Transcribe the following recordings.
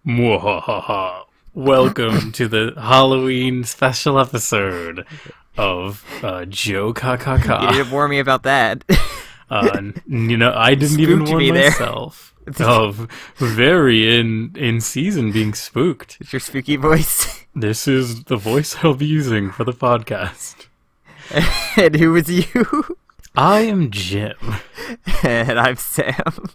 Mwahaha. Welcome to the Halloween special episode of Jokakaka. You didn't warn me about that. I didn't even warn myself of very in season being spooked. It's your spooky voice. This is the voice I'll be using for the podcast. And who is you? I am Jim. And I'm Sam.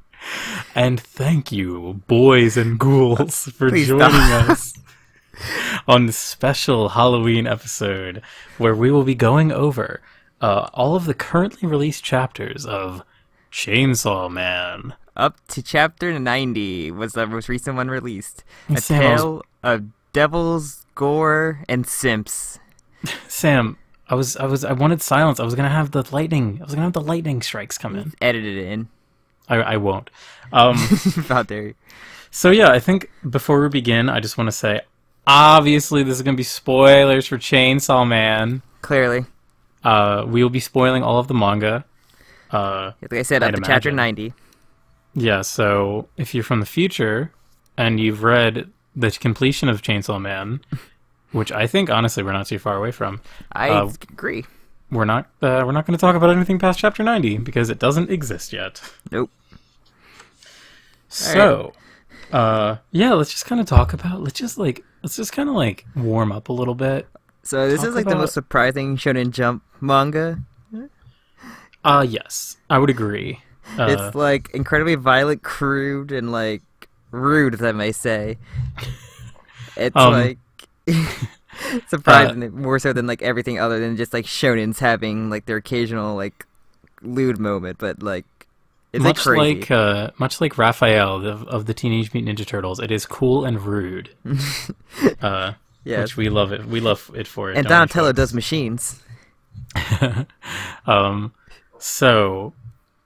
And thank you, boys and ghouls, for Please joining stop. us on this special Halloween episode where we will be going over all of the currently released chapters of Chainsaw Man. Up to chapter 90 was the most recent one released. A Sam, tale of devils, gore, and simps. Sam, I wanted silence. I was gonna have the lightning strikes come in. Edit it in. I won't. How dare you. So yeah, I think before we begin, I just want to say, obviously this is gonna be spoilers for Chainsaw Man. Clearly. We will be spoiling all of the manga. Like I said, up I'd to chapter imagine. 90. Yeah, so if you're from the future and you've read the completion of Chainsaw Man, which I think honestly we're not too far away from, I agree. we're not going to talk about anything past chapter 90 because it doesn't exist yet. Nope. So, yeah, let's just kind of talk about. Let's just kind of like warm up a little bit. So this Talk is like the about- most surprising Shonen Jump manga. Yes, I would agree. It's like incredibly violent, crude, and like rude, if I may say. It's like surprising more so than like everything other than just like shonens having like their occasional like lewd moment, but like it's like crazy. Much like Raphael of the Teenage Mutant Ninja Turtles, it is cool and rude. Yeah. Which we love it. We love it for it. And don't we, Donatello folks? does machines. So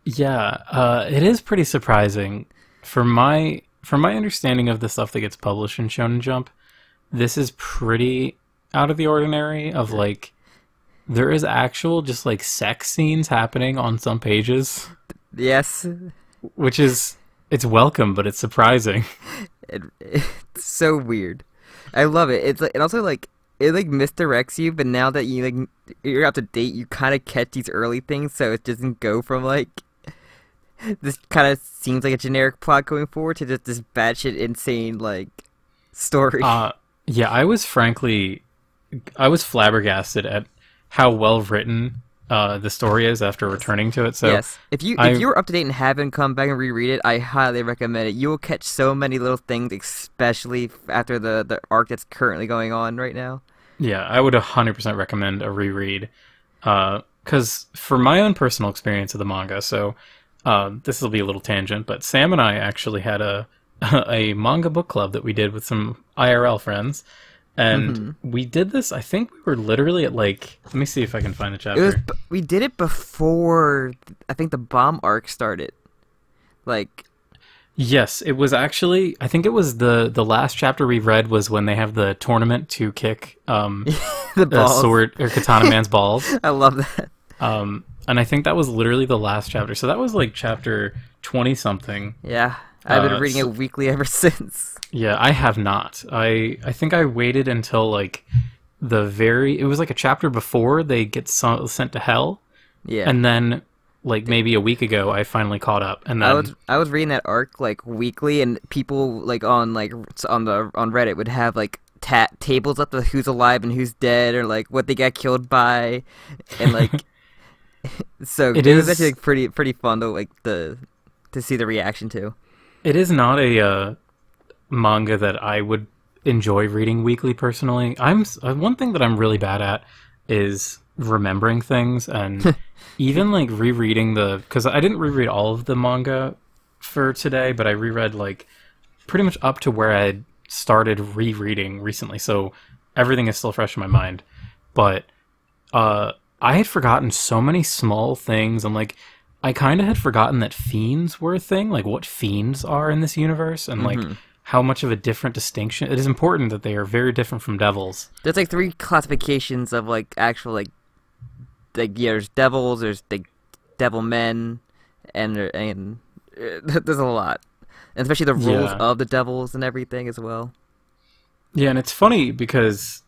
yeah, it is pretty surprising from my understanding of the stuff that gets published in Shonen Jump. This is pretty out of the ordinary. Of like, there is actual just like sex scenes happening on some pages, Yes. which is it's welcome, but it's surprising. It's so weird. I love it. It's like, it also like it like misdirects you, but now that you like you're up to date, you kind of catch these early things, so it doesn't go from like this kind of seems like a generic plot going forward to just this batshit insane like story. Yeah, I was flabbergasted at how well written the story is after returning to it. So yes, if you're up to date and haven't come back and reread it, I highly recommend it. You will catch so many little things, especially after the arc that's currently going on right now. yeah, I would 100% recommend a reread. Because for my own personal experience of the manga, so this will be a little tangent, but Sam and I actually had a manga book club that we did with some IRL friends. And we did this, I think we were literally at like, let me see if I can find the chapter. We did it before I think the bomb arc started. Like, Yes, it was actually, I think it was the last chapter we read was when they have the tournament to kick the balls. sword or Katana Man's balls. I love that. And I think that was literally the last chapter. So that was like chapter 20 something. Yeah, I've been reading it weekly ever since. Yeah, I have not. I think I waited until like it was like a chapter before they get sent to hell. Yeah, And then like maybe a week ago I finally caught up. And then I was reading that arc like weekly, and people like on Reddit would have like tables up to who's alive and who's dead, or like what they got killed by, and like so it was actually like, pretty fun to see the reaction to. It is not a manga that I would enjoy reading weekly personally. One thing that I'm really bad at is remembering things, and even like rereading because I didn't reread all of the manga for today, but I reread like pretty much up to where I had started rereading recently, so everything is still fresh in my mind. But I had forgotten so many small things, and like I kind of had forgotten that fiends were a thing, like what fiends are in this universe, and like how much of a different distinction. It is important that they are very different from devils. There's like 3 classifications of like actual like yeah, there's devils, there's like devil men, and there's a lot. and especially the rules Yeah. of the devils and everything as well. Yeah, and it's funny because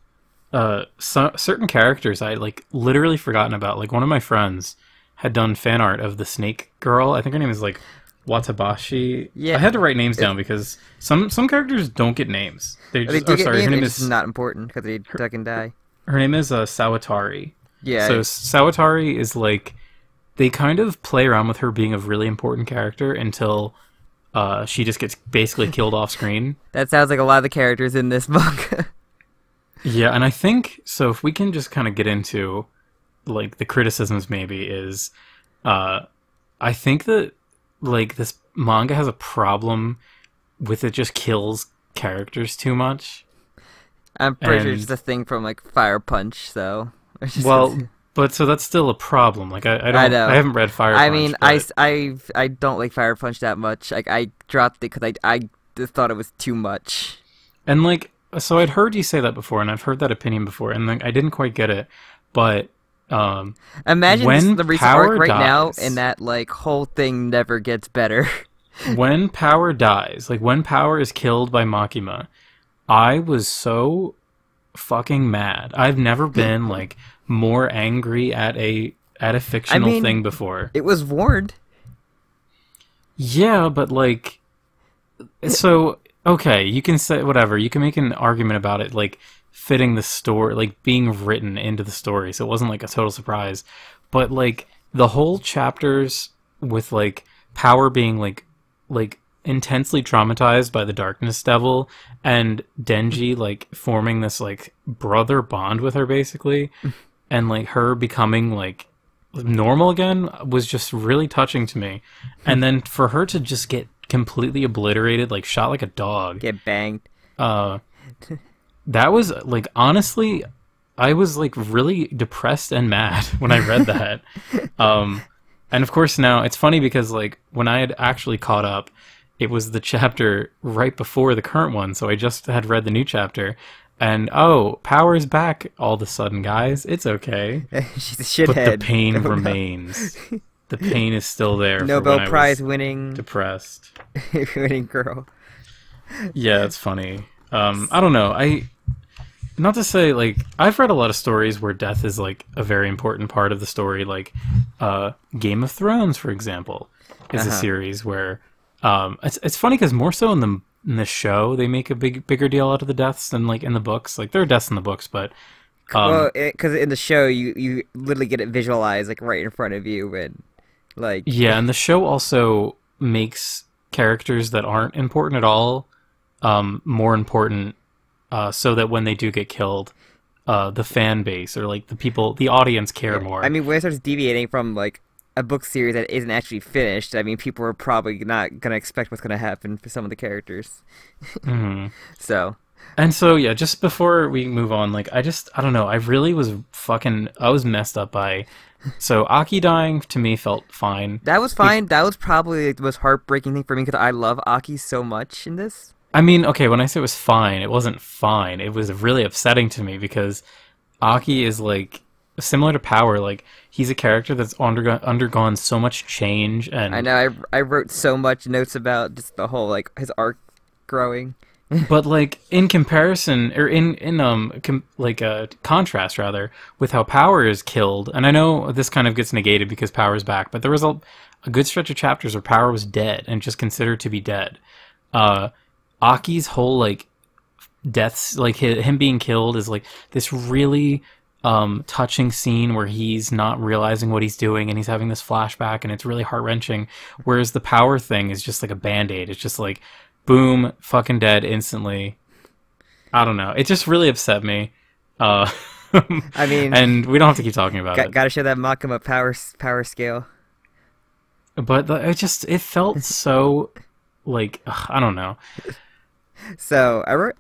certain characters I like literally forgotten about. Like one of my friends had done fan art of the snake girl. I think her name is like Watabashi. I Yeah, had to write names down because some characters don't get names. They they just do oh get sorry, her named, name it's just is not important because they duck and die. Sawatari. Yeah, So Sawatari is like they kind of play around with her being a really important character until she just gets basically killed off screen. that sounds like a lot of the characters in this manga. Yeah, and I think so. If we can just kind of get into like the criticisms, maybe is I think that like this manga has a problem with it just kills characters too much. I'm pretty sure And- it's just a thing from like Fire Punch, so. Well, but so that's still a problem. Like I don't I know. I haven't read Fire I Punch. mean, but- I don't like Fire Punch that much. Like I dropped it because I just thought it was too much. and like so I'd heard you say that before, and I've heard that opinion before, and like I didn't quite get it, but Imagine When just the recent power arc right now, dies- and that like whole thing never gets better. when Power dies, like when Power is killed by Makima, I was so fucking mad. I've never been like more angry at a fictional mean, thing before. It was warned. Yeah, but like so okay, you can say whatever. You can make an argument about it like fitting the story, like being written into the story. So it wasn't like a total surprise. But like the whole chapters with like Power being like intensely traumatized by the Darkness Devil and Denji like forming this like brother bond with her basically and like her becoming like normal again was just really touching to me. And then for her to just get completely obliterated, like shot like a dog, Get banged. that was like honestly I was like really depressed and mad when I read that. And of course now it's funny because like when I had actually caught up, it was the chapter right before the current one, so I just had read the new chapter, and oh, Power's back all of a sudden, guys. It's okay. She's a But shithead. the pain No, no. remains. The pain is still there. for Nobel when I Prize was winning depressed. winning girl. Yeah, it's funny. I don't know. Not to say like I've read a lot of stories where death is like a very important part of the story. Like Game of Thrones, for example, is a series where it's funny because more so in the show they make a bigger deal out of the deaths than like in the books. Like there are deaths in the books, but Well, because in the show you literally get it visualized like right in front of you, and like yeah, and the show also makes characters that aren't important at all more important, so that when they do get killed, the fan base or like the audience care more. I mean, when it starts deviating from like a book series that isn't actually finished, I mean, people are probably not gonna expect what's gonna happen for some of the characters. Mhm. So And so yeah, just before we move on, like I don't know, I really was I was messed up by. So Aki dying to me felt fine. that was fine. That was probably like, the most heartbreaking thing for me because I love Aki so much in this. I mean, okay, when I say it was fine, it wasn't fine. It was really upsetting to me because Aki is like similar to Power. Like he's a character that's undergone so much change, and I know I wrote so much notes about just the whole like his arc growing. but like in comparison or in contrast rather with how Power is killed, and I know this kind of gets negated because Power's back, but there was a good stretch of chapters where Power was dead and just considered to be dead. Aki's whole like deaths, like him being killed, is like this really touching scene where he's not realizing what he's doing and he's having this flashback and it's really heart-wrenching, whereas the Power thing is just like a band-aid. It's just like boom, fucking dead instantly. I don't know. It just really upset me. I mean, and we don't have to keep talking about it. gotta show that Makima power scale. But it felt so like I don't know. So I wrote,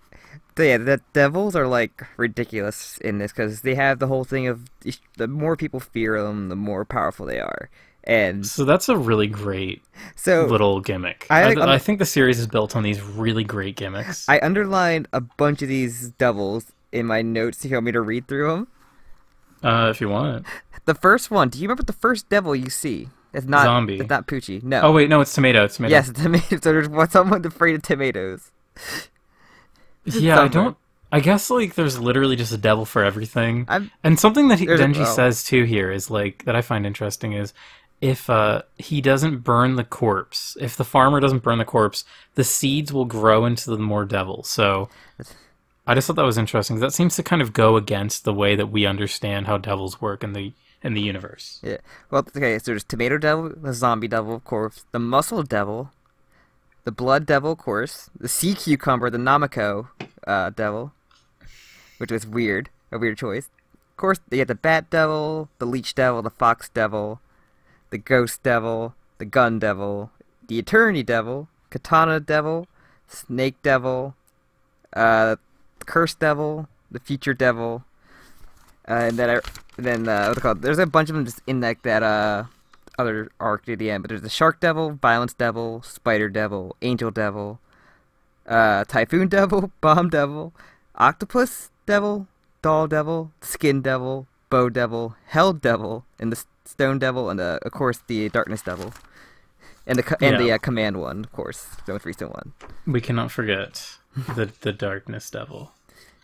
yeah, the devils are like ridiculous in this because they have the whole thing of the more people fear them, the more powerful they are, and So that's a really great so little gimmick. I think the series is built on these really great gimmicks. I underlined a bunch of these devils in my notes. You want me to read through them? If you want it. The first one. Do you remember the first devil you see? It's not. Zombie. It's not Poochie. Oh No. wait, no, it's tomato. It's tomato. Yes, it's tomato. So there's someone afraid of tomatoes. Yeah, I Somewhere. don't. I guess like there's literally just a devil for everything. I'm. And something that There's a, Denji oh. says too here is like that I find interesting is if he doesn't burn the corpse, if the farmer doesn't burn the corpse, the seeds will grow into the more devil. So I just thought that was interesting. That seems to kind of go against the way that we understand how devils work in the universe. Yeah. Well, okay. So there's tomato devil, the zombie devil, of course, the mussel devil, the blood devil, of course, the sea cucumber, the Namako devil, which was weird, a weird choice. Of course, you get the bat devil, the leech devil, the fox devil, the ghost devil, the gun devil, the attorney devil, katana devil, snake devil, curse devil, the future devil, and then what's it called? There's a bunch of them just in that other arc at the end. But there's the shark devil, violence devil, spider devil, angel devil, typhoon devil, bomb devil, octopus devil, doll devil, skin devil, bow devil, hell devil, and the stone devil, and of course the darkness devil, and the command one, of course, the most recent one. We cannot forget the darkness devil.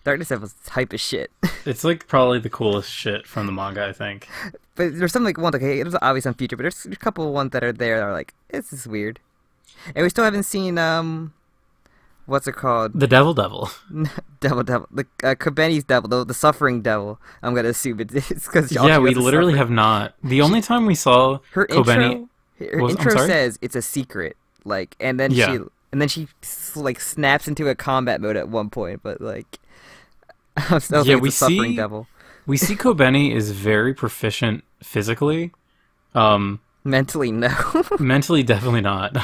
Darkness devil's hype as shit. It's like probably the coolest shit from the manga, I think. But there's some like ones like, hey, there's obviously some future, but there's a couple of ones that are there that are like, this is weird. And we still haven't seen what's it called? The devil. Devil, the Kobeni's devil, the suffering devil. I'm gonna assume it's because Yeah, we literally have not. The only time we saw her Kobeni intro says it's a secret, like, and then she like snaps into a combat mode at one point, but like, I still think it's a suffering devil. We see Kobeni is very proficient physically. Mentally, no. Mentally, definitely not.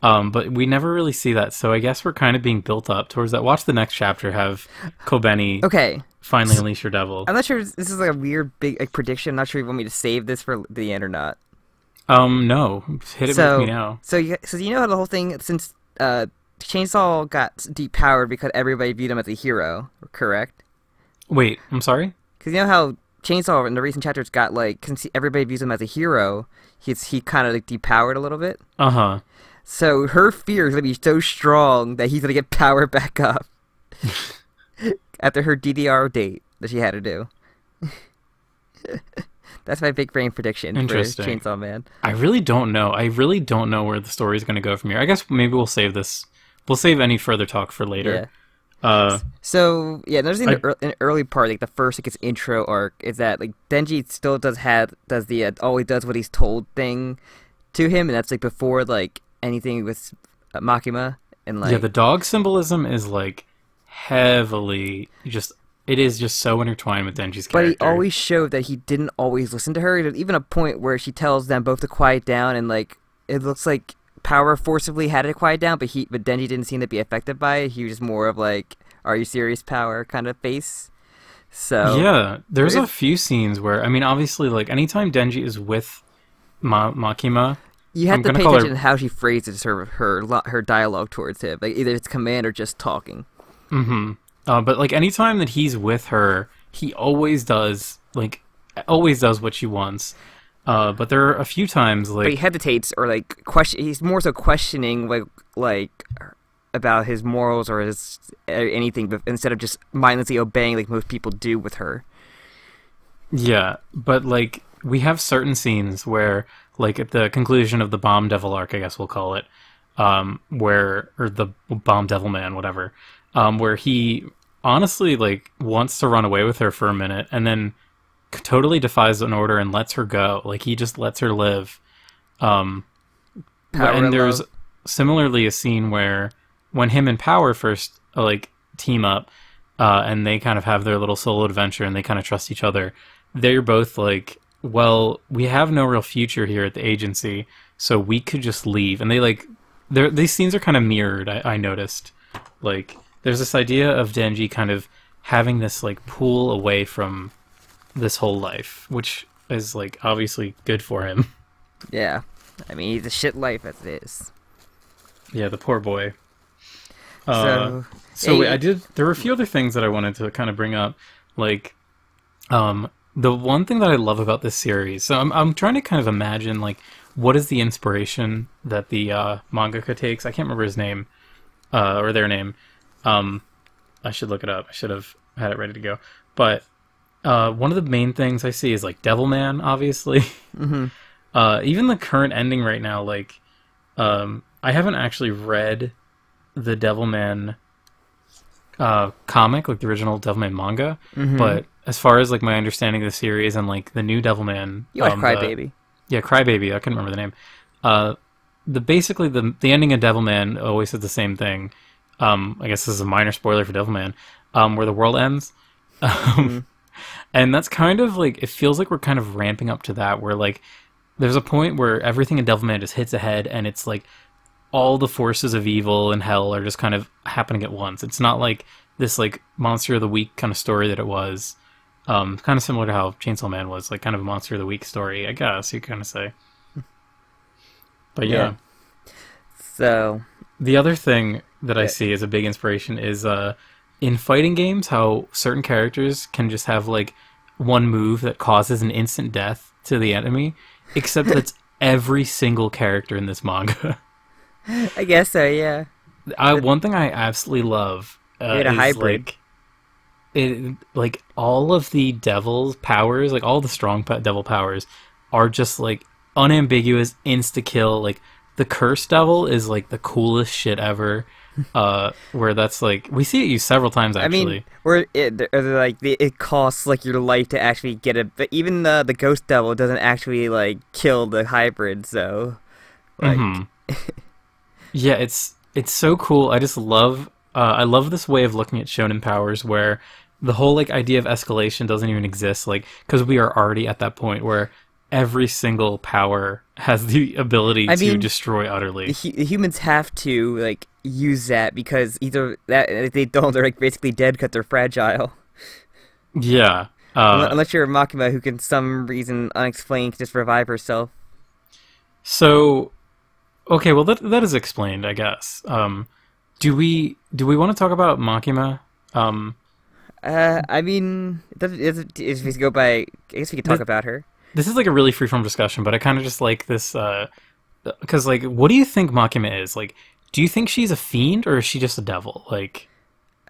But we never really see that, so I guess we're kind of being built up towards that. Watch the next chapter have Kobeni finally unleash her devil. I'm not sure if this is like a weird big like prediction. I'm not sure if you want me to save this for the end or not. No. Hit it with me now. So you know how the whole thing, since Chainsaw got depowered because everybody viewed him as a hero, correct? Wait, I'm sorry? Because you know how Chainsaw in the recent chapters got like, everybody views him as a hero, he kind of like depowered a little bit. Uh-huh. So her fear is going to be so strong that he's going to get power back up after her DDR date that she had to do. That's my big brain prediction for Chainsaw Man. I really don't know. I really don't know where the story is going to go from here. I guess maybe we'll save this. We'll save any further talk for later. Yeah. So yeah, there's an early part, like the first like his intro arc, is that like Denji still does the always does what he's told thing to him, and that's like before like anything with Makima and like the dog symbolism is like heavily it is just so intertwined with Denji's character. But he always showed that he didn't always listen to her. There's even a point where she tells them both to quiet down, and like it looks like Power forcibly had it quiet down, but Denji didn't seem to be affected by it. He was just more of like, "Are you serious, Power?" kind of face. So yeah, there's a few scenes where, I mean, obviously, like anytime Denji is with Makima, you have to pay attention to how she phrases her dialogue towards him. Like either it's command or just talking. Mm-hmm. But like anytime that he's with her, he always does what she wants. But there are a few times like, but he hesitates or like question. He's more so questioning like about his morals or his anything, but instead of just mindlessly obeying like most people do with her. Yeah, but like we have certain scenes where, like at the conclusion of the Bomb Devil arc, I guess we'll call it, or the Bomb Devil Man, whatever, where he honestly like wants to run away with her for a minute and then totally defies an order and lets her go. Like he just lets her live. And there's similarly a scene where when him and Power first like team up, and they kind of have their little solo adventure and they kind of trust each other, they're both like, well, we have no real future here at the agency, so we could just leave. And they like, these scenes are kind of mirrored, I noticed. Like, there's this idea of Denji kind of having this like pull away from this whole life, which is like obviously good for him. Yeah, I mean, he's a shit life as it is. Yeah, the poor boy. So there were a few other things that I wanted to kind of bring up, like, the one thing that I love about this series. So I'm trying to kind of imagine like what is the inspiration that the mangaka takes. I can't remember his name or their name. I should look it up. I should have had it ready to go. But one of the main things I see is like Devilman, obviously. Mm-hmm. Even the current ending right now, like I haven't actually read the Devilman comic, like the original Devilman manga, but as far as like my understanding of the series and like the new Devilman, You like Crybaby? Yeah, Crybaby. I couldn't remember the name. Basically the ending of Devilman always says the same thing. I guess this is a minor spoiler for Devilman, where the world ends. And that's kind of like, it feels like we're kind of ramping up to that, where like there's a point where everything in Devilman just hits ahead, and it's like all the forces of evil and hell are just kind of happening at once. It's not like this like Monster of the Week kind of story that it was. Kind of similar to how Chainsaw Man was, like kind of a Monster of the Week story, I guess you kind of say. But yeah. So the other thing that I see as a big inspiration is in fighting games, how certain characters can just have like one move that causes an instant death to the enemy, except that's every single character in this manga. I guess so, yeah. One thing I absolutely love a is hybrid. like all of the devil's powers, like all the strong devil powers, are just like unambiguous, insta kill. Like the cursed devil is like the coolest shit ever. Where that's like we see it used several times actually. I mean, where it costs like your life to actually get it, but even the ghost devil doesn't actually like kill the hybrid. So, like, yeah, it's so cool. I just love I love this way of looking at shonen powers where the whole like idea of escalation doesn't even exist, like because we are already at that point where every single power has the ability to destroy utterly. Humans have to like use that because either that if they don't, they're like basically dead because they're fragile. Yeah. Unless you're a Makima who can some reason unexplained just revive herself. So, okay, well that is explained, I guess. Do we want to talk about Makima? I mean, if we go by, I guess we could talk about her. This is like a really freeform discussion, but I kind of just like this, because like, what do you think Makima is? Like, do you think she's a fiend or is she just a devil? Like,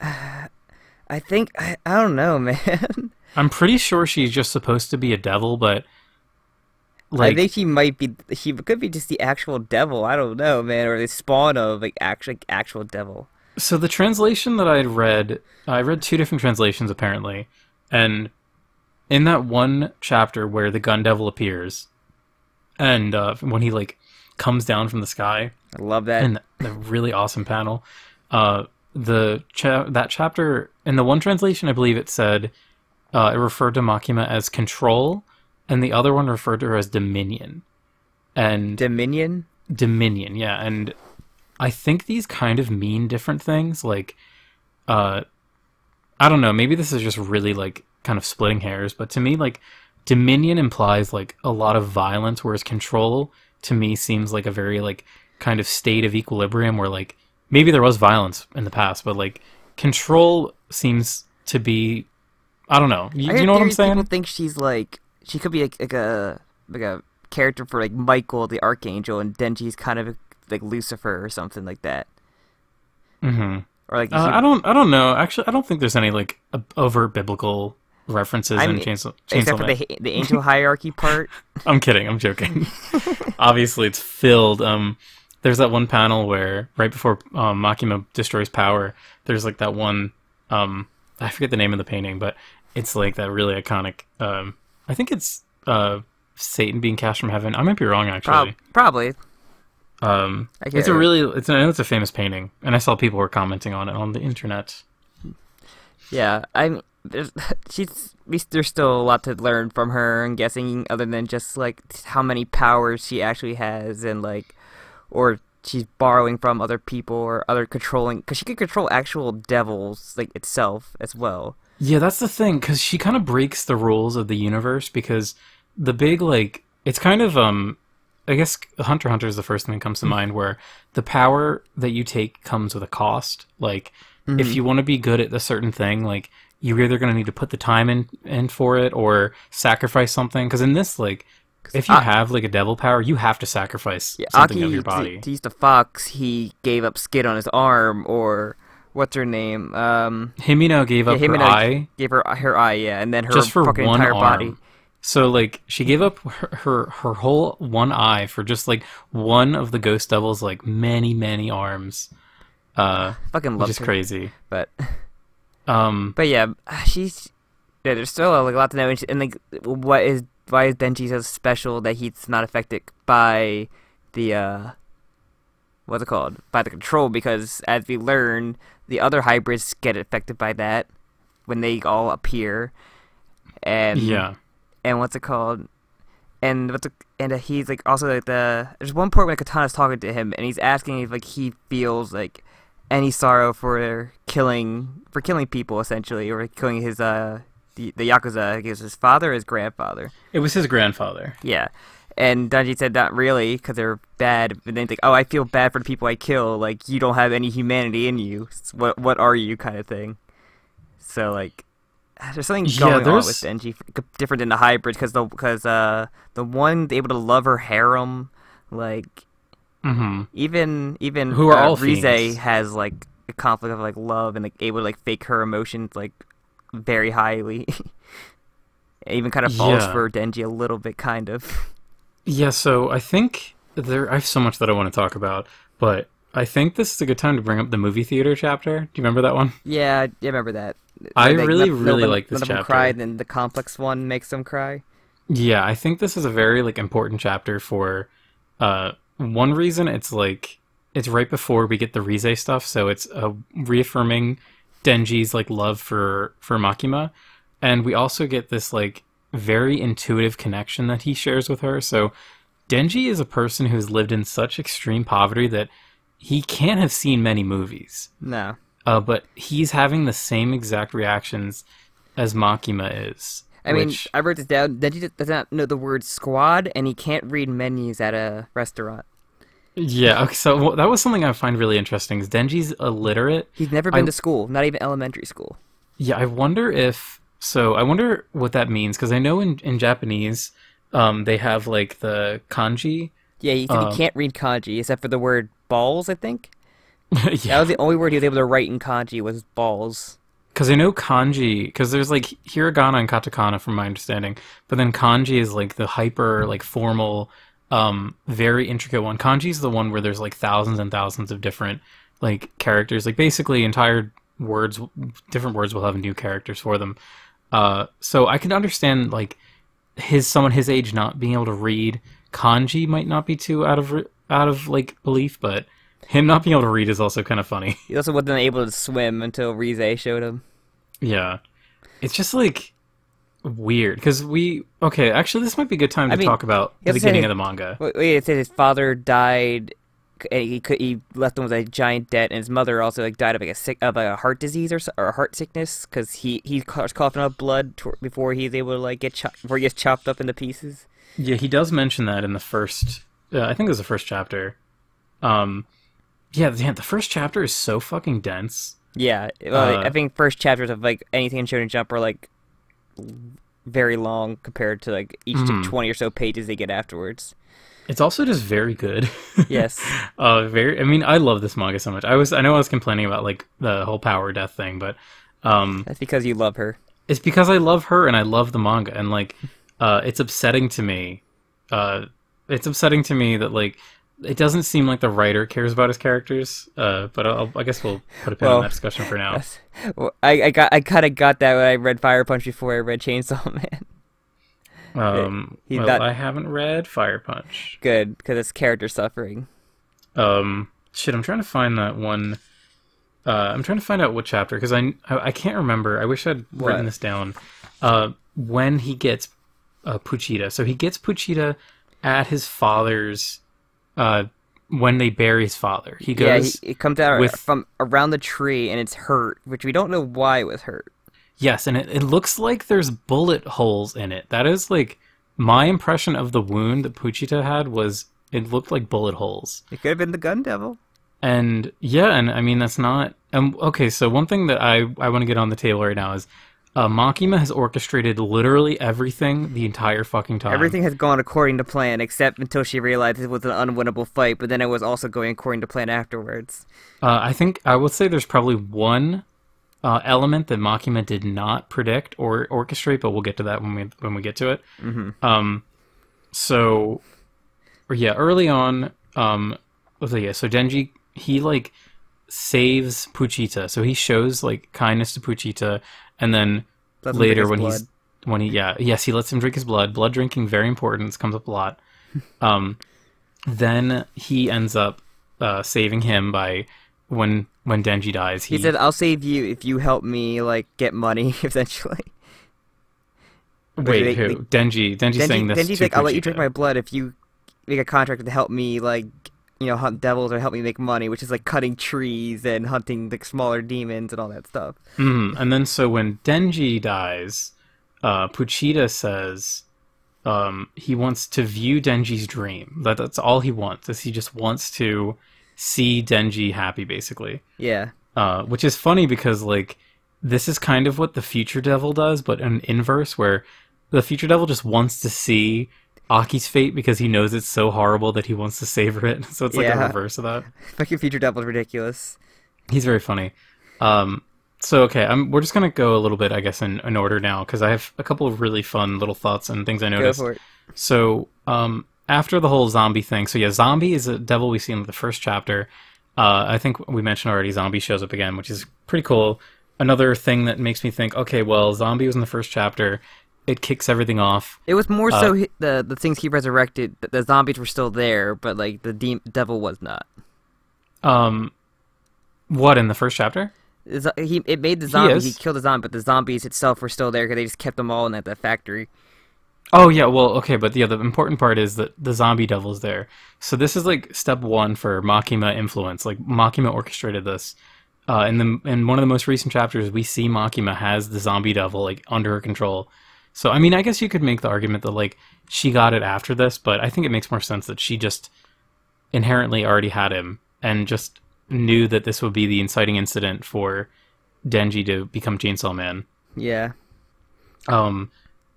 I think I don't know, man. I'm pretty sure she's just supposed to be a devil, but like, I think she could be just the actual devil. I don't know, man, or the spawn of like actual devil. So the translation that I read two different translations apparently, and in that one chapter where the gun devil appears, and when he like comes down from the sky, I love that. And the really awesome panel. That chapter in the one translation, I believe it said it referred to Makima as control, and the other one referred to her as dominion. And Dominion, yeah. And I think these kind of mean different things. Like, I don't know. Maybe this is just really like kind of splitting hairs, but to me, like, dominion implies like a lot of violence, whereas control to me seems like a very like kind of state of equilibrium where like maybe there was violence in the past, but like control seems to be, I don't know. You know what I'm saying? People think she could be like a character for like Michael the Archangel, and then she's kind of like Lucifer or something like that. Mm-hmm. Or like I don't know. Actually, I don't think there's any like overt biblical references in Chainsaw except Man. for the angel hierarchy part. I'm kidding. I'm joking. Obviously, it's filled. There's that one panel where right before Makima destroys power, there's like that one. I forget the name of the painting, but it's like that really iconic. I think it's Satan being cast from heaven. I might be wrong actually. Probably. I know it's a famous painting, and I saw people were commenting on it on the internet. Yeah, there's still a lot to learn from her. I'm guessing, other than just like how many powers she actually has, and like, or she's borrowing from other people or other controlling, because she can control actual devils like itself as well. Yeah, that's the thing, because she kind of breaks the rules of the universe, because the big like it's kind of I guess Hunter x Hunter is the first thing that comes to mind, where the power that you take comes with a cost. Like, if you want to be good at a certain thing, like, you're either going to need to put the time in for it or sacrifice something. Because in this, like, if you have like a devil power, you have to sacrifice something of your body. To use the fox, he gave up skin on his arm, or what's her name? Himino gave up her eye. Gave her eye, yeah, and then her just for fucking one entire arm. body. So like she gave up her whole one eye for just like one of the ghost devils like many arms. Fucking love which is her. crazy. But yeah, there's still like a lot to know, and like why is Denji so special that he's not affected by the what's it called, by the control? Because as we learn, the other hybrids get affected by that when they all appear, and what's it called, and he's like also like there's one point when Katana's talking to him and he's asking if like he feels like any sorrow for killing people essentially, or killing his the Yakuza. I guess his father or his grandfather. It was his grandfather. Yeah. And Denji said not really, because they're bad. And then he's like, oh, I feel bad for the people I kill. Like, you don't have any humanity in you. What are you, kind of thing. So, like, there's something going on with Denji different than the hybrid, because the one able to love her harem, like, even who are all Rize fiends. has like a conflict of like love and like able to like fake her emotions like very highly. Even kind of falls for Denji a little bit, kind of. Yeah, so I think I have so much that I want to talk about, but I think this is a good time to bring up the movie theater chapter. Do you remember that one? Yeah, I remember that. I really like this chapter. None of them cried, and the complex one makes them cry. Yeah, I think this is a very like important chapter for one reason. It's like it's right before we get the Rize stuff, so it's reaffirming Denji's like love for Makima, and we also get this like very intuitive connection that he shares with her. So Denji is a person who's lived in such extreme poverty that he can't have seen many movies. No. But he's having the same exact reactions as Makima is. I mean, I wrote this down. Denji does not know the word squad, and he can't read menus at a restaurant. Yeah, okay, so that was something I find really interesting, is Denji's illiterate. He's never been to school, not even elementary school. Yeah, I wonder what that means, because I know in Japanese, they have, like, the kanji. Yeah, he said he can't read kanji, except for the word balls, I think. Yeah. That was the only word he was able to write in kanji, was balls. Because I know kanji, because there's, like, hiragana and katakana, from my understanding, but then kanji is, like, the hyper, like, formal, very intricate one. Kanji is the one where there's, like, thousands and thousands of different, like, characters. Like, basically, entire words, different words will have new characters for them. So I can understand, like, someone his age not being able to read kanji might not be too out of like belief, but him not being able to read is also kind of funny. He also wasn't able to swim until Rize showed him. Yeah, it's just like weird because actually this might be a good time to talk about the beginning of the manga. Wait, it said his father died. He left him with a giant debt, and his mother also like died of like a heart disease or a heart sickness because he was coughing up blood before he's able to like before he gets chopped up into pieces. Yeah, he does mention that in the first. I think it was the first chapter. The first chapter is so fucking dense. Yeah, I think first chapters of like anything in Shonen Jump are like very long compared to like each 20 or so pages they get afterwards. It's also just very good. Yes. I mean, I love this manga so much. I know I was complaining about like the whole power death thing, but that's because you love her. It's because I love her and I love the manga, and like it's upsetting to me. It's upsetting to me that like it doesn't seem like the writer cares about his characters. But I guess we'll put a pin on that discussion for now. Well, I kind of got that when I read Fire Punch before I read Chainsaw Man. I haven't read Fire Punch. Good, because it's character suffering. I'm trying to find that one. I'm trying to find out what chapter, because I can't remember. I wish I'd written this down. When he gets Puchita. So he gets Puchita at his father's, when they bury his father. He goes... Yeah, it comes out from around the tree, and it's hurt, which we don't know why it was hurt. Yes, and it looks like there's bullet holes in it. That is, like, my impression of the wound that Puchita had was it looked like bullet holes. It could have been the gun devil. And, yeah, and I mean, that's not... okay, so one thing that I want to get on the table right now is Makima has orchestrated literally everything the entire fucking time. Everything has gone according to plan, except until she realized it was an unwinnable fight, but then it was also going according to plan afterwards. I think I would say there's probably one element that Makima did not predict or orchestrate, but we'll get to that when we get to it. Mm-hmm. So, yeah, early on, so Denji, he, like, saves Puchita. So he shows, like, kindness to Puchita, and then later he lets him drink his blood. Blood drinking, very important. This comes up a lot. Then he ends up saving him by when Denji dies. He said, "I'll save you if you help me, like, get money." Eventually. Wait, who? Denji saying this. Denji's to like, "I'll let you Puchita. drink my blood if you make a contract to help me, like, hunt devils or help me make money," which is like cutting trees and hunting the smaller demons and all that stuff. And then so when Denji dies, Puchita says he wants to view Denji's dream. That's all he wants. Is he just wants to see Denji happy, basically. Yeah. Which is funny because, like, this is kind of what the Future Devil does, but in inverse, where the Future Devil just wants to see Aki's fate because he knows it's so horrible that he wants to savor it. So it's like a reverse of that. Fucking Future Devil's ridiculous. He's very funny. So, okay, we're just going to go a little bit, I guess, in order now, because I have a couple of really fun little thoughts and things I noticed. Go for it. So, after the whole zombie thing, so yeah, Zombie is a devil we see in the first chapter. I think we mentioned already Zombie shows up again, which is pretty cool. Another thing that makes me think, okay, well, Zombie was in the first chapter. It kicks everything off. It was more so the things he resurrected, the zombies were still there, but, like, the devil was not. What, in the first chapter? It made the zombies. He killed the zombie, but the zombies itself were still there because they just kept them all in that factory. Oh, yeah, well, okay, but yeah, the important part is that the zombie devil's there. So this is, like, step one for Makima influence. Like, Makima orchestrated this. In one of the most recent chapters, we see Makima has the zombie devil, like, under her control. So, I mean, I guess you could make the argument that, like, she got it after this, but I think it makes more sense that she just inherently already had him and just knew that this would be the inciting incident for Denji to become Chainsaw Man. Yeah.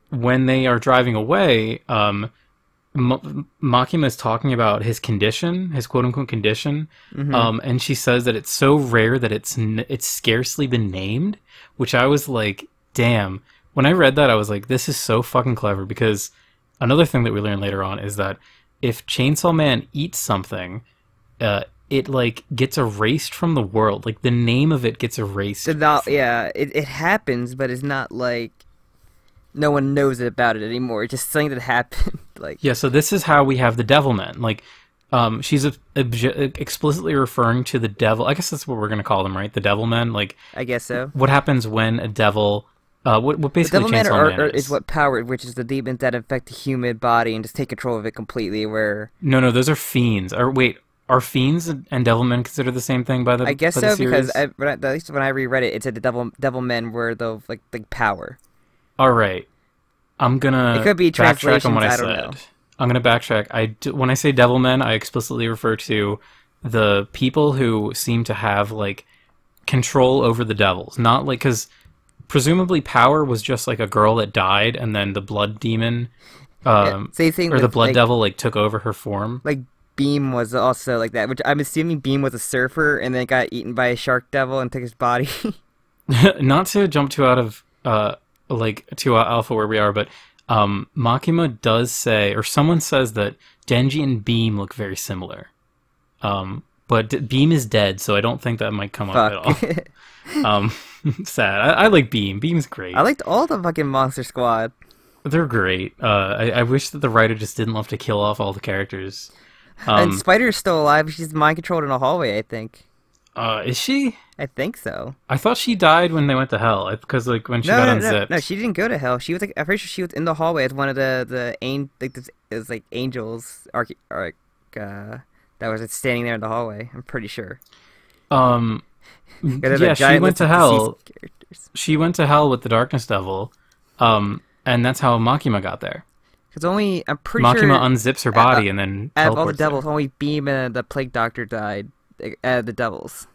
When they are driving away, Makima is talking about his condition, his quote-unquote condition, and she says that it's so rare that it's scarcely been named, which I was like, damn. When I read that, I was like, this is so fucking clever, because another thing that we learn later on is that if Chainsaw Man eats something, it, like, gets erased from the world. Like, the name of it gets erased. It happens, but it's not, like, no one knows about it anymore. It's just something that happened. Like, yeah, so this is how we have the Devilmen. Like, she's explicitly referring to the devil. I guess that's what we're going to call them, right? The Devilmen. Like, I guess so. What happens when a devil... what basically the Devilmen Chainsaw Man is what power, which is the demons that affect the human body and just take control of it completely, where... No, those are fiends. Or wait, are fiends and Devilmen considered the same thing by the I guess by so, the series? because at least when I reread it, it said the Devilmen were the, like, power. Alright. I'm gonna it could be backtrack on what I don't said. know. I'm gonna backtrack. When I say Devilmen, I explicitly refer to the people who seem to have, like, control over the devils. Not, like, because... Presumably, Power was just, like, a girl that died, and then the blood demon, or the blood, like, devil, like, took over her form. Like, Beam was also like that, which I'm assuming Beam was a surfer, and then got eaten by a shark devil and took his body. Not to jump too out of, too alpha where we are, but Makima does say, or someone says that Denji and Beam look very similar. But Beam is dead, so I don't think that might come up at all. Sad. I like Beam. Beam's great. I liked all the fucking Monster Squad. They're great. I wish that the writer just didn't love to kill off all the characters. And Spider's still alive. She's mind controlled in a hallway, I think. Is she? I think so. I thought she died when they went to hell, because, like, when she got unzipped. No, she didn't go to hell. She was, like, I'm pretty sure she was in the hallway as one of the angels, that was standing there in the hallway. I'm pretty sure. Yeah, she went to hell. She went to hell with the Darkness Devil, and that's how Makima got there. Because I'm pretty Makima sure... unzips her body and then out of all the teleports devils, there. only Beam and the Plague Doctor died. The devils.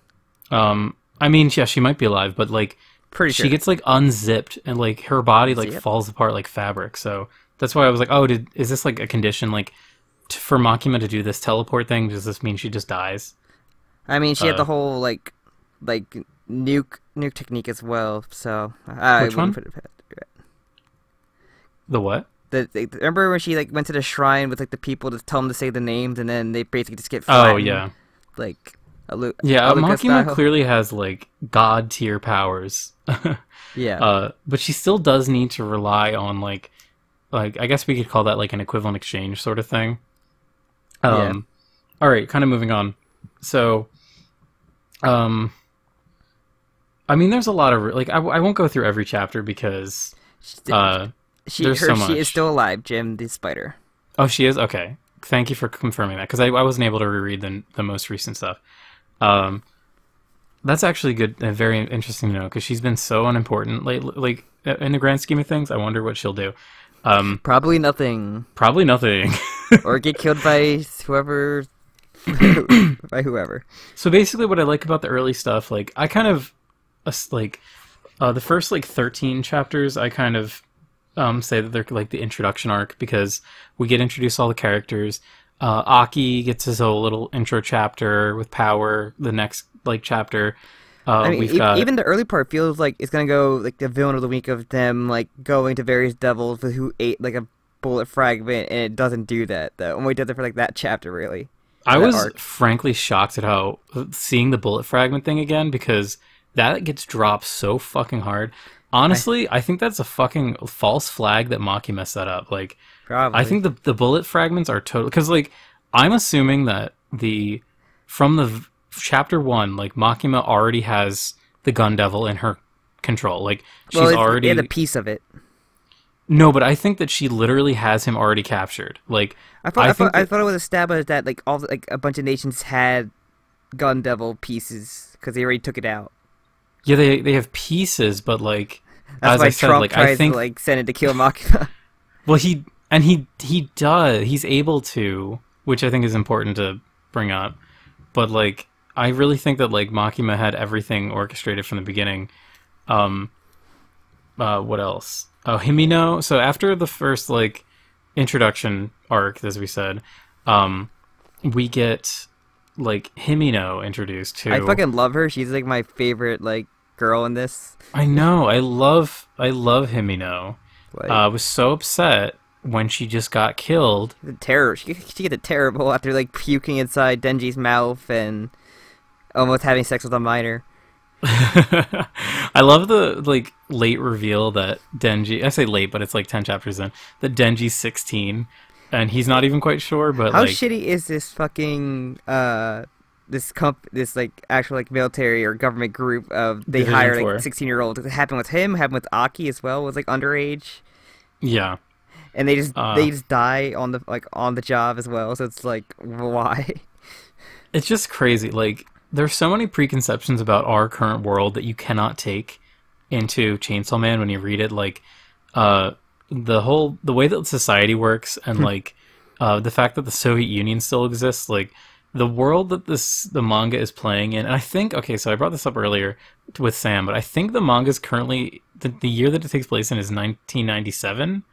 I mean, yeah, she might be alive, but, like, Pretty she sure. gets like unzipped and like her body like Zip? falls apart like fabric. So that's why I was like, oh, is this like a condition like for Makima to do this teleport thing? Does this mean she just dies? I mean, she had the whole like nuke technique as well. So I Which wouldn't one? put it. The what? Remember when she like went to the shrine with like the people to tell them to say the names, and then they basically just get Oh flattened, yeah, like yeah. Aluka Makima style. clearly has like god tier powers. Yeah, But she still does need to rely on like I guess we could call that like an equivalent exchange sort of thing. yeah. All right, kind of moving on. So, um, I mean, there's a lot of like I won't go through every chapter because uh, there's so much. She is still alive, Jim the spider. Oh, she is? Okay. Thank you for confirming that because I wasn't able to reread the most recent stuff. Um, that's actually good and very interesting to know because she's been so unimportant lately. Like in the grand scheme of things, I wonder what she'll do. Probably nothing, Probably nothing. or get killed by whoever, by whoever. So basically, what I like about the early stuff, like I kind of the first like 13 chapters, I kind of say that they're like the introduction arc because we get introduced to all the characters. Aki gets his whole little intro chapter with power. The next like chapter, I mean, we've got even the early part feels like it's gonna go like the villain of the week of them like going to various devils who ate like a bullet fragment, and it doesn't do that. That only does it for like that chapter, really. I That was arc. frankly shocked at how seeing the bullet fragment thing again because that gets dropped so fucking hard. Honestly, I think that's a fucking false flag that Makima set up. Like, Probably. I think the bullet fragments are total because like I'm assuming that from the chapter 1, like Makima already has the Gun Devil in her control. Like she's already a piece of it. no, but I think that she literally has him already captured. Like I think that- thought it was established that like like a bunch of nations had Gun Devil pieces because they already took it out. yeah, they have pieces, but like That's as why I said, Trump like tries I think to like send it to kill Makima. well he does he's able to, which I think is important to bring up. But like I really think that like Makima had everything orchestrated from the beginning. What else? Oh, Himino. So after the first like introduction arc, as we said, we get like Himino introduced too. I fucking love her. She's like my favorite like girl in this. I know. I love Himino. Like I was so upset when she just got killed. the terror. She gets it terrible after like puking inside Denji's mouth and almost having sex with a minor. I love the like late reveal that Denji. I say late, but it's like 10 chapters in. That Denji's 16, and he's not even quite sure. But How like, shitty is this fucking this like actual like military or government group of they Division hire 4. like 16-year-olds? It happened with him. Happened with Aki as well. Was like underage, yeah. and they just die on the job as well. So it's like why? It's just crazy. Like, there's so many preconceptions about our current world that you cannot take into Chainsaw Man when you read it. Like, the way that society works, and like, the fact that the Soviet Union still exists. Like, the world that the manga is playing in. And I think, okay, so I brought this up earlier with Sam, but I think the manga is currently the year that it takes place in is 1997.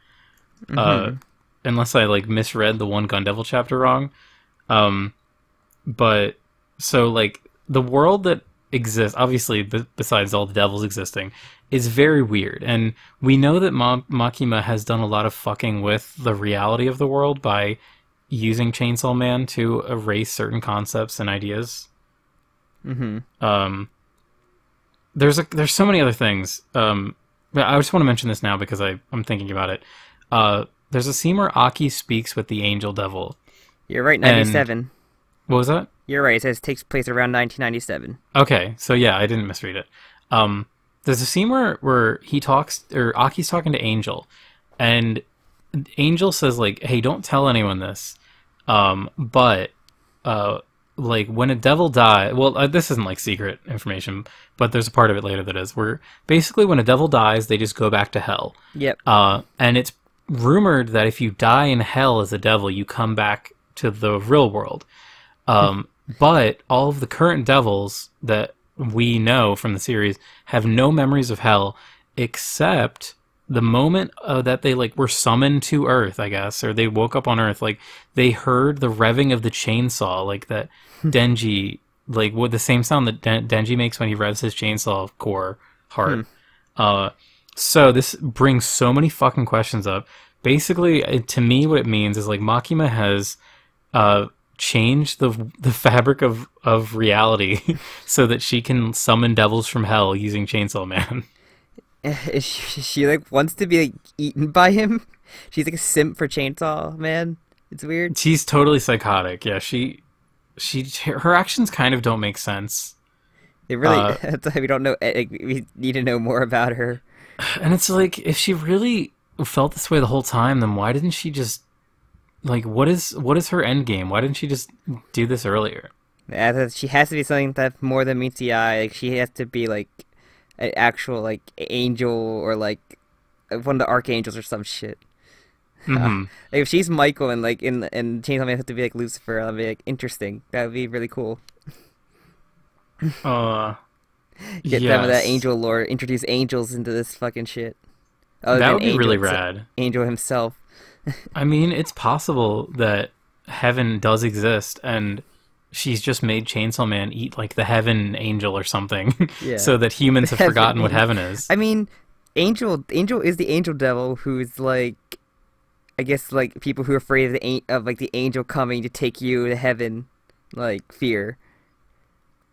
Unless I like misread the one Gun Devil chapter wrong. But so like the world that exists, obviously besides all the devils existing, is very weird, and we know that Makima has done a lot of fucking with the reality of the world by using Chainsaw Man to erase certain concepts and ideas. There's so many other things. But I just want to mention this now because I'm thinking about it. There's a scene where Aki speaks with the Angel Devil. You're right, 97. What was that? You're right. It says it takes place around 1997. Okay, so yeah, I didn't misread it. There's a scene where he talks, or Aki's talking to Angel, and Angel says like, "Hey, don't tell anyone this." But like when a devil dies, well, this isn't like secret information, but there's a part of it later that is where basically when a devil dies, they just go back to hell. Yep. And it's rumored that if you die in hell as a devil, you come back to the real world. But all of the current devils that we know from the series have no memories of hell except the moment that they like were summoned to Earth, I guess, or they woke up on Earth. Like they heard the revving of the chainsaw, like that Denji, like with the same sound that Denji makes when he revs his chainsaw core heart. So this brings so many fucking questions up. Basically, to me, what it means is like Makima has changed the fabric of reality so that she can summon devils from hell using Chainsaw Man. She like wants to be like eaten by him. She's like a simp for Chainsaw Man. It's weird. She's totally psychotic. Yeah, her actions kind of don't make sense. They really. That's why we don't know. Like, we need to know more about her. And it's like, if she really felt this way the whole time, then why didn't she just like what is her end game? Why didn't she just do this earlier? She has to be something that's more than meets the eye. Like she has to be like an actual like angel or like one of the archangels or some shit. Like if she's Michael and like in Chainsaw Man has to be like Lucifer, that'd be like interesting. That would be really cool. Get them of that angel lore, introduce angels into this fucking shit. That would be really rad. Angel himself. I mean, it's possible that heaven does exist and she's just made Chainsaw Man eat like the heaven angel or something, so that humans have forgotten what heaven is. I mean, angel is the angel devil who's like, I guess like people who are afraid of like the angel coming to take you to heaven, like fear.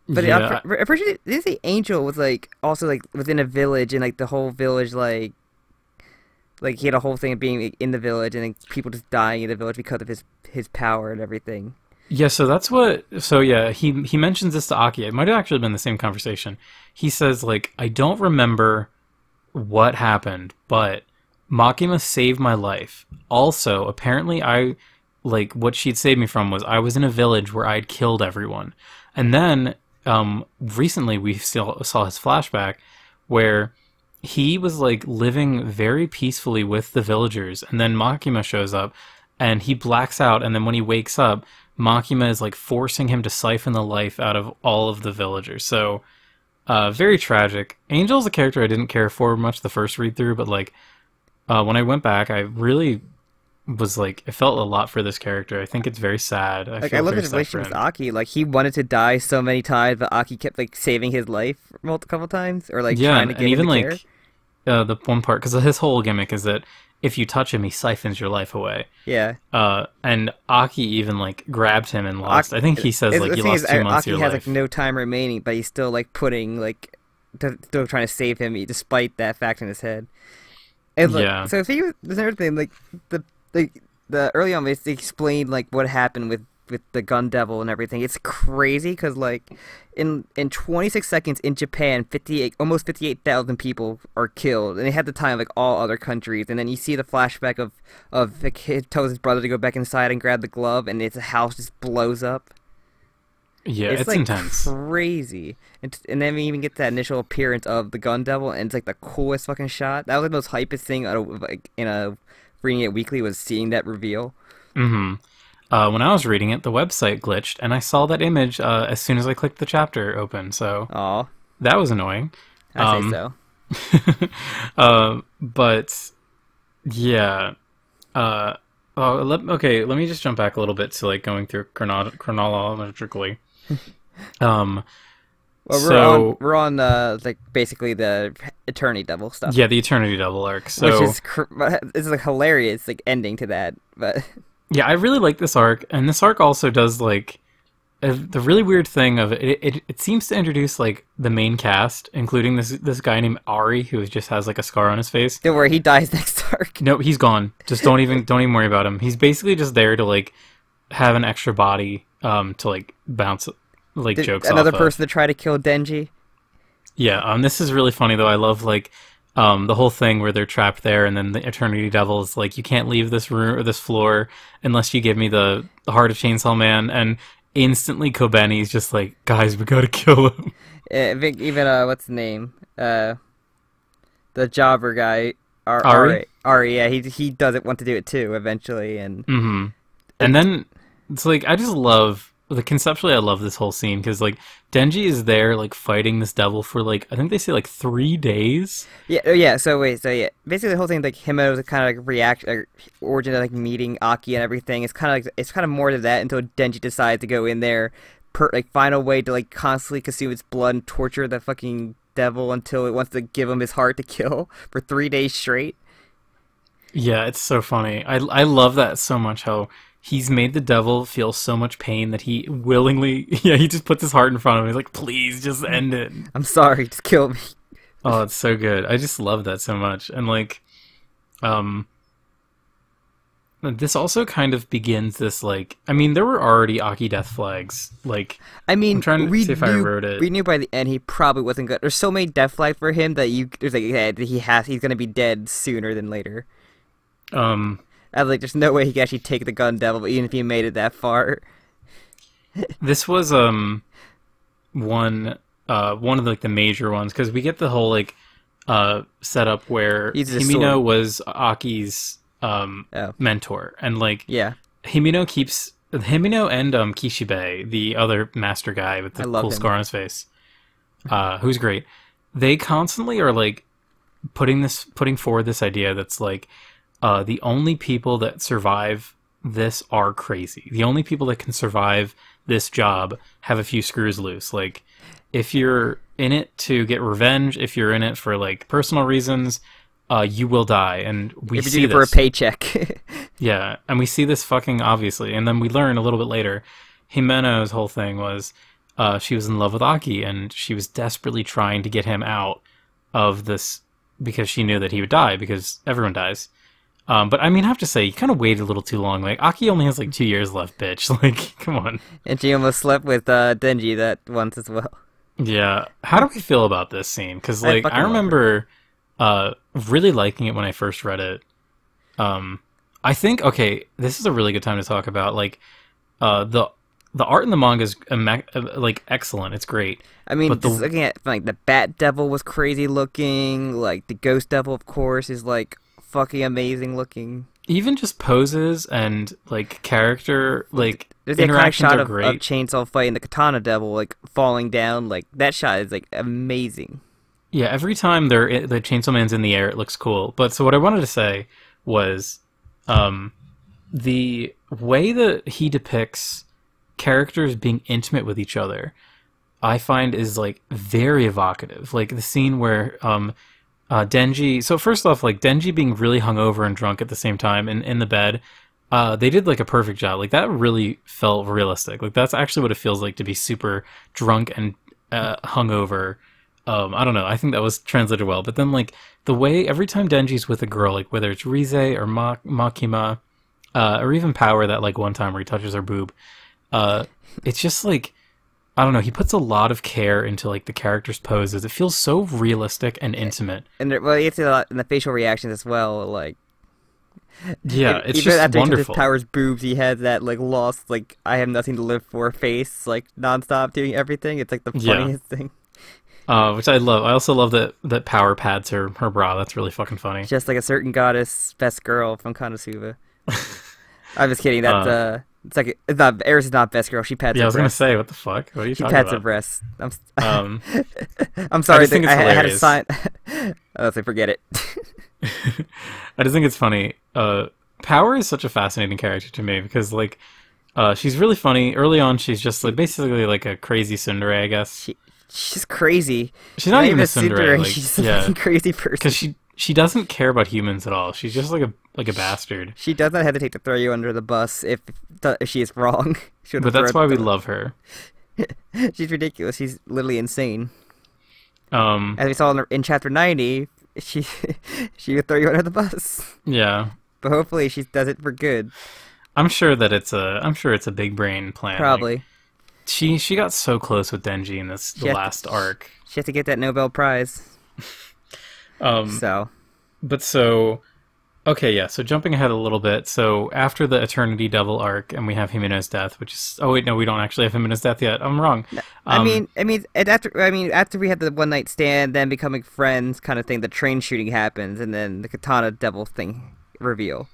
But I'm pretty sure the angel was like also like within a village and like the whole village like he had a whole thing of being in the village and like, people just dying in the village because of his power and everything. Yeah, so that's what. So yeah, he mentions this to Aki. It might have actually been the same conversation. He says like, I don't remember what happened, but Makima saved my life. Also, apparently, like what she'd saved me from was I was in a village where I'd killed everyone, and then recently we saw his flashback where he was like living very peacefully with the villagers, and then Makima shows up and he blacks out, and then when he wakes up, Makima is like forcing him to siphon the life out of all of the villagers. So very tragic. Angel's a character I didn't care for much the first read through, but like when I went back, I really was like, I felt a lot for this character. I think it's very sad. I love his relationship with Aki. Like he wanted to die so many times, but Aki kept like saving his life couple times, or like trying to get him to care. The one part, because his whole gimmick is that if you touch him, he siphons your life away. Yeah. And Aki even like grabbed him and lost. I think he says like you lost 2 months of your life. Aki has like no time remaining, but he's still like putting like still trying to save him despite that fact in his head. And, like, so if he was another thing, like the early on they explained like what happened with the gun devil and everything. It's crazy because like in 26 seconds in Japan, almost 58,000 people are killed, and they had the time like all other countries. And then you see the flashback of the kid tells his brother to go back inside and grab the glove, and the house just blows up. Yeah, it's like intense, crazy. And then we even get that initial appearance of the gun devil, and it's like the coolest fucking shot. That was the most hypest thing like in a reading it weekly, was seeing that reveal. When I was reading it, the website glitched, and I saw that image as soon as I clicked the chapter open, so that was annoying. I say so. But, yeah. Okay, let me just jump back a little bit to, like, going through chronologically. Well, we're on like basically the Eternity Devil stuff. Yeah, the Eternity Devil arc. So, which is it's like hilarious, like ending to that. But yeah, I really like this arc, and this arc also does like the really weird thing of it. It seems to introduce like the main cast, including this guy named Ari, who just has like a scar on his face. Don't worry, he dies next arc. No, he's gone. Just don't even worry about him. He's basically just there to like have an extra body to like bounce like jokes off another person to try to kill Denji. Yeah, this is really funny though. I love like the whole thing where they're trapped there, and then the Eternity Devil is like, you can't leave this room or this floor unless you give me the heart of Chainsaw Man, and instantly Kobeni's just like, guys, we gotta kill him. Even what's the name? The jobber guy, Ari. Ari, yeah, he doesn't want to do it too eventually, and and then it's like, I just love conceptually, I love this whole scene because like Denji is there like fighting this devil for like I think they say like 3 days. Yeah, yeah. So wait, so yeah, basically the whole thing like Himo's kind of like origin of like meeting Aki and everything. It's kind of more to that until Denji decides to go in there, find a way to like constantly consume its blood and torture the fucking devil until it wants to give him his heart to kill for 3 days straight. Yeah, it's so funny. I love that so much. How he's made the devil feel so much pain that he willingly, yeah, he just puts his heart in front of him. He's like, please, just end it. I'm sorry, just kill me. Oh, it's so good. I just love that so much. And like, this also kind of begins this like, I mean, there were already Aki death flags. Like, I mean, I'm trying to see if I wrote it. We knew by the end he probably wasn't good. There's so many death flags for him that there's like, yeah, he's gonna be dead sooner than later. I was like, there's no way he could actually take the gun devil, even if he made it that far. This was one of like the major ones because we get the whole like setup where Himino was Aki's mentor, and like yeah, Himino and Kishibe, the other master guy with the cool scar on his face, who's great. They constantly are like putting forward this idea that's like the only people that survive this are crazy. The only people that can survive this job have a few screws loose. Like, if you're in it to get revenge, if you're in it for like personal reasons, you will die. And we see this for a paycheck. Yeah, and we see this fucking obviously. And then we learn a little bit later, Himeno's whole thing was she was in love with Aki, and she was desperately trying to get him out of this because she knew that he would die, because everyone dies. But I mean, I have to say, you kind of waited a little too long. Like, Aki only has like 2 years left, bitch. Like, come on. And she almost slept with Denji that once as well. Yeah. How do we feel about this scene? Because like, I remember really liking it when I first read it. I think, okay, this is a really good time to talk about like the art in the manga is like excellent. It's great. I mean, just looking at like the Bat Devil was crazy looking. Like the Ghost Devil, of course, is like fucking amazing looking. Even just poses and like character, like there's the iconic shot of Chainsaw fighting the Katana Devil, like falling down. Like that shot is like amazing. Yeah, every time the Chainsaw Man's in the air, it looks cool. But so what I wanted to say was, the way that he depicts characters being intimate with each other, I find is like very evocative. Like the scene where Denji. So first off, like Denji being really hungover and drunk at the same time in the bed. They did like a perfect job. Like that really felt realistic. Like that's actually what it feels like to be super drunk and hungover. I don't know. I think that was translated well. But then like the way every time Denji's with a girl, like whether it's Rize or Makima, or even Power, that like one time where he touches her boob, it's just like, I don't know, he puts a lot of care into like the character's poses. It feels so realistic and intimate. And well, you see a lot in the facial reactions as well, like yeah, it's just after wonderful. He Power's boobs, he has that like lost, like I have nothing to live for face, like nonstop doing everything. It's like the funniest thing. Which I love. I also love that Power pads her bra. That's really fucking funny. Just like a certain goddess, best girl from Konosuba. I'm just kidding. That's it's like it's not Eris is not best girl. She pats. Yeah, her I was breasts. Gonna say, what the fuck? What are you talking about? She pats her breasts. I'm sorry. I had a sign. Let's say forget it. I just think it's funny. Power is such a fascinating character to me because like she's really funny. Early on, she's just like basically like a crazy tsundere, I guess. She's crazy. She's not even a tsundere. Like, she's a fucking crazy person. Because she doesn't care about humans at all. She's just like a bastard. She does not hesitate to throw you under the bus if she is wrong. But that's why we love her. She's ridiculous. She's literally insane. As we saw in chapter 90, she would throw you under the bus. Yeah. But hopefully she does it for good. I'm sure it's a big brain plan. Probably. Like, she got so close with Denji in the last arc. She had to get that Nobel Prize. Okay, yeah, so jumping ahead a little bit, so after the Eternity Devil arc, and we have Himeno's death, which is... Oh, wait, no, we don't actually have Himeno's death yet. I'm wrong. After we had the one-night stand, then becoming friends kind of thing, the train shooting happens, and then the Katana Devil thing reveal.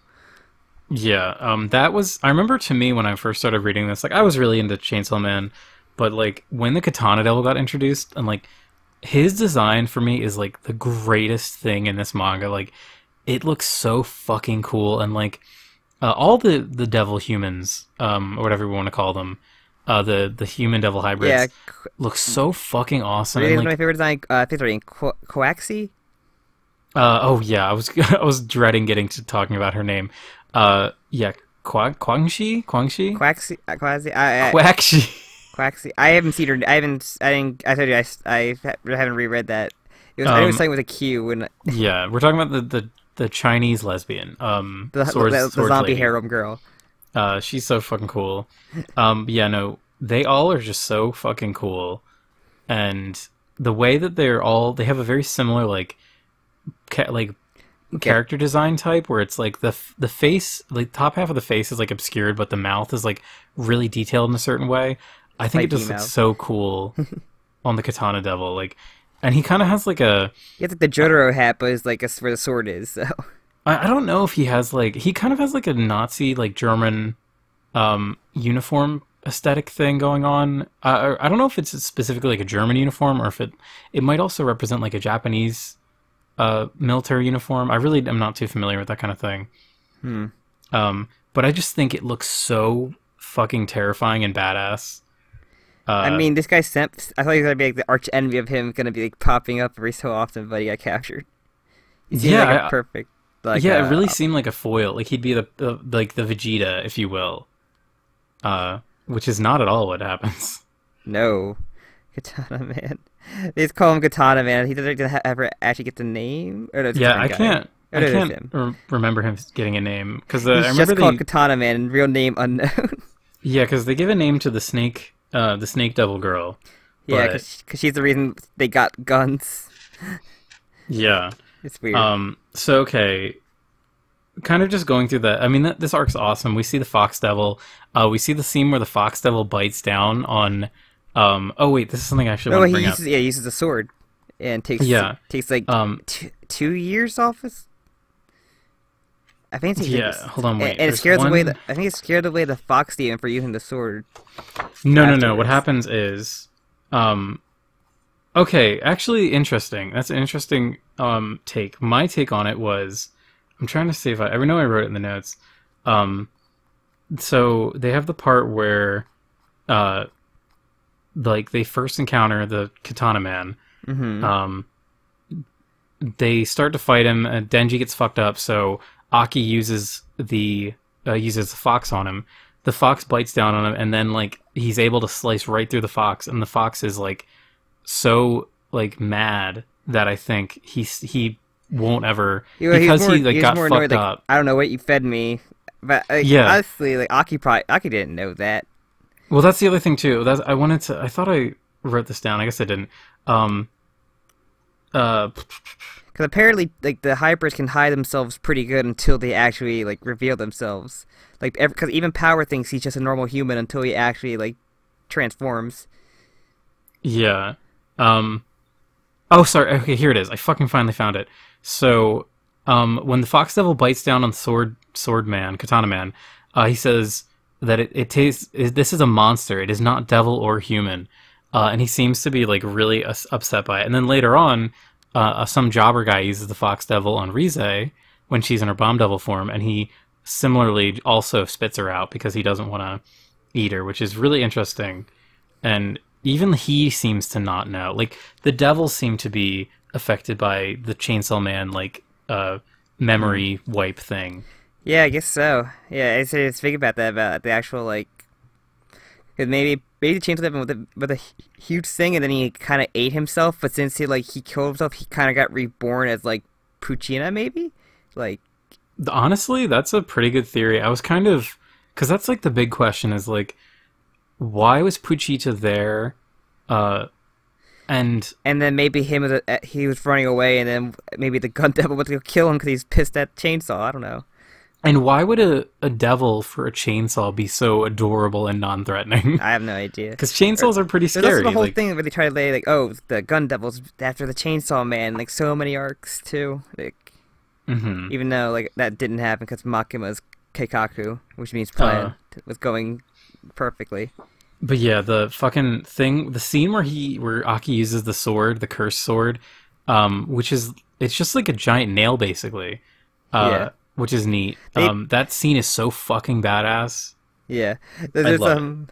Yeah, that was. I remember to me when I first started reading this, like I was really into Chainsaw Man, but like when the Katana Devil got introduced, and like his design for me is like the greatest thing in this manga. Like it looks so fucking cool, and like all the devil humans, or whatever we want to call them, the human devil Yeah, hybrids, look so fucking awesome. really And one of like, my favorite design. Favorite Coaxi. oh yeah, I was I was dreading getting to talking about her name. Yeah, Kwangshi, Quaxi. Quaxi. Quaxi. I haven't seen her. I haven't. I didn't. I told you. Haven't reread that. It was. I knew it was something with a Q. And Yeah, we're talking about the Chinese lesbian. the Swords zombie lady. harem girl. She's so fucking cool. Yeah, no, they all are just so fucking cool, and the way that they have a very similar like like character design type where it's like the face, like top half of the face is like obscured, but the mouth is like really detailed in a certain way. I think it just looks so cool on the Katana Devil, like, and he kind of has like a He has like the Jotaro hat, but it's like where the sword is. So I don't know if he has like he kind of has like a Nazi like German uniform aesthetic thing going on. I don't know if it's specifically like a German uniform or if it might also represent like a Japanese military uniform. I really am not too familiar with that kind of thing. But I just think it looks so fucking terrifying and badass. I mean, this guy Semp. I thought he was gonna be like the arch envy of him, gonna be like popping up every so often, but he got captured. He seemed like a perfect. Like, yeah, it really seemed like a foil. Like he'd be the like the Vegeta, if you will. Which is not at all what happens. No, Katana Man. They just call him Katana Man. He doesn't ever actually get the name. Or no, Yeah, I can't remember him getting a name because I remember just called Katana Man, and real name unknown. Yeah, because they give a name to the snake devil girl. Yeah, because she's the reason they got guns. Yeah, it's weird. So okay, kind of just going through that. I mean, this arc's awesome. We see the Fox Devil. We see the scene where the Fox Devil bites down on. Oh wait, this is something I actually want to bring up. Yeah, he uses a sword, and takes like 2 years off his. I think it's hold on, wait. And it scares away I think it scared away the fox demon for using the sword. No. What happens is, okay, actually interesting. That's an interesting take. My take on it was, I'm trying to see if I know I wrote it in the notes. So they have the part where, like they first encounter the Katana Man. Mm-hmm. They start to fight him. And Denji gets fucked up, so Aki uses the fox on him. The fox bites down on him, and then like he's able to slice right through the fox, and the fox is like so like mad that I think he won't ever because he got fucked annoyed, up. I don't know what you fed me, but yeah, honestly, like Aki didn't know that. Well, that's the other thing too. I thought I wrote this down. I guess I didn't. Because apparently, like the hybrids can hide themselves pretty good until they actually like reveal themselves. Like, because even Power thinks he's just a normal human until he actually like transforms. Yeah. Oh, sorry. Okay, here it is. I fucking finally found it. So, when the Fox Devil bites down on Katana Man, he says that it tastes. This is a monster. It is not devil or human. And he seems to be like really upset by it. And then later on, some jobber guy uses the Fox Devil on Rize when she's in her Bomb Devil form, and he similarly also spits her out because he doesn't want to eat her, which is really interesting. And even he seems to not know. Like the devils seem to be affected by the Chainsaw Man like memory wipe thing. Yeah, I guess so. Yeah, I was thinking about that, about the actual like. Because maybe the Chainsaw Man with a huge thing, and then he kind of ate himself. But since he killed himself, he kind of got reborn as like Puccina, maybe. Like, honestly, that's a pretty good theory. I was kind of, because that's like the big question is like, why was Puchita there? And then maybe he was running away, and then maybe the gun devil was gonna kill him because he's pissed at Chainsaw. I don't know. And why would a devil for a chainsaw be so adorable and non-threatening? I have no idea. Because chainsaws are pretty scary. There's also the whole thing where they try to lay like, oh, the gun devil's after the Chainsaw Man, like so many arcs too. Like, even though like that didn't happen because Makima's Keikaku, which means plan, was going perfectly. But yeah, the fucking thing, the scene where Aki uses the sword, the cursed sword, it's just like a giant nail basically, which is neat. That scene is so fucking badass. Yeah, I there's love it.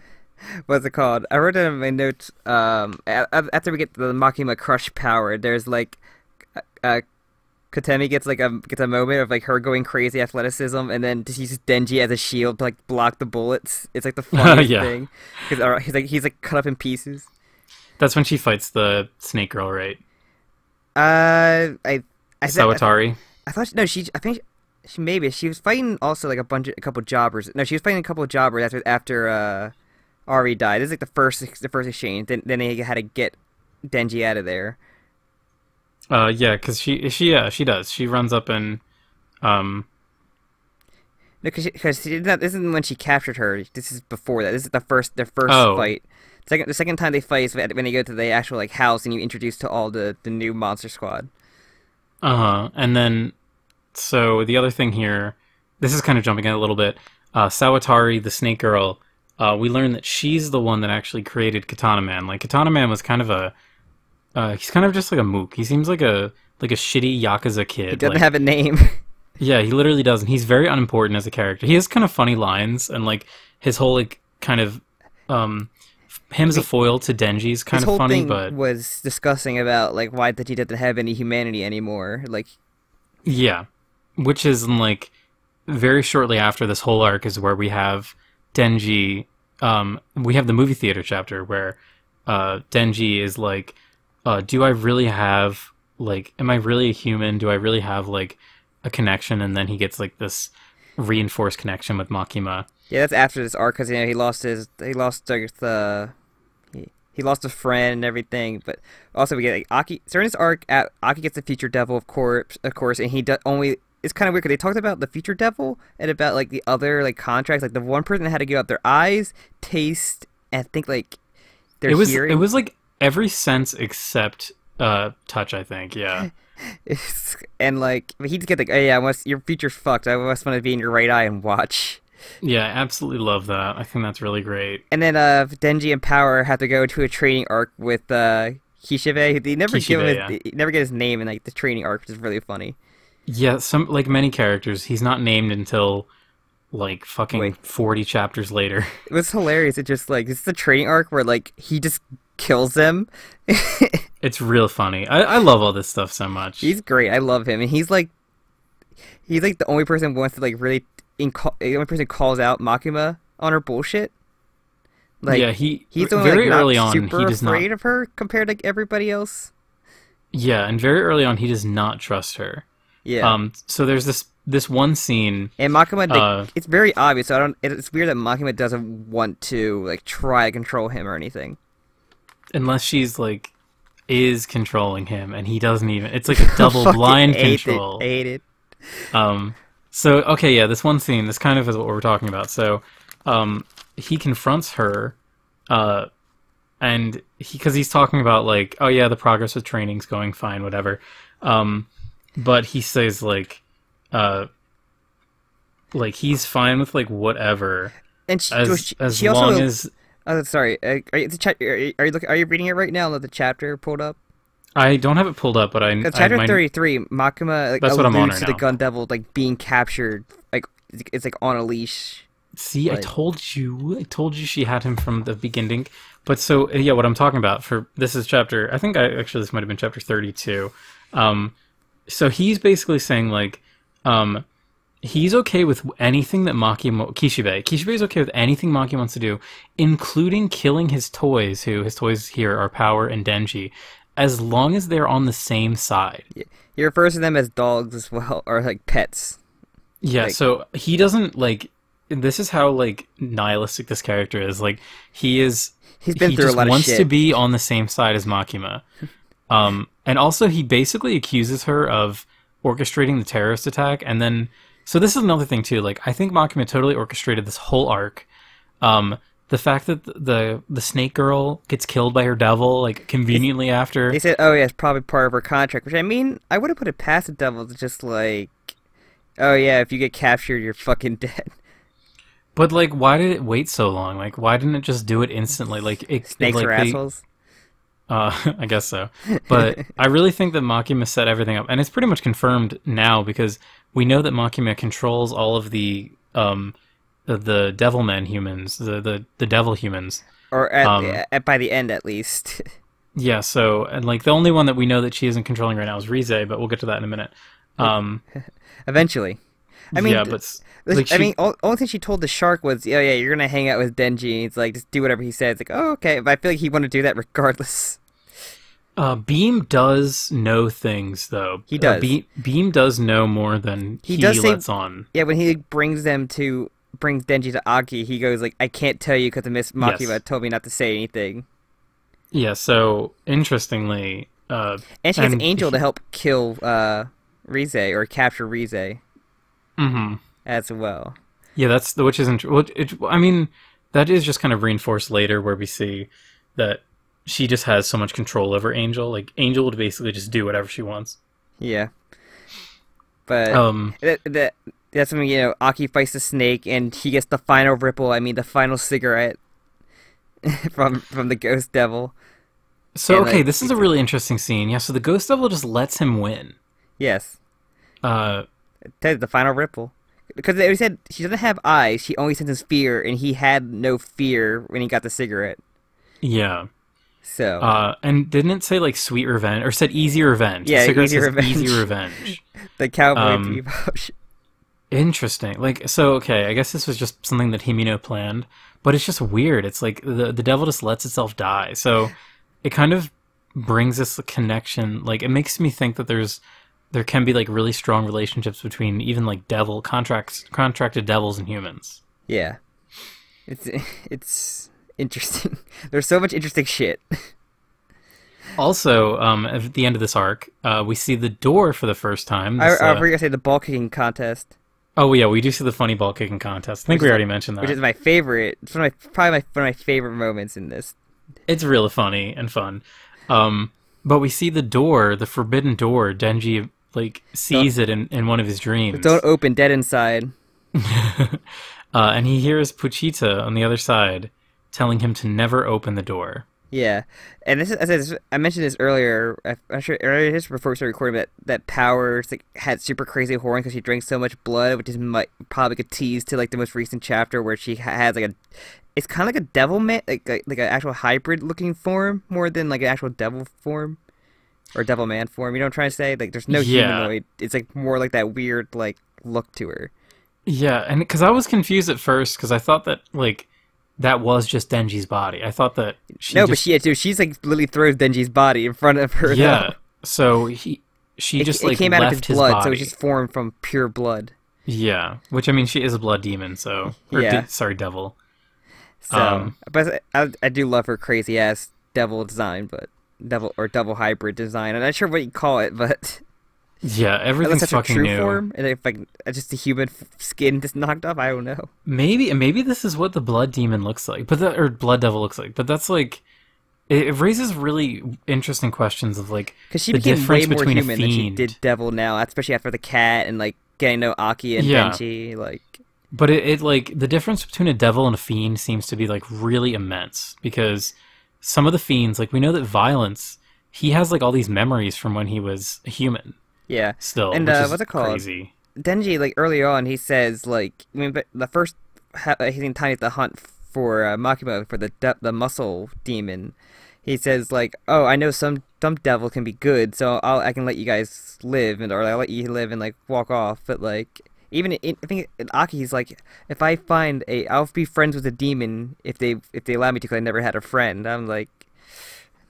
what's it called? I wrote it in my notes. After we get the Makima crush power, there's like, Kotemi gets a moment of like her going crazy athleticism, and then just uses Denji as a shield to like block the bullets. It's like the funniest thing because he's cut up in pieces. That's when she fights the snake girl, right? I Sawatari. I thought no, I think she was fighting also like a couple jobbers. No, she was fighting a couple of jobbers after Ari died. This is like the first exchange. Then they had to get Denji out of there. Yeah, because she does. She runs up and No, because this isn't when she captured her. This is before that. This is their first fight. The second time they fight is when they go to the actual like house and you introduce to all the new monster squad. And then so the other thing here, this is kind of jumping in a little bit. Sawatari, the snake girl, we learn that she's the one that actually created Katana Man. Like Katana Man was kind of he's kind of just like a mook. He seems like a shitty Yakuza kid. He doesn't have a name. Yeah, he literally doesn't. He's very unimportant as a character. He has kind of funny lines, and like his whole like kind of him as a foil to Denji's kind of funny. His whole thing was discussing about like why Denji doesn't have any humanity anymore. Like, yeah, which is like very shortly after this whole arc is where we have Denji. We have the movie theater chapter where Denji is like, do I really have, like, am I really a human? Do I really have, like, a connection? And then he gets, like, this reinforced connection with Makima. Yeah, that's after this arc, because, he lost a friend and everything, but also we get, like, Aki, during this arc, Aki gets the Future Devil, of course, and he it's kind of weird, because they talked about the Future Devil, and about, like, the other, like, contracts, like, the one person that had to give up their eyes, taste, and I think, like, their hearing. It was, like, every sense except touch, I think. Yeah. And like he just get like, oh yeah, unless your future's fucked, I must want to be in your right eye and watch. Yeah, I absolutely love that. I think that's really great. And then Denji and Power have to go to a training arc with Kishibe. They never never get his name in like the training arc, which is really funny. Yeah, some like many characters, he's not named until like fucking 40 chapters later. It was hilarious. It just like this is a training arc where like he just kills them. It's real funny. I love all this stuff so much. He's great. I love him, and he's like the only person who wants to like really the only person who calls out Makima on her bullshit. Like, yeah, he's only very like, early not on super he does afraid not of her compared to everybody else. Yeah, and very early on he does not trust her. Yeah. So there's this one scene, and Makima, it's very obvious. So it's weird that Makima doesn't want to like try to control him or anything. Unless she's like is controlling him, and he doesn't even. It's like a double blind control. Hate it. So okay, yeah, this one scene. This kind of is what we're talking about. So, he confronts her, and because he's talking about like, oh yeah, the progress with training's going fine, whatever. But he says like he's fine with like whatever, and she as also, long as. Oh, sorry. Are you reading it right now? The chapter pulled up. I don't have it pulled up, but chapter 33, Makima like, that's what I'm on alludes right to the now. Gun Devil like being captured, like it's like on a leash. See, like, I told you she had him from the beginning. But so yeah, what I'm talking about this is chapter. I think this might have been chapter 32. So he's basically saying like, he's okay with anything that Kishibe is okay with anything Maki wants to do, including killing his toys. His toys here are Power and Denji, as long as they're on the same side. Yeah. He refers to them as dogs as well, or like pets. Yeah, like, so he doesn't like. This is how like nihilistic this character is. Like he's been through a lot of shit. He wants to be on the same side as Makima, and also he basically accuses her of orchestrating the terrorist attack, and then. So this is another thing too. Like I think Makima totally orchestrated this whole arc. The fact that the snake girl gets killed by her devil like conveniently after. They said, "Oh yeah, it's probably part of her contract." Which I mean, I would have put it past the devil to just like Oh yeah, if you get captured, you're fucking dead. But like, why did it wait so long? Like, why didn't it just do it instantly? Like, Snakes like are assholes. I guess so. But I really think that Makima set everything up, and it's pretty much confirmed now because we know that Makima controls all of the Devilman humans, the devil humans. Or by the end, at least. Yeah. So, and like the only one that we know that she isn't controlling right now is Rize, but we'll get to that in a minute. Eventually. I mean, yeah, but like only thing she told the shark was, "Oh yeah, you're gonna hang out with Denji." It's like, just do whatever he says. Like, oh okay, but I feel like he wanted to do that regardless. Beam does know things, though. He does. Beam does know more than he does lets on. Yeah, when he brings Denji to Aki, he goes like, "I can't tell you because Miss Makima told me not to say anything." Yeah. So interestingly, and she gets Angel to help kill Rize or capture Rize. Mm-hmm. As well. Yeah, which is well, I mean, that is just kind of reinforced later, where we see that she just has so much control over Angel. Like Angel would basically just do whatever she wants. Yeah. But that's when Aki fights the snake and he gets the final ripple. I mean, the final cigarette from the Ghost Devil. So okay, this is a really interesting scene. Yeah, so the Ghost Devil just lets him win. Yes. The final ripple. Because they said she doesn't have eyes, she only senses fear, and he had no fear when he got the cigarette. Yeah. So. And didn't it say like sweet revenge, or said easy revenge? Yeah, easy revenge. Easy revenge. The cowboy devotion. Interesting. Like, so okay, I guess this was just something that Himino planned, but it's just weird. It's like the devil just lets itself die. So it kind of brings us a connection. Like, it makes me think that there can be like really strong relationships between even like contracted devils and humans. Yeah, it's interesting. There's so much interesting shit. Also, at the end of this arc, we see the door for the first time. I was gonna say the ball kicking contest. Oh yeah, we do see the funny ball kicking contest. I think we already mentioned that. Which is my favorite. It's probably one of my favorite moments in this. It's really funny and fun. But we see the door, the forbidden door. Denji like sees it in one of his dreams. Don't open, dead inside. And he hears Puchita on the other side telling him to never open the door. Yeah, and this is, I mentioned this earlier. I'm sure earlier just before we started recording that Power had super crazy horns because she drank so much blood, which is probably a tease to like the most recent chapter where she has like it's kind of like a devil man, like an actual hybrid looking form more than like an actual devil form or devil man form. You know what I'm trying to say? Like there's no humanoid. It's like more like that weird like look to her. Yeah, and because I was confused at first because I thought that like. That was just Denji's body. I thought that she's like literally throws Denji's body in front of her. Yeah. So she just like came out of his blood, body. so it just formed from pure blood. Yeah, which I mean, she is a blood demon, so devil. So, but I do love her crazy ass devil design, but devil hybrid design. I'm not sure what you call it, but. Yeah, everything's fucking new. Form, and if like just a human skin just knocked off, I don't know. Maybe this is what the blood demon looks like, or blood devil looks like. But that's like, it raises really interesting questions of like because she the became difference way more between human a fiend. than she did devil now, especially after the cat and like getting to know Aki and Denji. Like, but it like the difference between a devil and a fiend seems to be like really immense because some of the fiends, like we know that Violence, he has like all these memories from when he was a human. Yeah, still, and what's it called? Crazy. Denji, like early on, he says like, I mean, but the first he's in time at the hunt for Makima for the muscle demon. He says like, oh, I know some devil can be good, so I can let you guys live, or I'll let you live and like walk off. But like, even I think in Aki, he's like, if I find I'll be friends with a demon if they allow me to, because I never had a friend. I'm like,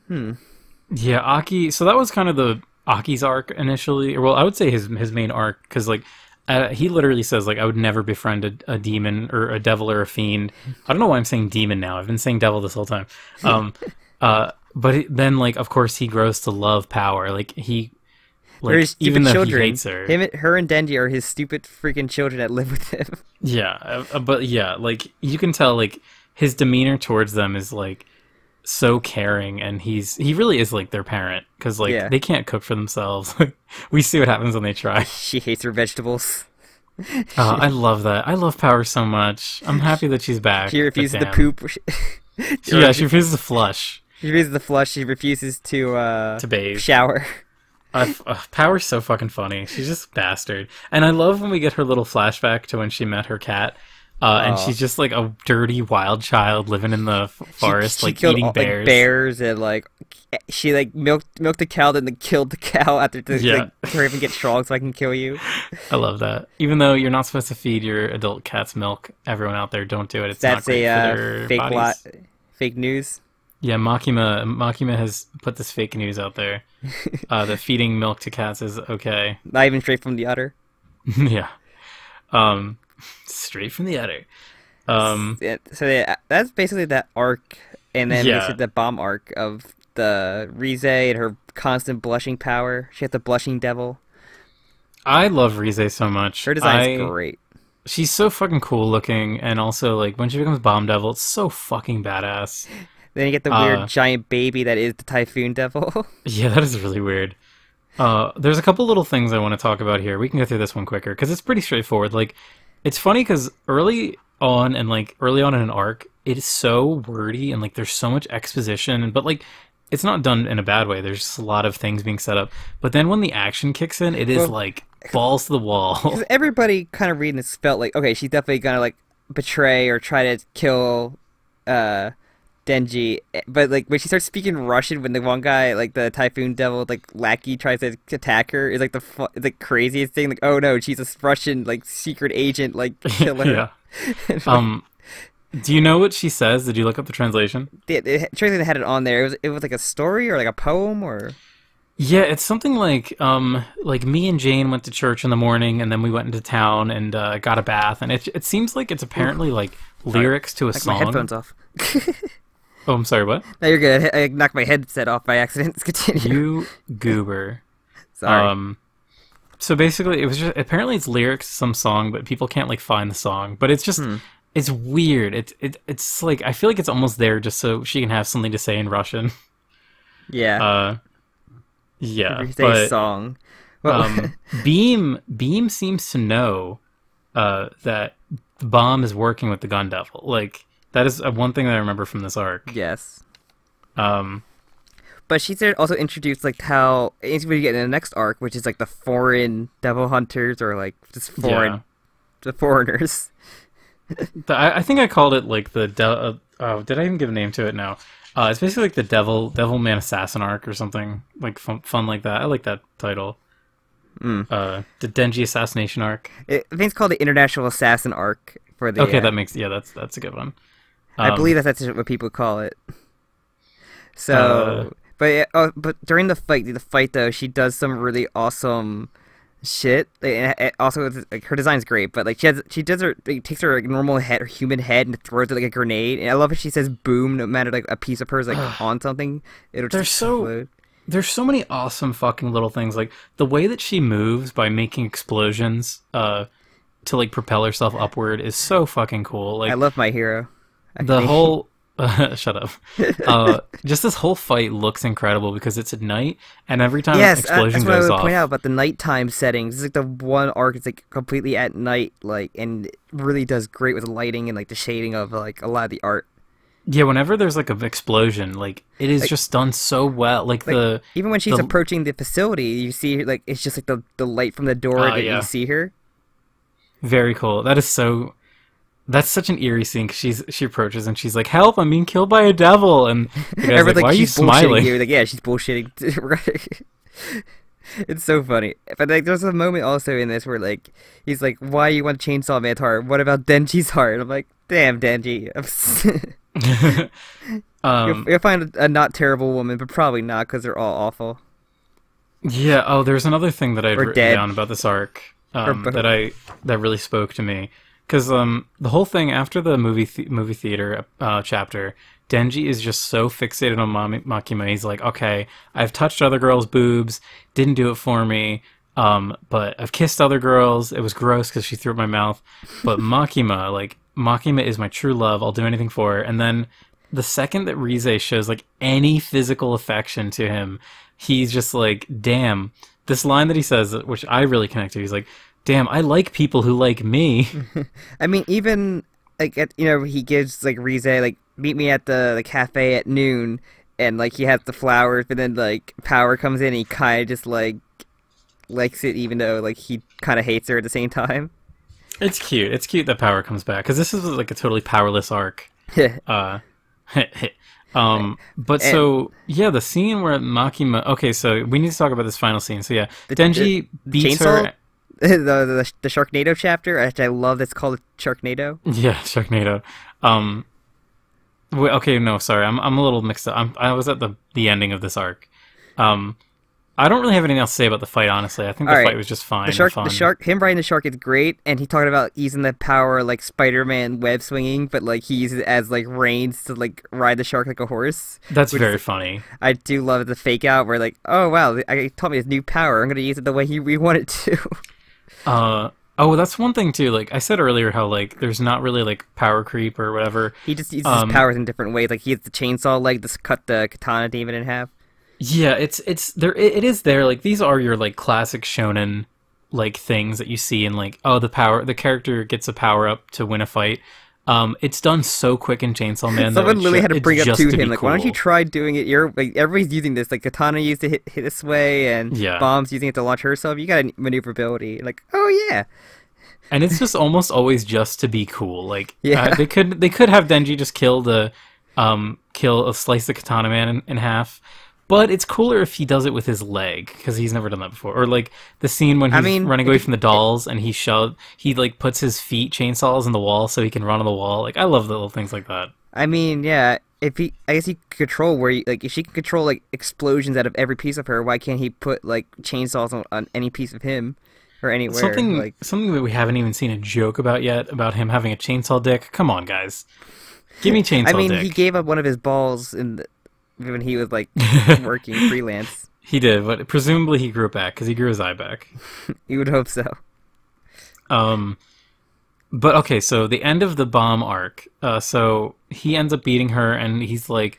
Yeah, Aki. So that was kind of the Aki's arc initially, or well, I would say his main arc, because like he literally says like I would never befriend a demon or a devil or a fiend. I don't know why I'm saying demon now. I've been saying devil this whole time. But then like of course he grows to love Power. Like he, like even though he hates her, her and Denji are his stupid freaking children that live with him. Yeah, but yeah, like you can tell like his demeanor towards them is like so caring, and he really is like their parent, because like they can't cook for themselves. We see what happens when they try. She hates her vegetables. I love that. I love Power so much. I'm happy that she's back. She But refuses to damn. poop. Yeah, she refuses to flush, She refuses to flush. She refuses to to bathe. shower. Power's so fucking funny. She's just a bastard. And I love when we get her little flashback to when she met her cat. And Oh. she's just like a dirty wild child living in the forest, She like killed eating all, like bears. bears and like she like milked the cow, then killed the cow after to Yeah. like hurry up and get strong so I can kill you. I love that. Even though you're not supposed to feed your adult cats milk, everyone out there, don't do it. It's not That's great for a their fake bodies. fake news. Yeah, Makima has put this fake news out there. That feeding milk to cats is okay. Not even straight from the udder. Yeah. Um, straight from the udder. Yeah, so yeah, that's basically that arc, and then Yeah. basically the bomb arc of the Rize and her constant blushing power. She has the blushing devil. I love Rize so much. Her design's great. She's so fucking cool looking, and also like when she becomes Bomb Devil, it's so fucking badass. Then you get the weird giant baby that is the Typhoon Devil. Yeah, that is really weird. There's a couple little things I want to talk about here. We can go through this one quicker because it's pretty straightforward. Like, it's funny because early on in an arc, it is so wordy and like there's so much exposition, but like it's not done in a bad way. There's just a lot of things being set up. But then when the action kicks in, it is Well, like balls to the wall. Because everybody kind of reading this felt like, okay, she's definitely gonna like betray or try to kill Denji, but like when she starts speaking Russian, when the one guy, like the Typhoon Devil, like lackey, tries to attack her, is like the craziest thing. Like, oh no, she's a Russian like secret agent, like killer. Yeah. Do you know what she says? Did you look up the translation? Tracy had it on there. It was like a story or like a poem or. Yeah, it's something like me and Jane went to church in the morning, and then we went into town and got a bath, and it seems like it's apparently like lyrics to a Like song. my headphones off. Oh, I'm sorry, what? No, you're good. I knocked my headset off by accident. Continue. You goober. Sorry. So basically, it was just apparently it's lyrics to some song, but people can't like find the song. But it's just it's weird. It's like I feel like it's almost there just so she can have something to say in Russian. Yeah. Yeah, Every but song. Well, Beam seems to know that the bomb is working with the Gun Devil. Like that is one thing that I remember from this arc. yes. Um, But she said also introduced like how it's when you get in the next arc, which is like the foreign devil hunters or like just foreign the foreigners. I think I called it like the did I even give a name to it? No. It's basically like the Devil Man Assassin arc or something like fun like that. I like that title. The Denji assassination arc. I think it's called the International Assassin arc for the. Okay, that's a good one. I believe that's what people call it. So, but during the fight though, she does some really awesome shit. And also, like, her design's great, but like takes her like, normal head, her human head, and throws it like a grenade. And I love how she says "boom" no matter like a piece of her is like on something, it'll just explode. There's so many awesome fucking little things, like the way that she moves by making explosions to like propel herself upward is so fucking cool. Like I love my hero. the whole shut up. Just this whole fight looks incredible because it's at night, and every time an explosion that's what I goes would off. point out about the nighttime settings. It's like the one arc is like completely at night, like, and it really does great with the lighting and like the shading of like a lot of the art. Yeah, whenever there's like an explosion, like it is just done so well. Like even when she's approaching the facility, you see like it's just like the light from the door that you see her. Very cool. That's such an eerie scene. 'Cause she approaches and she's like, "Help! I'm being killed by a devil!" And the guy's like, "Why are you smiling?" You. Like, yeah, she's bullshitting. Right. It's so funny. But like, there's a moment also in this where like he's like, "Why you want to chainsaw man's heart? What about Denji's heart?" I'm like, "Damn, Denji." You'll find a not terrible woman, but probably not because they're all awful. Yeah. Oh, there's another thing that I'd written dead. down about this arc that really spoke to me. Because the whole thing after the movie theater chapter, Denji is just so fixated on Makima. He's like, okay, I've touched other girls' boobs, didn't do it for me, but I've kissed other girls. It was gross because she threw up my mouth. But Makima is my true love. I'll do anything for her. And then the second that Rize shows like any physical affection to him, he's just like, damn. This line that he says, which I really connect to, he's like, damn, I like people who like me. I mean, even like he gives like Rize like meet me at the cafe at noon, and like he has the flowers, but then like Power comes in, and he kind of just like likes it, even though like he kind of hates her at the same time. It's cute. It's cute that Power comes back because this is like a totally powerless arc. Uh, but And so yeah, the scene where Makima. Okay, so we need to talk about this final scene. So yeah, Denji beats chainsaw, her. the Sharknado chapter, which I love. That's called Sharknado. Yeah, Sharknado. Okay, no, sorry, I'm a little mixed up. I was at the ending of this arc. I don't really have anything else to say about the fight. Honestly, I think the fight was just fine. The shark, him riding the shark is great, and he talked about using the power like Spider-Man web swinging, but like he uses it as like reins to like ride the shark like a horse. That's very funny. I do love the fake out where like, oh wow, I taught me his new power. I'm gonna use it the way we want it to. Oh, that's one thing too. Like I said earlier, how like there's not really like power creep or whatever. He just uses his powers in different ways. Like he has the chainsaw leg to cut the katana demon in half. Yeah, it's there. It is there. Like these are your like classic shonen like things that you see in like, oh, the character gets a power up to win a fight. It's done so quick in Chainsaw Man. Someone literally had to bring up to him like, cool. why don't you try doing it? You're like everybody's using this. Like katana used to hit this way, and Bomb's using it to launch herself. You got maneuverability. Like, oh yeah. And it's just almost always just to be cool. Like they could have Denji just kill slice the katana man in half. But it's cooler if he does it with his leg, because he's never done that before. Or like the scene when he's running away from the dolls and he like puts his feet chainsaws in the wall so he can run on the wall. Like I love the little things like that. I mean, yeah, I guess he could control if she can control like explosions out of every piece of her, why can't he put like chainsaws on any piece of him or anywhere? Something that we haven't even seen a joke about yet, about him having a chainsaw dick. Come on, guys. Give me chainsaw dick. I mean, he gave up one of his balls when he was like working freelance. He did, but presumably he grew it back because he grew his eye back. You would hope so. But okay, so the end of the Bomb arc. So he ends up beating her, and he's like,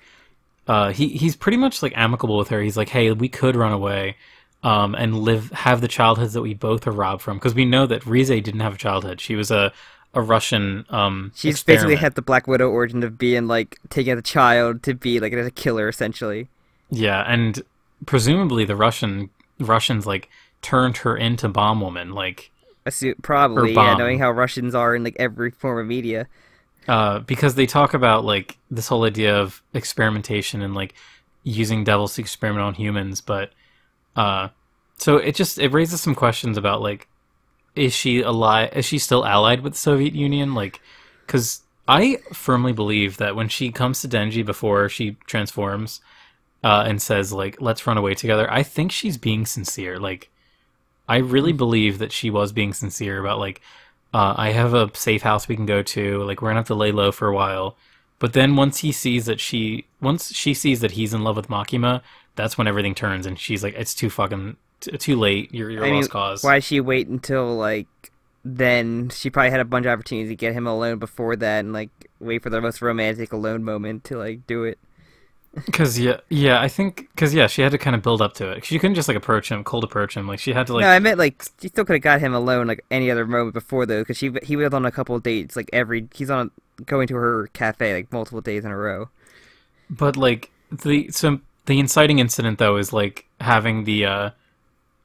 he's pretty much like amicable with her. He's like, hey, we could run away, and have the childhoods that we both are robbed from, because we know that Rize didn't have a childhood. She was a Russian she's experiment. Basically had the Black Widow origin of being like taking a child to be like a killer essentially. Yeah, and presumably the Russians like turned her into Bomb Woman, like probably, yeah, knowing how Russians are in like every form of media. Because they talk about like this whole idea of experimentation and like using devils to experiment on humans, but so it raises some questions about like, is she alive? Is she still allied with the Soviet Union? Like, because I firmly believe that when she comes to Denji before she transforms, and says like, "Let's run away together," I think she's being sincere. Like, I really believe that she was being sincere about like, I have a safe house we can go to. Like, we're gonna have to lay low for a while. But then once she sees that he's in love with Makima, that's when everything turns, and she's like, "It's too late. You're a lost cause." Why she wait until like then? She probably had a bunch of opportunities to get him alone before that, and like wait for the most romantic alone moment to like do it. I think she had to kind of build up to it. She couldn't just like cold approach him. Like she had to like. No, I meant like she still could have got him alone like any other moment before though, because he was on a couple of dates like he's on going to her cafe like multiple days in a row. But like the inciting incident though is like having the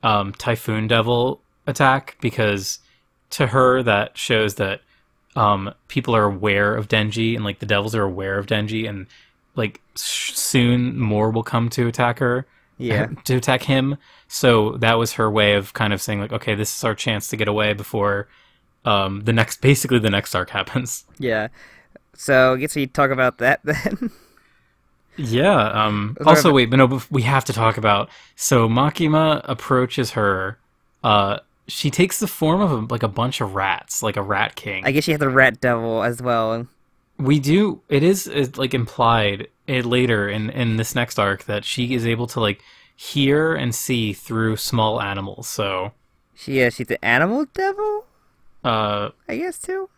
Typhoon Devil attack, because to her that shows that people are aware of Denji, and like the devils are aware of Denji, and like soon more will come to attack her, to attack him. So that was her way of kind of saying like, okay, this is our chance to get away before the next arc happens. Yeah. So I guess we talk about that then. Yeah. Also, wait, but no, we have to talk about. So Makima approaches her. She takes the form of a bunch of rats, like a rat king. I guess she had the rat devil as well. We do. It is like implied later in this next arc that she is able to like hear and see through small animals. So she's the animal devil. I guess too.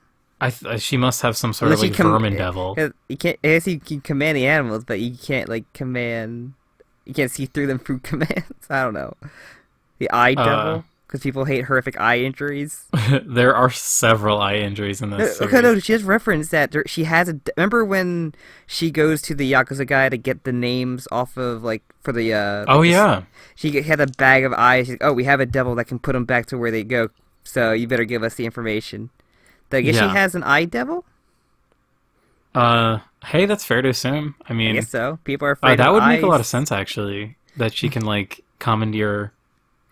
She must have some sort of like vermin devil. You can't. I guess you can command the animals, but you can't like command. You can't see through them through commands. I don't know. The eye devil. because people hate horrific eye injuries. There are several eye injuries in this Okay, series. no, she just referenced that she has a. Remember when she goes to the Yakuza guy to get the names off of like for the Oh yeah. she had a bag of eyes. She's like, oh, we have a devil that can put them back to where they go. So you better give us the information. So I guess Yeah. she has an eye devil. Hey, that's fair to assume. I I mean, guess so. People are afraid that of would eyes. make a lot of sense actually. That she can like commandeer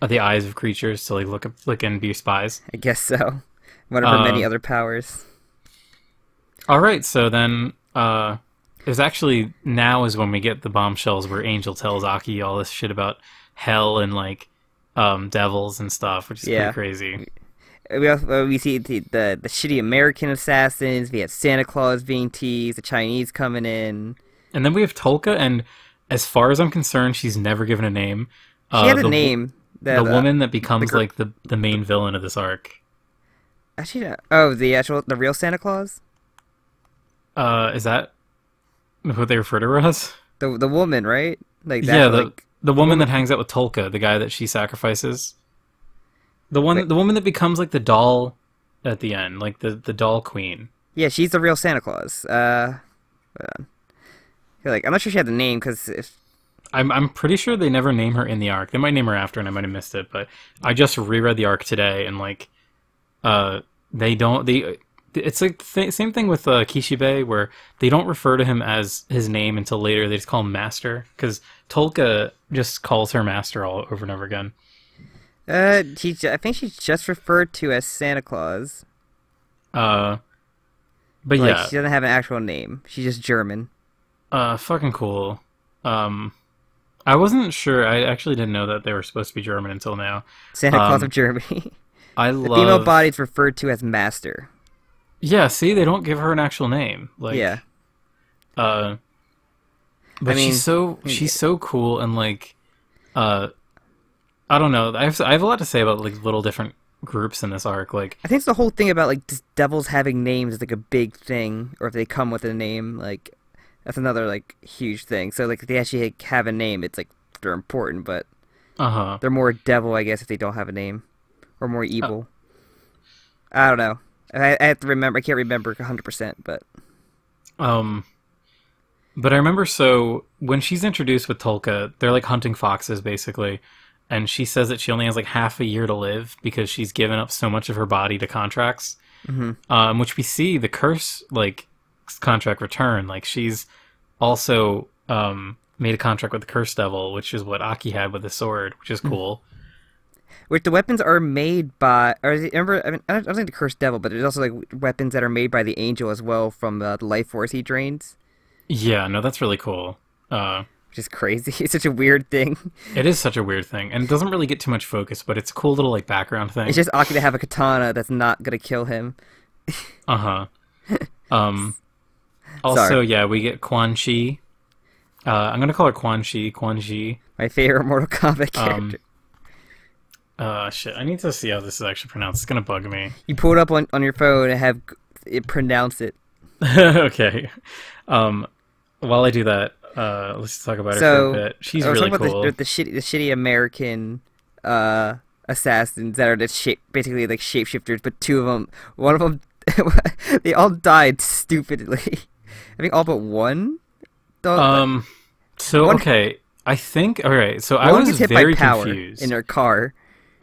the eyes of creatures to like look and be spies. I guess so. One of her many Uh, other powers. All right, so then it's actually now is when we get the bombshells where Angel tells Aki all this shit about hell and like devils and stuff, which is Yeah. pretty crazy. We see the shitty American assassins. We have Santa Claus being teased. The Chinese coming in. And then we have Tolka, and as far as I'm concerned, she's never given a name. She had a the, name. The woman that becomes gr- like the main villain of this arc. Actually, oh, the real Santa Claus. Is that what they refer to her as? The woman, right? Like that. Yeah, like, the woman that hangs out with Tolka, the guy that she sacrifices. The woman that becomes like the doll at the end, like the doll queen. yeah, she's the real Santa Claus. Like I'm not sure she had the name because if I'm pretty sure they never name her in the arc. They might name her after, and I might have missed it. But I just reread the arc today, and like, they don't. It's like same thing with Kishibe, where they don't refer to him as his name until later. They just call him Master, because Tolka just calls her Master all over and over again. I think she's just referred to as Santa Claus. But Like, yeah, she doesn't have an actual name. She's just German. fucking cool. I wasn't sure. I actually didn't know that they were supposed to be German until now. Santa Claus of Germany. I The love female body is referred to as Master. Yeah, see, they don't give her an actual name. Like, Yeah. But I mean, she's so cool, and like, I don't know. I have a lot to say about like little different groups in this arc. Like, I think it's the whole thing about like just devils having names is like a big thing, or if they come with a name, like that's another like huge thing. So like if they actually like, have a name, it's like they're important, but they're more devil, I guess, if they don't have a name, or more evil. I don't know. I have to remember. I can't remember 100%, but But I remember, so when she's introduced with Tolka, they're like hunting foxes basically, and she says that she only has like half a year to live because she's given up so much of her body to contracts. Which we see the curse like contract return. Like she's also made a contract with the Curse Devil, which is what Aki had with the sword, which is cool. which the weapons are made by. Or remember, I mean, I don't think the Cursed Devil, but there's also like weapons that are made by the Angel as well from the life force he drains. Yeah, no, that's really cool. Which is crazy. It's such a weird thing. It is such a weird thing, and it doesn't really get too much focus, but it's a cool little like background thing. It's just Aki to have a katana that's not gonna kill him. Also, Sorry. yeah, we get Quan Chi. I'm gonna call her Quan Chi. Quan Chi. My favorite Mortal Kombat character. Shit. I need to see how this is actually pronounced. It's gonna bug me. You pull it up on your phone and have it pronounce it. Okay. While I do that, let's just talk about her for a bit. She's I was really talking cool. about the shitty American assassins that are basically like shapeshifters, but two of them, one of them, they all died stupidly. I think all but one. So one- okay, I think all right. So I One was gets hit very by power confused. in their car.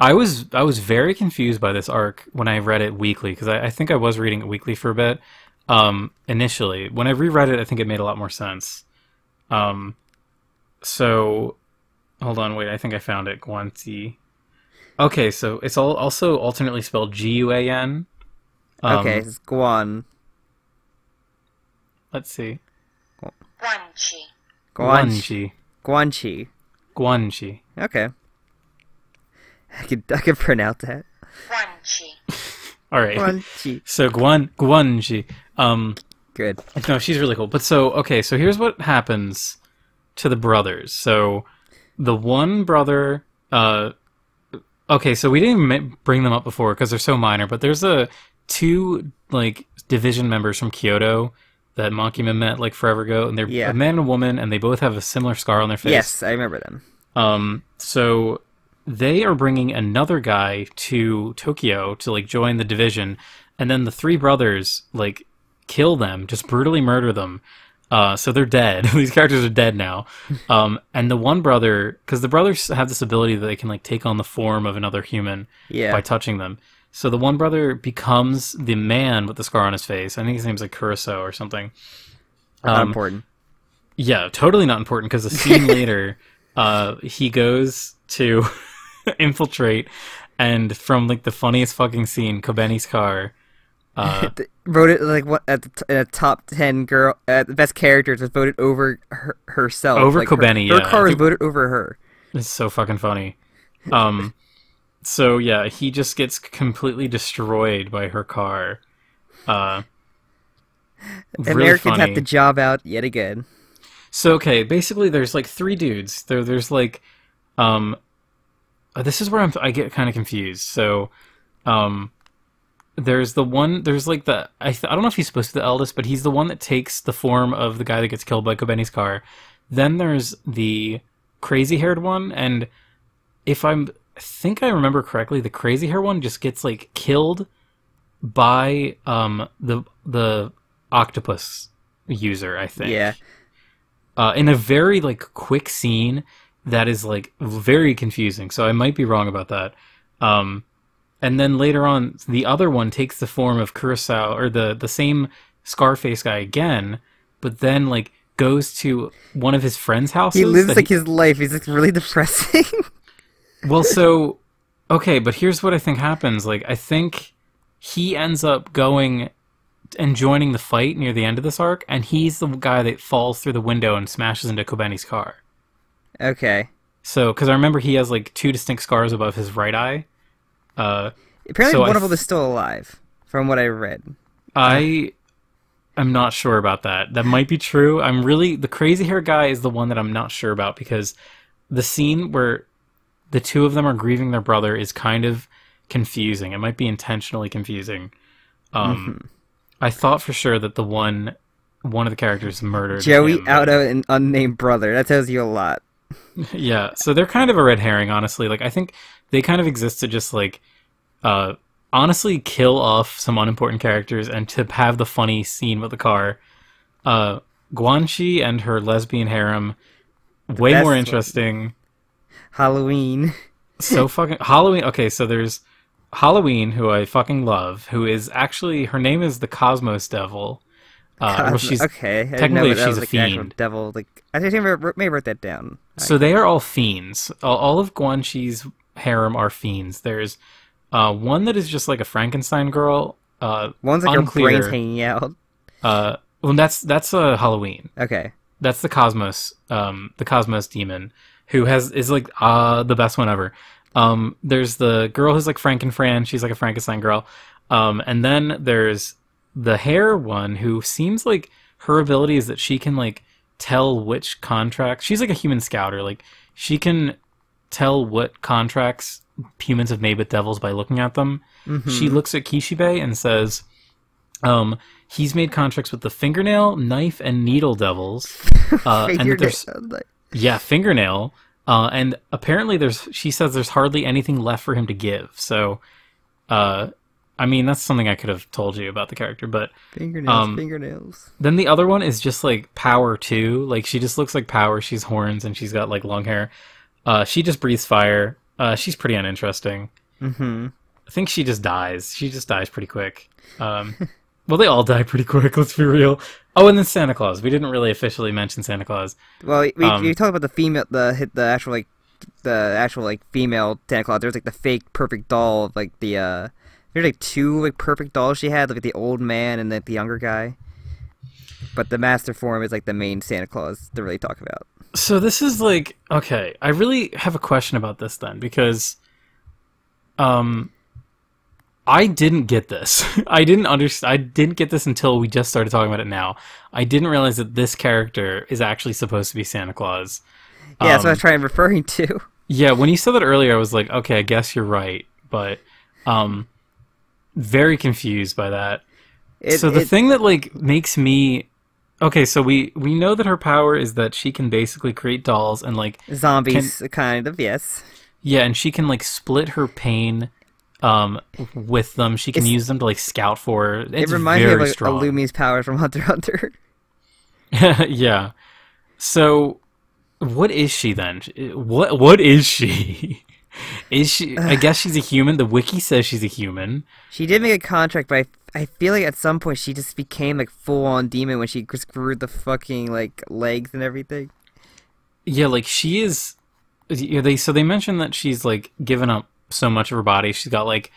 I was very confused by this arc when I read it weekly, because I think I was reading it weekly for a bit. Initially, when I reread it, I think it made a lot more sense. So hold on, wait, I think I found it. Guanti. Okay, so it's also alternately spelled Guan. Okay, it's Guan. Let's see. Guanchi. Guanchi. Guanchi. Guanchi. Okay. I could pronounce that. Guanchi. All right. Guanchi. So Guanchi. Good. No, she's really cool. But so here's what happens to the brothers. So the one brother, okay, so we didn't even bring them up before because they're so minor, but there's two like division members from Kyoto that Makima met like forever ago, and they're a man and a woman, and they both have a similar scar on their face. Yes, I remember them. So they are bringing another guy to Tokyo to like join the division, and then the three brothers like kill them, just brutally murder them. So they're dead. These characters are dead now. And the one brother, because the brothers have this ability that they can like take on the form of another human by touching them. So the one brother becomes the man with the scar on his face. I think his name's like Kuroso or something. Not important. Yeah, totally not important, because the scene later, he goes to infiltrate, and from like the funniest fucking scene, Kobeni's car. Voted like what in a top 10 girl best characters was voted over herself. Over like Kobeni, her car was voted over her. It's so fucking funny. So yeah, he just gets completely destroyed by her car. Americans have the job out yet again. So okay, basically there's like three dudes. There's like, this is where I get kind of confused. So, there's the one. There's like the I don't know if he's supposed to be the eldest, but he's the one that takes the form of the guy that gets killed by Kobeni's car. Then there's the crazy-haired one, and if I think I remember correctly, the crazy-haired one just gets like killed by the octopus user, I think. Yeah. In a very like quick scene that is like very confusing. So I might be wrong about that. And then later on, the other one takes the form of Kurosawa, or the same Scarface guy again, but then like goes to one of his friends' houses. He lives like his life. He's like really depressing. Well, so okay, but here's what I think happens. Like, I think he ends up going and joining the fight near the end of this arc, and he's the guy that falls through the window and smashes into Kobeni's car. Okay. So, because I remember he has like two distinct scars above his right eye. Apparently one of them is still alive, from what I read. I'm not sure about that. That might be true. The crazy hair guy is the one that I'm not sure about, because the scene where the two of them are grieving their brother is kind of confusing. It might be intentionally confusing. I thought for sure that one of the characters murdered Joey him. out of an unnamed brother. That tells you a lot. Yeah, so they're kind of a red herring, honestly. Like, I think they kind of exist to just like honestly kill off some unimportant characters and to have the funny scene with the car. Guanxi and her lesbian harem, way more interesting. Halloween. So fucking Halloween. Okay, so there's Halloween, who I fucking love, who is actually, her name is the Cosmos Devil. Well, she's okay. Technically, she's a fiend. Devil. Like, I think I may write that down. So they are all fiends. All of Guanxi's harem are fiends. There's one that is just like a Frankenstein girl. One's like unclear. her brains hanging out. Well, that's Halloween. Okay. That's the Cosmos demon, who is like the best one ever. There's the girl who's like Frankenfran. She's like a Frankenstein girl. And then there's the hair one, who seems like her ability is that she can like tell which contracts. She's like a human scouter. Like, she can tell what contracts humans have made with devils by looking at them. Mm-hmm. She looks at Kishibe and says, he's made contracts with the fingernail, knife, and needle devils. And there's fingernail. And apparently she says there's hardly anything left for him to give. So, I mean, that's something I could have told you about the character, but fingernails. Then the other one is just like Power 2. Like, she just looks like Power. She's horns and she's got like long hair. She just breathes fire. She's pretty uninteresting. Mm-hmm. I think she just dies. She just dies pretty quick. Well, they all die pretty quick. Let's be real. Oh, and then Santa Claus. We didn't really officially mention Santa Claus. Well, we talked about the female, the actual female Santa Claus. There's like the fake perfect doll of like the there's like two like perfect dolls she had, like the old man and the younger guy. But the master form is like the main Santa Claus to really talk about. So this is like, okay, I really have a question about this then, because I didn't get this. I didn't get this until we just started talking about it now. I didn't realize that this character is actually supposed to be Santa Claus. Yeah, that's what I was trying referring to. Yeah, when you said that earlier, I was like, okay, I guess you're right, but very confused by that. So the thing that like makes me okay, so we know that her power is that she can basically create dolls and like zombies, kind of, yes. Yeah, and she can like split her pain with them. She can use them to like scout for her. It's It reminds me very of like, strong. Illumi's powers from Hunter x Hunter. Yeah. So, what is she then? What is she? Is she? I guess she's a human. The wiki says she's a human. She did make a contract, but I feel like at some point she just became like full-on demon when she screwed the fucking like legs and everything. Yeah, like she is. Yeah, they mentioned that she's like given up so much of her body. She's got like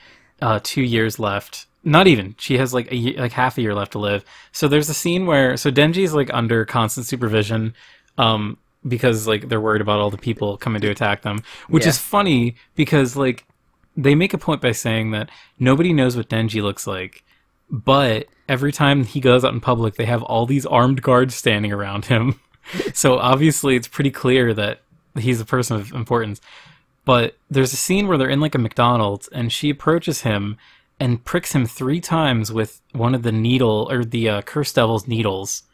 2 years left. Not even. She has like like half a year left to live. So there's a scene where Denji's like under constant supervision, because like they're worried about all the people coming to attack them, which is funny because like they make a point by saying that nobody knows what Denji looks like, but every time he goes out in public, they have all these armed guards standing around him. So obviously it's pretty clear that he's a person of importance. But there's a scene where they're in like a McDonald's and she approaches him and pricks him 3 times with one of the needle or the Curse Devil's needles.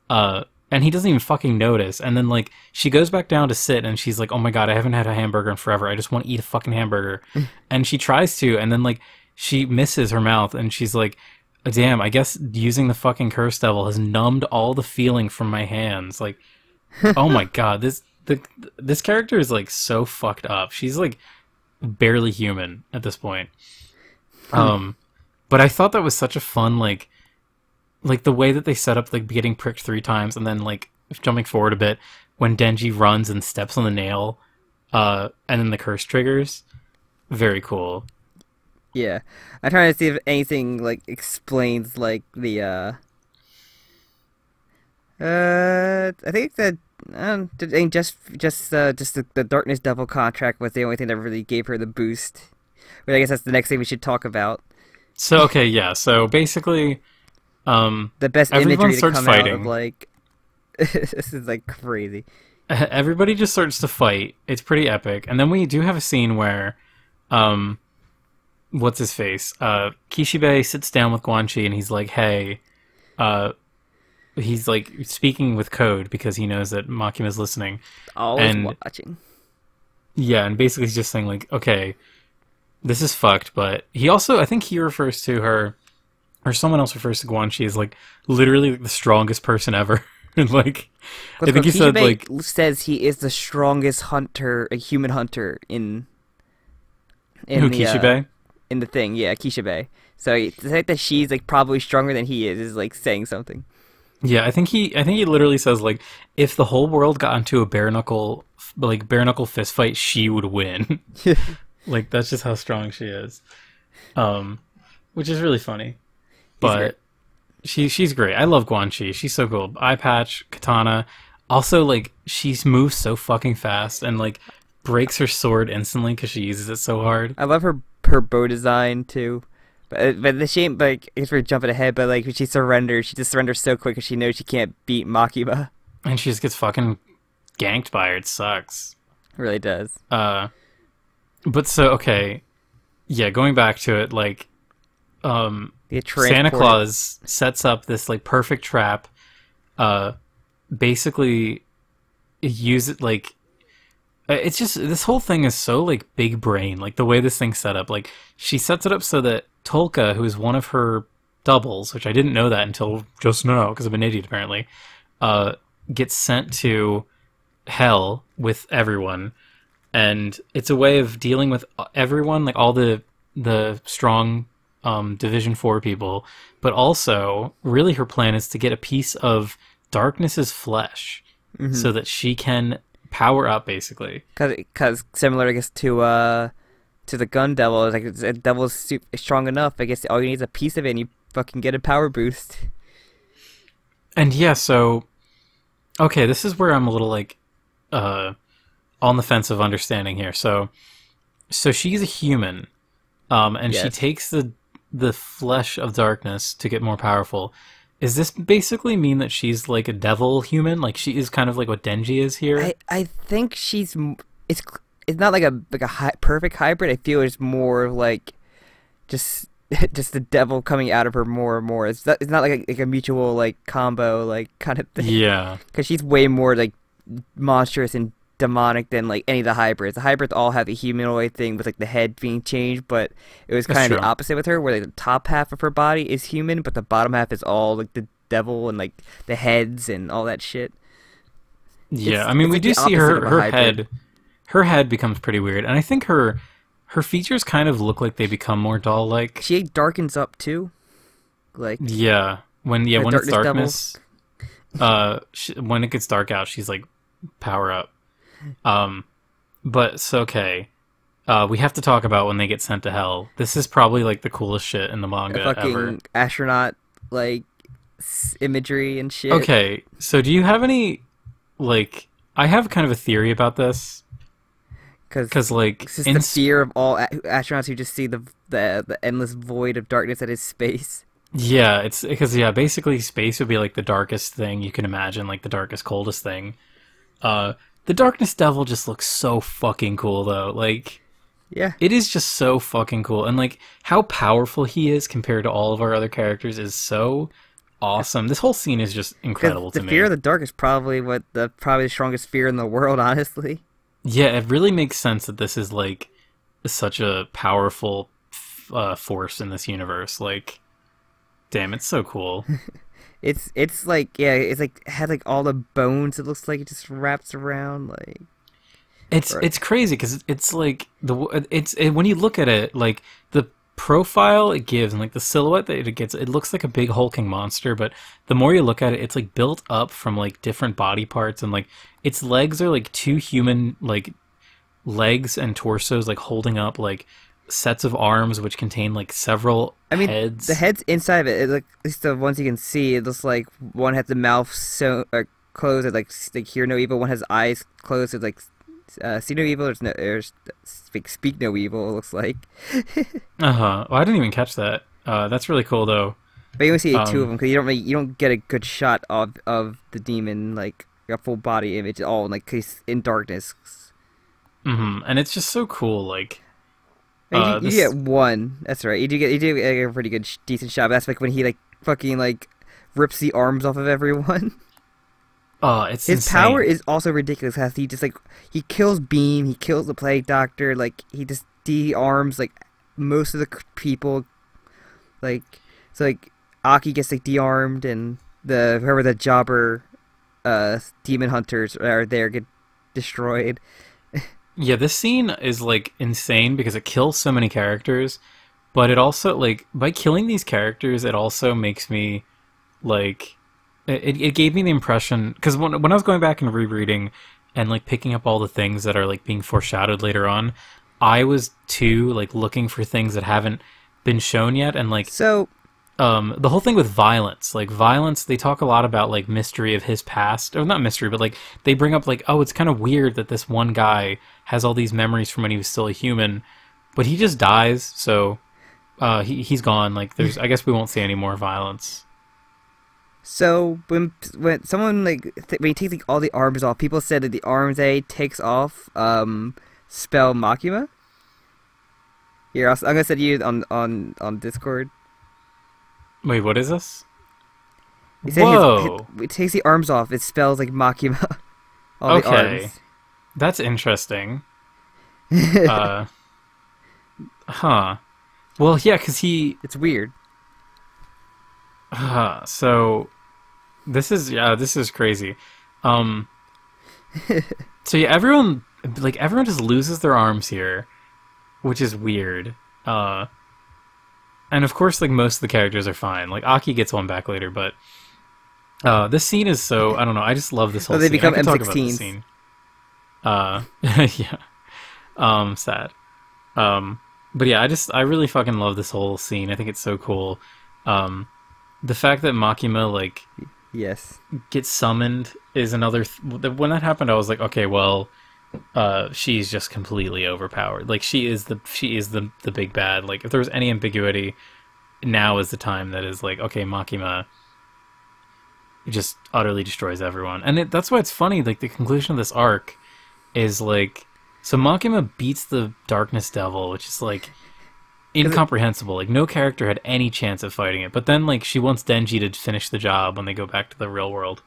And he doesn't even fucking notice. And then like she goes back down to sit and she's like, "Oh my god, I haven't had a hamburger in forever. I just want to eat a fucking hamburger." And she tries to, and then like she misses her mouth and she's like, "Damn, I guess using the fucking Curse Devil has numbed all the feeling from my hands." Like, oh my god, this character is like so fucked up. She's like barely human at this point. But I thought that was such a fun like the way that they set up like getting pricked 3 times and then like jumping forward a bit when Denji runs and steps on the nail, and then the curse triggers. Very cool. Yeah, I'm trying to see if anything like explains like the I think that just the Darkness Devil contract was the only thing that really gave her the boost. But I guess that's the next thing we should talk about. So okay, yeah. So basically, the best everyone imagery to starts come fighting. out of like this is like crazy. Everybody just starts to fight. It's pretty epic. And then we do have a scene where, what's his face? Kishibe sits down with Guanchi and he's like, "Hey," he's like speaking with code because he knows that Makima's listening. Always watching. Yeah, and basically he's just saying like, "Okay, this is fucked," but he also, I think he refers to her, or someone else refers to Guanchi as like literally the strongest person ever. And like, I think he said like says he is the strongest hunter, a human hunter in who, the Kishibe? In the thing, yeah, Kishibe. So the fact that she's like probably stronger than he is like saying something. Yeah, I think he literally says like, if the whole world got into a bare knuckle fist fight, she would win. Like that's just how strong she is, which is really funny. But she's great. I love Guanchi. She's so cool. Eye patch, katana. Also, like she moves so fucking fast and like breaks her sword instantly because she uses it so hard. I love her bow design too. But the shame, like, I guess we're jumping ahead, but like when she surrenders, she just surrenders so quick because she knows she can't beat Makima. And she just gets fucking ganked by her. It sucks. It really does. But so okay, yeah. Going back to it, like, Santa Claus sets up this like perfect trap. Basically, use it like. It's just, this whole thing is so like big brain, like the way this thing's set up. Like she sets it up so that Tolka, who is one of her doubles, which I didn't know that until just now because I'm an idiot apparently, gets sent to hell with everyone, and it's a way of dealing with everyone, like all the strong Division 4 people, but also really her plan is to get a piece of Darkness's flesh so that she can power up, basically. Because similar, I guess, to the gun devil, like a devil is strong enough. I guess all you need is a piece of it, and you fucking get a power boost. And yeah, so okay, this is where I'm a little like on the fence of understanding here. So she's a human, and she takes the flesh of Darkness to get more powerful. Does this basically mean that she's like a devil human? Like she is kind of like what Denji is here? I think she's... It's not like a perfect hybrid. I feel it's more like just the devil coming out of her more and more. It's not like a mutual like combo like kind of thing. Yeah. Because she's way more like monstrous and demonic than like any of the hybrids. The hybrids all have a humanoid thing with like the head being changed, but it was That's kind of the true. opposite with her, where like the top half of her body is human, but the bottom half is all like the devil and like the heads and all that shit. Yeah, I mean, it's we like do the see opposite of a her hybrid. head. Her head becomes pretty weird, and I think her features kind of look like they become more doll-like. She darkens up too, like Yeah, when the when it's darkness darkness, when it gets dark out, she's like power up. But it's okay. We have to talk about when they get sent to hell. This is probably like the coolest shit in the a manga fucking ever. astronaut like imagery and shit. Okay, so do you have any like? I have kind of a theory about this because like it's just in the fear of all astronauts who just see the endless void of darkness that is space. yeah, it's because yeah, basically space would be like the darkest thing you can imagine, like the darkest, coldest thing. The Darkness Devil just looks so fucking cool though. Like Yeah. it is just so fucking cool, and like how powerful he is compared to all of our other characters is so awesome. This whole scene is just incredible The to me. fear of the dark is probably probably the strongest fear in the world, honestly. Yeah, it really makes sense that this is like such a powerful force in this universe. Like, damn, it's so cool. It's like it's like had like all the bones. It looks like it just wraps around like. It's crazy because it's like when you look at it, like the profile it gives and like the silhouette that it gets, it looks like a big hulking monster. But the more you look at it, it's like built up from like different body parts, and like its legs are like two human like legs and torsos like holding up like sets of arms which contain like several I mean, heads. the heads inside of it, like at least the ones you can see, it looks like one has the mouth closed, and like hear no evil. One has eyes closed, it's like see no evil. There's speak no evil. It looks like. Well, I didn't even catch that. That's really cool though. But you only see two of them because you don't get a good shot of the demon like a full body image at all, like 'cause he's in darkness. And it's just so cool. Like, I mean, you this- get one. That's right. You do get a pretty good decent shot. But that's like when he like fucking like rips the arms off of everyone. it's His insane. power is also ridiculous. As he just like he kills Beam, he kills the Plague Doctor. Like he just de-arms like most of the people. Like so like Aki gets like de-armed, and whoever the jobber demon hunters are there get destroyed. Yeah, this scene is like insane because it kills so many characters, but it also like by killing these characters, it also makes me like it gave me the impression because when I was going back and rereading and like picking up all the things that are like being foreshadowed later on, I was too like looking for things that haven't been shown yet, and like So the whole thing with violence, like violence, they talk a lot about like mystery of his past, or not mystery, but like they bring up like, oh, it's kind of weird that this one guy has all these memories from when he was still a human, but he just dies, so he's gone. Like there's, I guess we won't see any more violence. So when someone like when he takes like all the arms off, people said that the arms that he takes off spell Makima. Here, I'm gonna send you on Discord. Wait, what is this? He said Whoa, it takes the arms off. It spells like Makima. All the okay, arms. that's interesting. Huh. Well, yeah, because he. It's weird. So this is crazy. So yeah, everyone just loses their arms here, which is weird. And of course, like most of the characters are fine. Like Aki gets one back later, but this scene is so, I don't know. I just love this whole they scene. become I can talk about this M16s. scene. Yeah. Sad. But yeah, I really fucking love this whole scene. I think it's so cool. The fact that Makima like Yes. gets summoned is another. When that happened, I was like, okay, well, she's just completely overpowered. Like she is the big bad. Like if there was any ambiguity, now is the time that is like, okay, Makima just utterly destroys everyone. And that's why it's funny. Like the conclusion of this arc is like, so Makima beats the Darkness Devil, which is like incomprehensible. Like no character had any chance of fighting it. But then like she wants Denji to finish the job when they go back to the real world.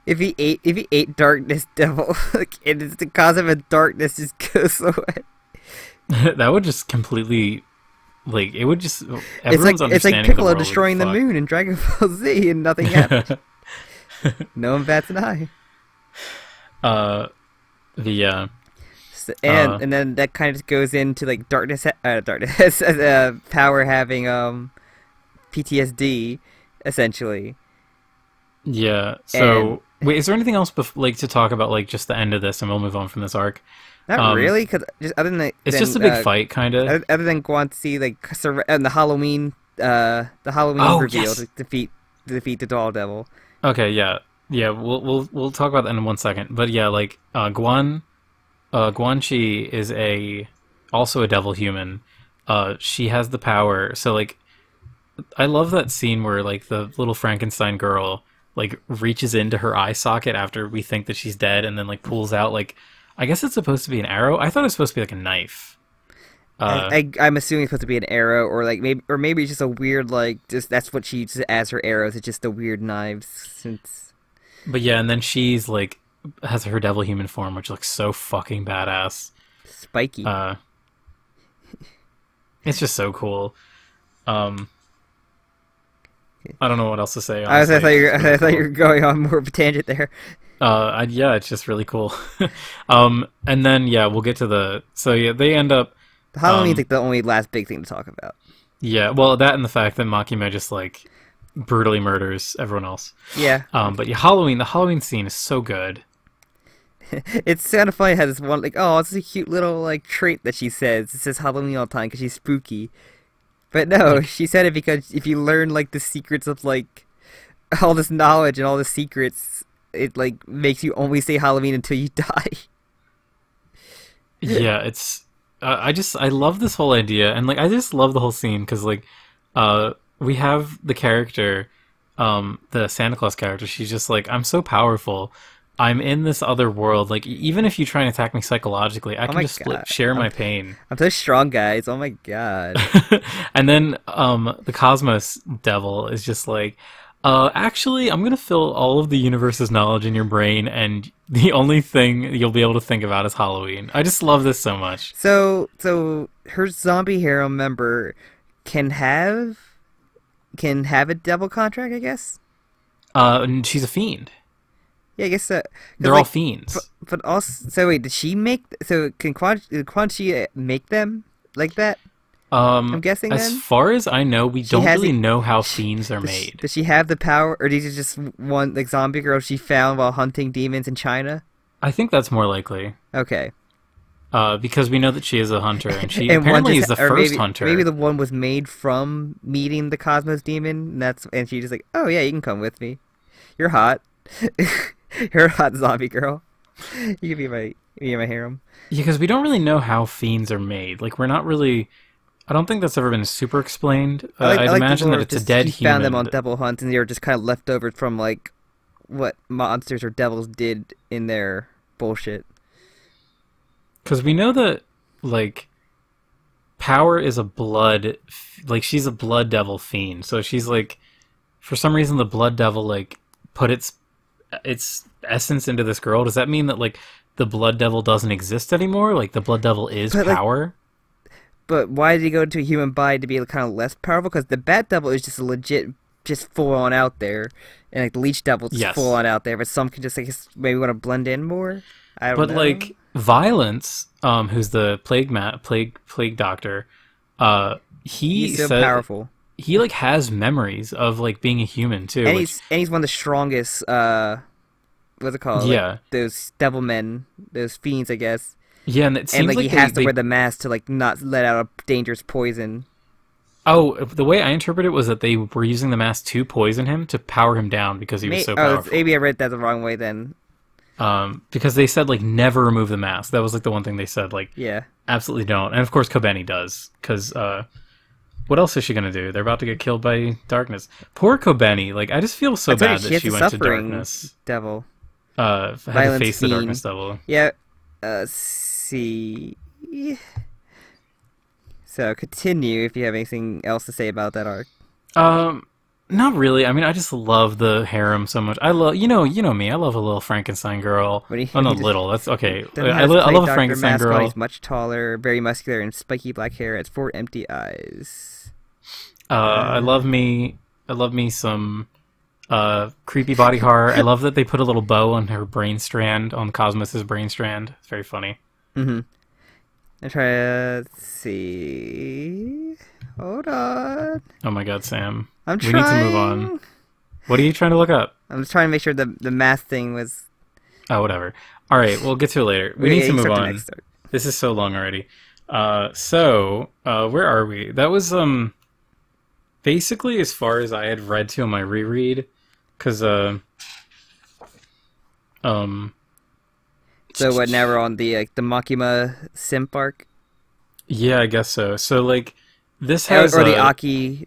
If he ate darkness devil, like, and it's the cause of a darkness just goes away. That would just completely, like, it would just, It's like everyone's understanding Piccolo of the world destroying the would be moon in Dragon Ball Z, and nothing happened. No one bats an eye. fucked. The And then that kind of just goes into like darkness power having PTSD essentially. yeah. So wait, is there anything else like to talk about, like just the end of this, and we'll move on from this arc? Not really, because just other than It's just a big fight, kind of. Other than Guanxi, like and the Halloween reveal yes. to defeat the Doll Devil. Okay, yeah, yeah. We'll talk about that in 1 second. But yeah, like Guanxi is also a devil human. She has the power. So like, I love that scene where like the little Frankenstein girl like reaches into her eye socket after we think that she's dead, and then like pulls out, like, I guess it's supposed to be an arrow. I thought it was supposed to be like a knife. I'm assuming it's supposed to be an arrow, or maybe it's just a weird, like, just that's what she uses as her arrows. It's just the weird knives. Since, but yeah, and then she's like has her devil human form, which looks so fucking badass. spiky. It's just so cool. I don't know what else to say. I Honestly. thought you were going on more of a tangent there. Yeah, it's just really cool. And then yeah, we'll get to they end up. The Halloween's like the only last big thing to talk about. Yeah, well, that and the fact that Makima just like brutally murders everyone else. Yeah. But yeah, the Halloween scene is so good. It's kind of funny how this one, like, oh, it's a cute little, like, trait that she says. It says Halloween all the time because she's spooky. But no, she said it because if you learn, like, the secrets of, like, all this knowledge and all the secrets, it, like, makes you only say Halloween until you die. Yeah, it's... I love this whole idea, and, like, I just love the whole scene, because, like, we have the character, the Santa Claus character, she's just like, I'm so powerful. I'm in this other world. Like, even if you try and attack me psychologically, I can just share my pain. I'm so strong, guys. Oh my god. And then the Cosmos Devil is just like, actually, I'm going to fill all of the universe's knowledge in your brain, and the only thing you'll be able to think about is Halloween. I just love this so much. So her zombie harem member can have a devil contract, I guess? And she's a fiend. Yeah, I guess so. They're all fiends. But also, so wait, did she make? So did Quan Chi make them like that? I'm guessing. As then? far as I know, we don't really know how fiends are made. Does she have the power, or these are just one like zombie girl she found while hunting demons in China? I think that's more likely. Okay. Because we know that she is a hunter, and she apparently is the first hunter. Maybe the one was made from meeting the Cosmos Demon, and she's just like, oh yeah, you can come with me. You're hot. You're a hot zombie girl. You can be my harem. Yeah, because we don't really know how fiends are made. Like, we're not really... I don't think that's ever been super explained. I'd imagine that it's a dead human. She found them on devil hunts, and they were just kind of leftovers from, like, what monsters or devils did in their bullshit. Because we know that, like, Power is a blood... Like, she's a blood devil fiend. So she's, like... For some reason, the blood devil, like, put its essence into this girl. Does that mean that, like, the blood devil doesn't exist anymore? Like, the blood devil is power? But why did he go into a human body to be kind of less powerful? Because the bat devil is just a legit, just full on out there, and like the leech devil is full on out there. But some can just like maybe want to blend in more. I don't know. But like Violence, who's the plague doctor, he's so powerful. He like has memories of like being a human too, and he's one of the strongest. What's it called? Yeah, like, those devil men, those fiends, I guess. Yeah, and it seems like he has to wear the mask to like not let out a dangerous poison. Oh, the way I interpret it was that they were using the mask to poison him, to power him down because he was so powerful. Maybe I read that the wrong way then. Because they said like never remove the mask. That was like the one thing they said, like, yeah, absolutely don't. And of course Kobeni does, because what else is she gonna do? They're about to get killed by darkness. Poor Kobeni. Like, I just feel so bad that she went to darkness. Devil. Had to face the darkness devil. Yeah. See. So continue if you have anything else to say about that arc. Not really. I mean, I just love the harem so much. I love, you know me. I love a little Frankenstein girl. Oh, not little. That's okay. I love a Frankenstein girl. He's much taller, very muscular, and spiky black hair. Has 4 empty eyes. I love me some creepy body horror. I love that they put a little bow on her brain strand, on Cosmos's brain strand. It's very funny. Mm-hmm. I try to see. Hold on. Oh my God, Sam. We need to move on. What are you trying to look up? I'm just trying to make sure the math thing was... Oh, whatever. All right, we'll get to it later. We need to move on. This is so long already. Where are we? That was basically as far as I had read to on my reread, because So what? Now we're on the Makima simp arc. Yeah, I guess so. So like, this has or the Aki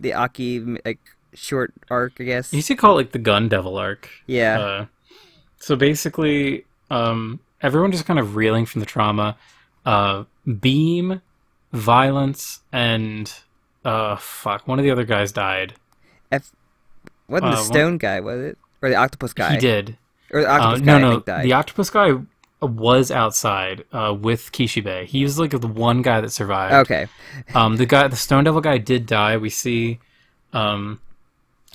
like short arc, I guess. You used to call it like the Gun Devil arc. Yeah. So basically, everyone just kind of reeling from the trauma. Beam, violence, and one of the other guys died. Wasn't the stone guy, was it? Or the octopus guy? He did. Or the octopus guy, I think, died. The octopus guy was outside with Kishibe. He was like the one guy that survived. Okay. The Stone Devil guy did die. We see I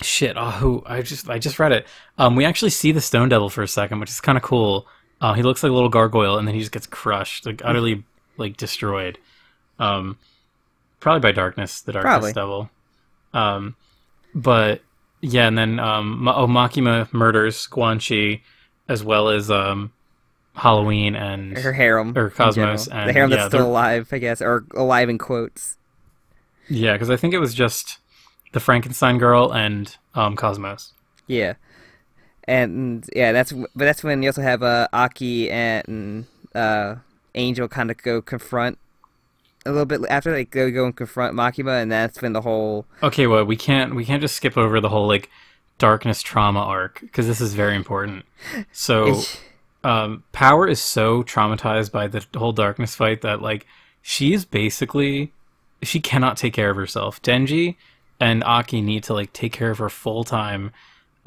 just read it. We actually see the Stone Devil for a second, which is kind of cool. He looks like a little gargoyle, and then he just gets crushed, like utterly like destroyed. Probably by darkness, the darkness devil. But yeah, and then Makima murders Guanchi, as well as Halloween and her harem, or Cosmos, and the harem that's still alive, I guess, or alive in quotes. Yeah, because I think it was just the Frankenstein girl and Cosmos. Yeah, and yeah, that's when you also have Aki and Angel kind of go confront a little bit after they go and confront Makima, and that's when the whole well, we can't just skip over the whole like darkness trauma arc, because this is very important. So Power is so traumatized by the whole darkness fight that like she cannot take care of herself. Denji and Aki need to like take care of her full time,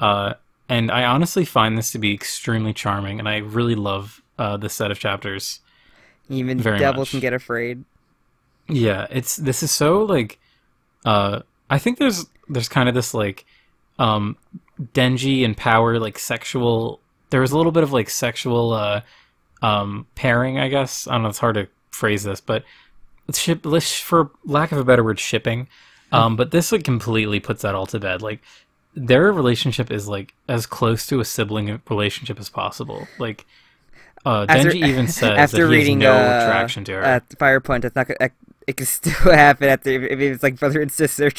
and I honestly find this to be extremely charming, and I really love this set of chapters. Even devils can get afraid. Yeah, this is so like I think there's kind of this like Denji and Power like sexual. There was a little bit of like sexual pairing, I guess. I don't know, it's hard to phrase this, but for lack of a better word, shipping. But this like completely puts that all to bed. Like their relationship is like as close to a sibling relationship as possible. Like Denji even says that he has no attraction to her. At Fire Punch, it's not gonna, it can still happen if it's like brother and sister.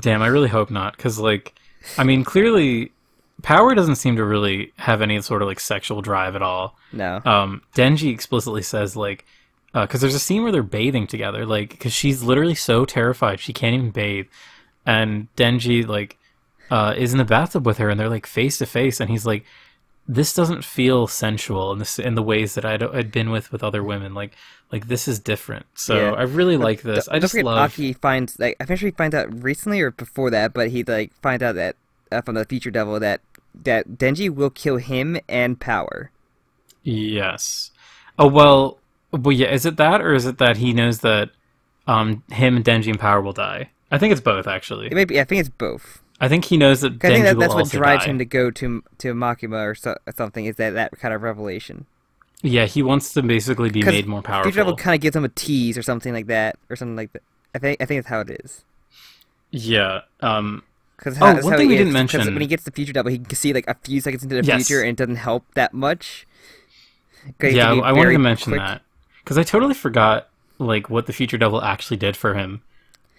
Damn, I really hope not, because like, I mean, clearly Power doesn't seem to really have any sort of like sexual drive at all. No. Denji explicitly says like, because there's a scene where they're bathing together, like, because she's literally so terrified she can't even bathe, and Denji like is in the bathtub with her, and they're like face to face, and he's like, this doesn't feel sensual in the ways that I'd been with other women. Like this is different. So yeah. I really like this. I just love. Aki finds like I'm sure he finds out recently or before that, but he like finds out that from the Future Devil that Denji will kill him and Power. Yes. Oh well yeah. Is it that, or is it that he knows that him and Denji and Power will die? I think it's both, actually. It may be. I think it's both. I think he knows that Denji will that's what also drives die. him to go to Makima or something. Is that kind of revelation? Yeah, he wants to basically be made more powerful. Future Devil kind of gives him a tease or something like that, I think that's how it is. Yeah. Because one thing we didn't mention, when he gets the Future Devil, he can see like a few seconds into the future, and it doesn't help that much. Yeah, I wanted to mention that because I totally forgot like what the Future Devil actually did for him.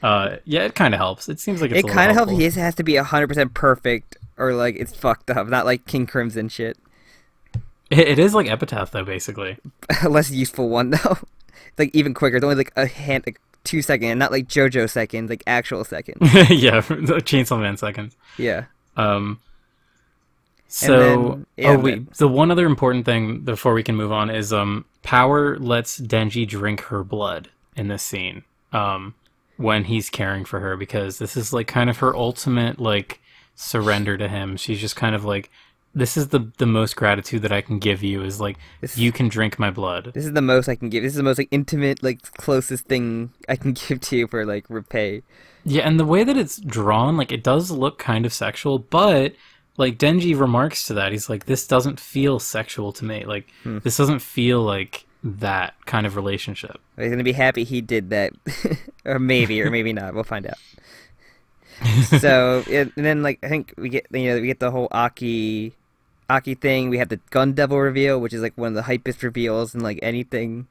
Yeah, it kind of helps. It seems like it's it kind of helps. He has to be 100% perfect, or like it's fucked up. Not like King Crimson shit. It is like Epitaph though, basically. A less useful one though. Like even quicker. It's only like a hand, like 2 seconds, and not like JoJo seconds, like actual seconds. Yeah, Chainsaw Man seconds. Yeah. So, the one other important thing before we can move on is Power lets Denji drink her blood in this scene. when he's caring for her, because this is like kind of her ultimate like surrender to him. She's just kind of like, this is the most gratitude that I can give you, is like, you can drink my blood. This is the most I can give. This is the most like intimate, like closest thing I can give to you for like repay. Yeah, and the way that it's drawn, like, it does look kind of sexual, but like Denji remarks to that, he's like, this doesn't feel sexual to me. Like, this doesn't feel like that kind of relationship. He's gonna be happy he did that, or maybe not. We'll find out. So and then like I think we get the whole Aki thing. We have the Gun Devil reveal, which is like one of the hypest reveals in like anything.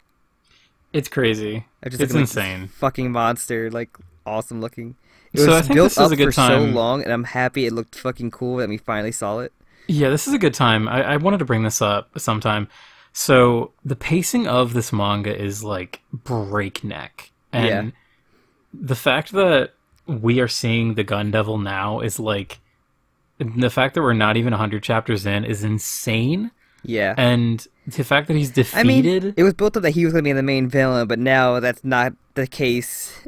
It's crazy. It's insane. Like, fucking monster, like awesome looking. It So was I think built this is up a good for so time. long, and I'm happy it looked fucking cool that we finally saw it. Yeah, this is a good time. I wanted to bring this up sometime. So the pacing of this manga is like breakneck, and the fact that we are seeing the Gun Devil now is like, the fact that we're not even 100 chapters in is insane. Yeah. And the fact that he's defeated. I mean, it was built up that he was going to be the main villain, but now that's not the case.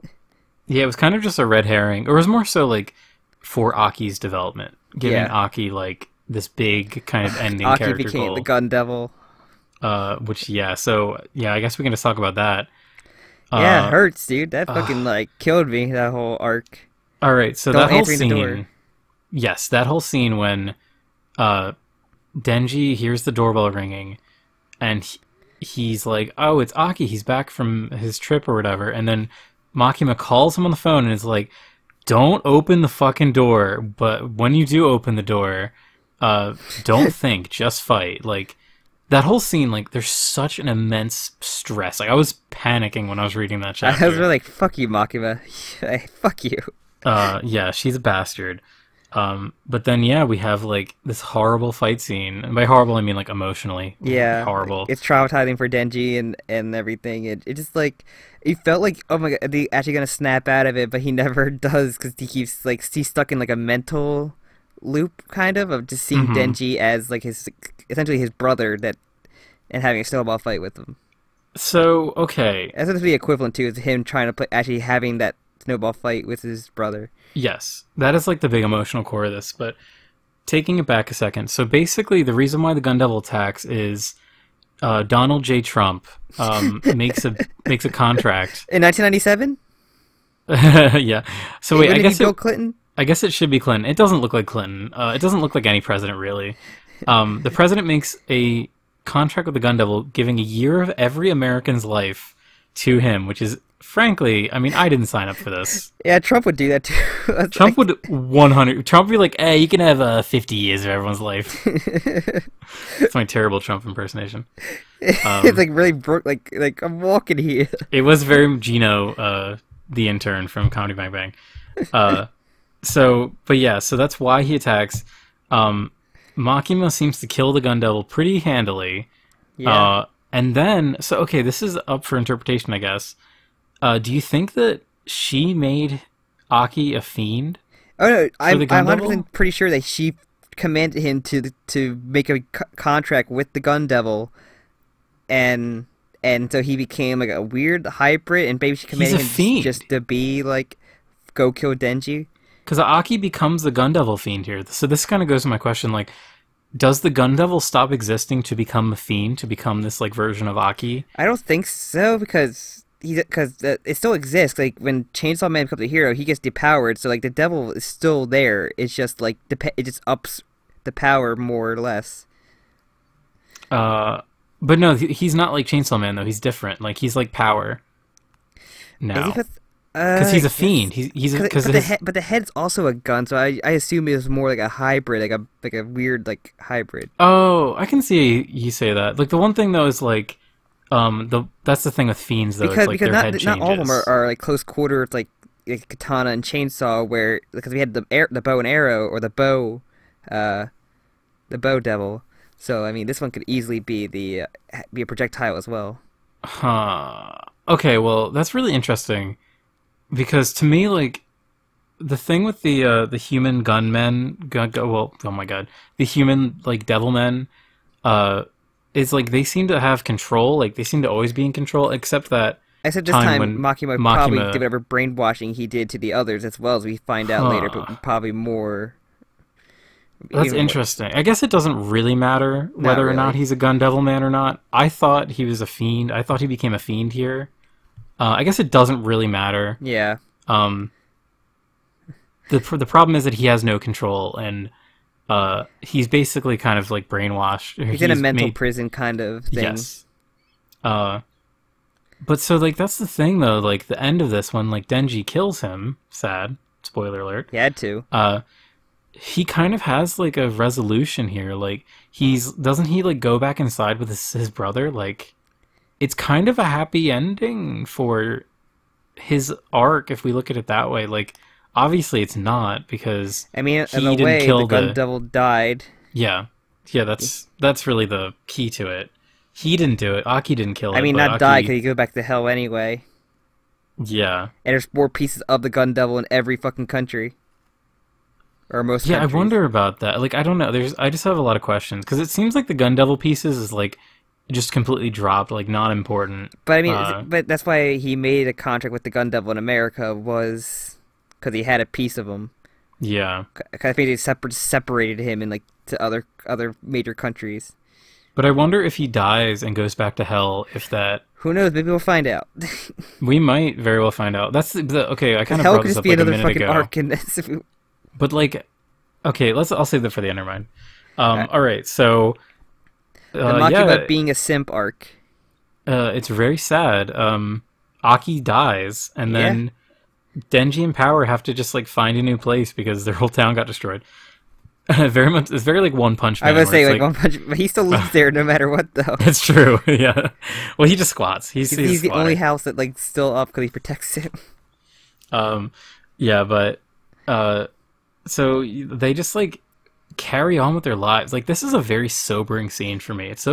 Yeah, it was kind of just a red herring. Or it was more so like for Aki's development, giving Aki like this big kind of ending Aki character became goal. the Gun Devil. So I guess we can just talk about that. Yeah, it hurts, dude. That fucking like killed me, that whole arc. All right, so Don't that whole answering the door. scene. Yes, that whole scene when Denji hears the doorbell ringing, and he's like, "Oh, it's Aki. He's back from his trip or whatever." And then Makima calls him on the phone and is like, "Don't open the fucking door. But when you do open the door, don't think, just fight." Like, that whole scene, like, there's such an immense stress. Like, I was panicking when I was reading that chapter. I was really like, "Fuck you, Makima. Fuck you." Yeah, she's a bastard. But then, we have, like, this horrible fight scene. And by horrible, I mean, like, emotionally. Yeah. Horrible. It's traumatizing for Denji and everything. It just, like, it felt like, oh my god, they actually gonna snap out of it, but he never does, because he keeps, like, he's stuck in, like, a mental loop, kind of just seeing Denji as, like, essentially his brother, and having a snowball fight with him. So, okay. That's what the equivalent to, is him trying to play, actually having that snowball fight with his brother. Yes, that is like the big emotional core of this, but taking it back a second. So basically the reason why the Gun Devil attacks is Donald J. Trump makes a contract. In 1997? Yeah. So wait, Bill Clinton? I guess it should be Clinton. It doesn't look like Clinton. It doesn't look like any president, really. The president makes a contract with the Gun Devil, giving a year of every American's life to him, which is, frankly, I mean, I didn't sign up for this. Yeah, Trump would do that too. Trump would 100. Trump would be like, "Hey, you can have 50 years of everyone's life." It's my terrible Trump impersonation. It's like really broke. Like I'm walking here. It was very Gino, the intern from Comedy Bang Bang. So that's why he attacks. Makima seems to kill the Gun Devil pretty handily. Yeah. And then, this is up for interpretation, I guess. Do you think that she made Aki a fiend? Oh no, I'm Gun 100% pretty sure that she commanded him to make a contract with the Gun Devil, and so he became like a weird hybrid, and maybe she commanded him just to be like, go kill Denji. Because Aki becomes the Gun Devil fiend here. So this kind of goes to my question, like, does the Gun Devil stop existing to become a fiend, to become this like version of Aki? I don't think so, because it still exists. Like when Chainsaw Man becomes a hero, he gets depowered. So like the devil is still there. It's just like it just ups the power more or less. But no, he's not like Chainsaw Man though. He's different. Like he's like power. Now. Because he's a fiend. But the head's also a gun, so I assume it was more like a hybrid, like a weird like hybrid. Oh, I can see you say that. Like the one thing though is like, that's the thing with fiends though. Because their head changes. Not all of them are like close quarter. It's like katana and chainsaw, where because we had the bow and arrow, or the bow devil. So I mean, this one could easily be a projectile as well. Huh. Okay, well that's really interesting. Because to me, like, the thing with the human gunmen, the human, like, devilmen, is, like, they seem to have control, like, they seem to always be in control, except that Except this time time, when Makima probably Makima- did whatever brainwashing he did to the others as well, as we find out later, but probably more. That's even interesting. I guess it doesn't really matter whether or not really. he's a gun devil man or not. I thought he was a fiend. I thought he became a fiend here. I guess it doesn't really matter. Yeah. Um, the problem is that he has no control, and he's basically kind of like brainwashed. He's in a mental prison kind of thing. Yes. But so like that's the thing though. Like the end of this one, like Denji kills him. Sad. Spoiler alert. He had to. He kind of has like a resolution here. Like doesn't he like go back inside with his brother? Like it's kind of a happy ending for his arc if we look at it that way. Like obviously it's not because I mean, he in a didn't way, kill the gun devil died. Yeah. That's really the key to it. He didn't do it. Aki didn't kill it. I mean, but not die Aki- because he go back to hell anyway. Yeah. And there's more pieces of the gun devil in every fucking country. Or most Yeah, countries. I wonder about that. Like, I don't know. I just have a lot of questions because it seems like the Gun Devil pieces is like just completely dropped, like not important. But I mean, but that's why he made a contract with the gun devil in America was because he had a piece of him. Yeah, I think they separated him in like to other major countries. but I wonder if he dies and goes back to hell. If that, Who knows? Maybe we'll find out. we might very well find out. That's okay. I kind of Hell brought could this just up be like a another minute fucking ago. arc in this. But like, okay, I'll save that for the end. Never mind. All right, so The Makima yeah, being a simp arc. it's very sad. Aki dies, and then Denji and Power have to just like find a new place because their whole town got destroyed. Very much, it's very like One Punch Man. I was where say it's like One Punch, but he still lives there no matter what though. It's true. Yeah. Well, he just squats. He's He's the squatting. only house that like still up because he protects it. Yeah, but so they just like carry on with their lives. Like this is a very sobering scene for me. It's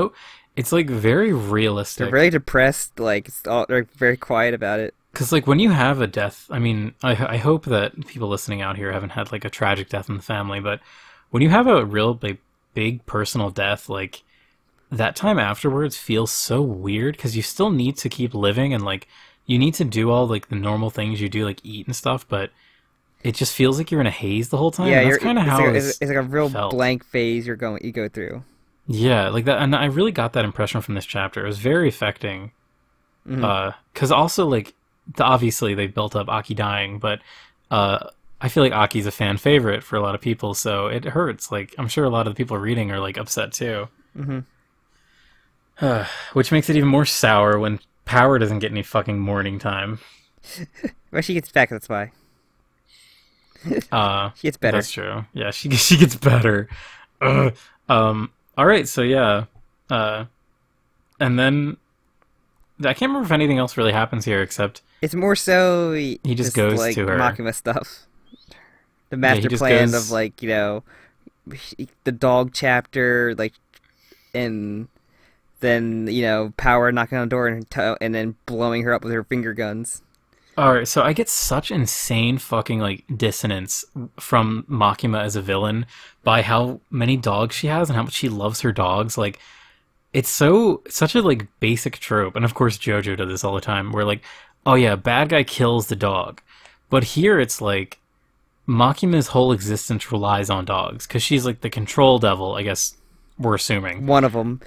like very realistic. They're very depressed. Like they're very quiet about it. Because like when you have a death, I mean, I hope that people listening out here haven't had like a tragic death in the family, but when you have a real big personal death, like that time afterwards feels so weird because you still need to keep living and like you need to do all like the normal things you do, like eat and stuff, but it just feels like you're in a haze the whole time. Yeah, and that's kind of how it's like a real felt. blank phase you go through. Yeah, like that, and I really got that impression from this chapter. It was very affecting. Because also like obviously they built up Aki dying, but I feel like Aki's a fan favorite for a lot of people, so it hurts. Like I'm sure a lot of the people reading are like upset too. Which makes it even more sour when Power doesn't get any fucking morning time. Well, she gets back. That's why she gets better. That's true. Yeah, she gets better. All right, so yeah, and then I can't remember if anything else really happens here except It's more so he just goes like to her. Makima stuff. The master just plan goes- of like the dog chapter, like, and then Power knocking on the door and then blowing her up with her finger guns. All right, so I get such insane fucking like dissonance from Makima as a villain by how many dogs she has and how much she loves her dogs. Like, it's such a like basic trope, and of course JoJo does this all the time. Where like, oh yeah, bad guy kills the dog, but here it's like Makima's whole existence relies on dogs because she's like the control devil. I guess we're assuming One of them.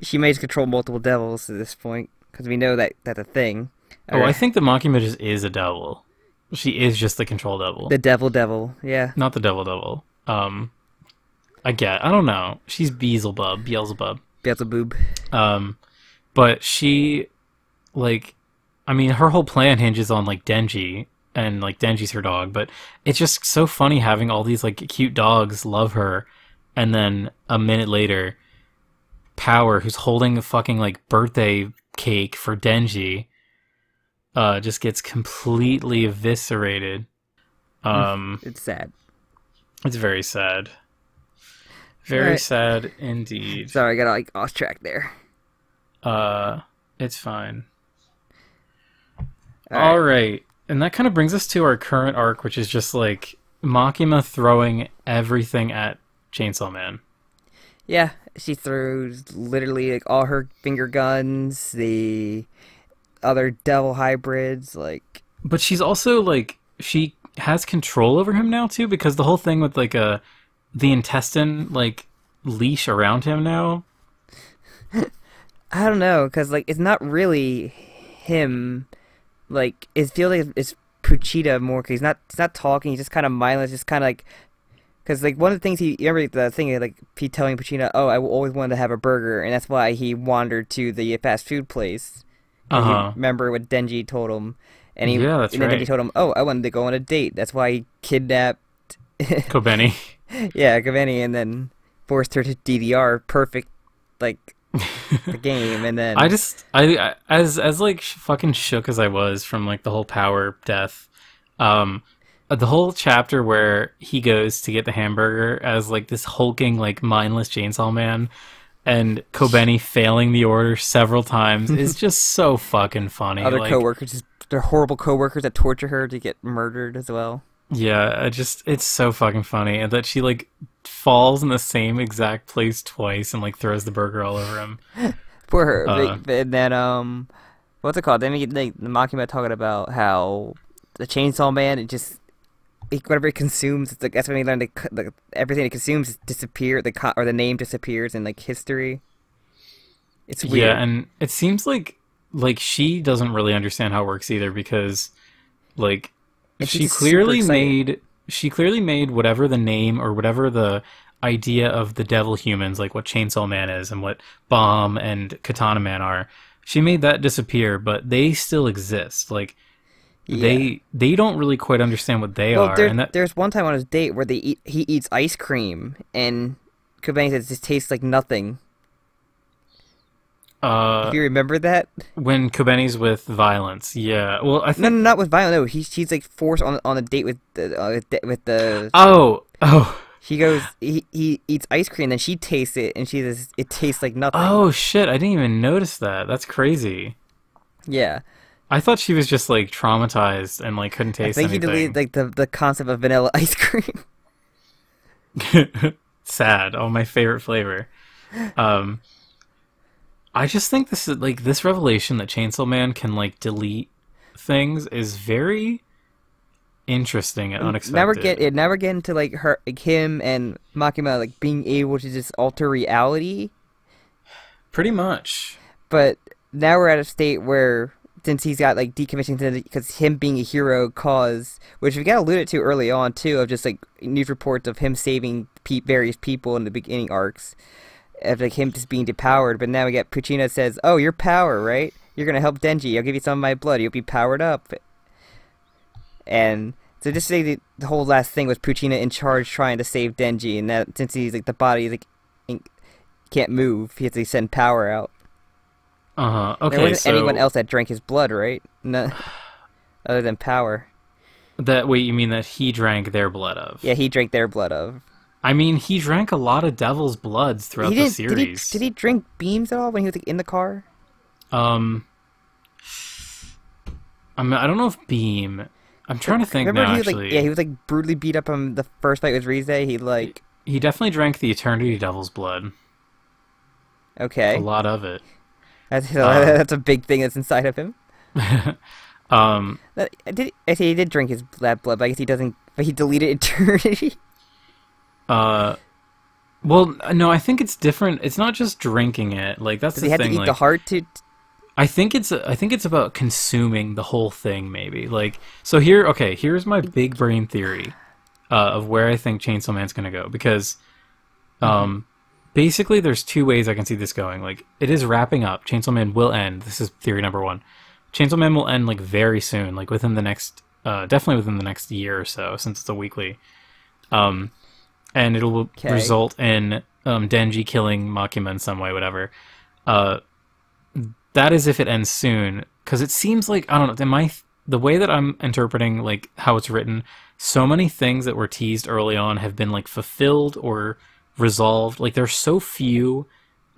She may just control multiple devils at this point because we know that's a thing. Oh, I think the Makima just is a devil. She is just the control devil. The devil, yeah. Not the devil. I don't know. She's Beelzebub. Beelzebub. But she, like, I mean, her whole plan hinges on, like, Denji, and, like, Denji's her dog, but it's just so funny having all these, like, cute dogs love her, and then a minute later, Power, who's holding a fucking, like, birthday cake for Denji, just gets completely eviscerated. It's sad. It's very sad. Very sad indeed. Sorry, I got like off track there. It's fine. All Alright. And that kind of brings us to our current arc, which is just like Makima throwing everything at Chainsaw Man. Yeah, she throws literally like all her finger guns, the other devil hybrids, like. But she's also like she has control over him now too, because the whole thing with like the intestine like leash around him now. I don't know, because like it's not really him. Like it feels like it's Puchita more, because he's not talking. He's just kind of mindless, just kind of like. Because like one of the things you remember the thing like he telling Puchita, "Oh, I always wanted to have a burger," and that's why he wandered to the fast food place. Remember what Denji told him, and that's and then right. Denji told him, "Oh, I wanted to go on a date." That's why he kidnapped Kobeni. yeah, Kaveni, and then forced her to DDR. Perfect, like the game, and then I as like fucking shook as I was from like the whole power death, the whole chapter where he goes to get the hamburger as like this hulking like mindless chainsaw man, and Kobeni failing the order several times is just so fucking funny. other like, coworkers, they're horrible coworkers that torture her to get murdered as well. Yeah, it's so fucking funny, and that she like falls in the same exact place twice and like throws the burger all over him. For her, and then what's it called? Then we get like the Makima talking about how the chainsaw man, whatever it consumes, it's like that's when he learned everything it consumes disappear. Or the name disappears in like history. It's weird. Yeah, and it seems like she doesn't really understand how it works either, because like she clearly made whatever the name or whatever the idea of the devil humans, like what Chainsaw Man is and what Bomb and Katana Man are. She made that disappear, but they still exist. Like they don't really quite understand what they are. And there's one time on his date where he eats ice cream and Kobeni says it just tastes like nothing. Do you remember that? When Kobeni's with Violence, yeah. Well, I think no, not with Violence. No, she's like forced on a date with the. Oh. He goes. He eats ice cream, then she tastes it, and she says it tastes like nothing. Oh shit! I didn't even notice that. That's crazy. Yeah. I thought she was just like traumatized and like couldn't taste anything. I think he deleted like the concept of vanilla ice cream. Sad. Oh, my favorite flavor. I just think this revelation that Chainsaw Man can like delete things is very interesting and unexpected. Now we're getting to like him and Makima like being able to just alter reality. Pretty much. But now we're at a state where, since he's got like decommissioning, because him being a hero caused, which we got alluded to early on too, of just like news reports of him saving various people in the beginning arcs. Of like him just being depowered, but now we get Puchina says, "Oh, you're power, right? You're gonna help Denji. I'll give you some of my blood. You'll be powered up." And so just say the whole last thing was Puchina in charge trying to save Denji, and that since he's like the body like can't move, he has to send power out. Okay. There wasn't anyone else that drank his blood, right? No, other than power. Wait, you mean that he drank their blood of? Yeah, he drank their blood of. I mean, he drank a lot of Devil's Bloods throughout the series. Did he drink Beams at all when he was like, in the car? I mean, I don't know if Beam. I'm trying to think now. He was like brutally beat up on the first fight with Rize. He definitely drank the Eternity Devil's Blood. Okay. A lot of it. That's a big thing that's inside of him. He did drink that blood, but I guess he doesn't. But he deleted Eternity. Well, no, I think it's different. It's not just drinking it. Like that's Does the he have thing. to eat the heart too? I think it's about consuming the whole thing. Maybe like so. Here's my big brain theory of where I think Chainsaw Man's gonna go, because basically there's two ways I can see this going. Like it is wrapping up. Chainsaw Man will end. This is theory number one. Chainsaw Man will end like very soon, like within the next definitely within the next year or so, since it's a weekly. And it'll result in Denji killing Makima in some way, whatever. That is if it ends soon, because it seems like, I don't know, the way that I'm interpreting like how it's written, so many things that were teased early on have been like fulfilled or resolved. Like there's so few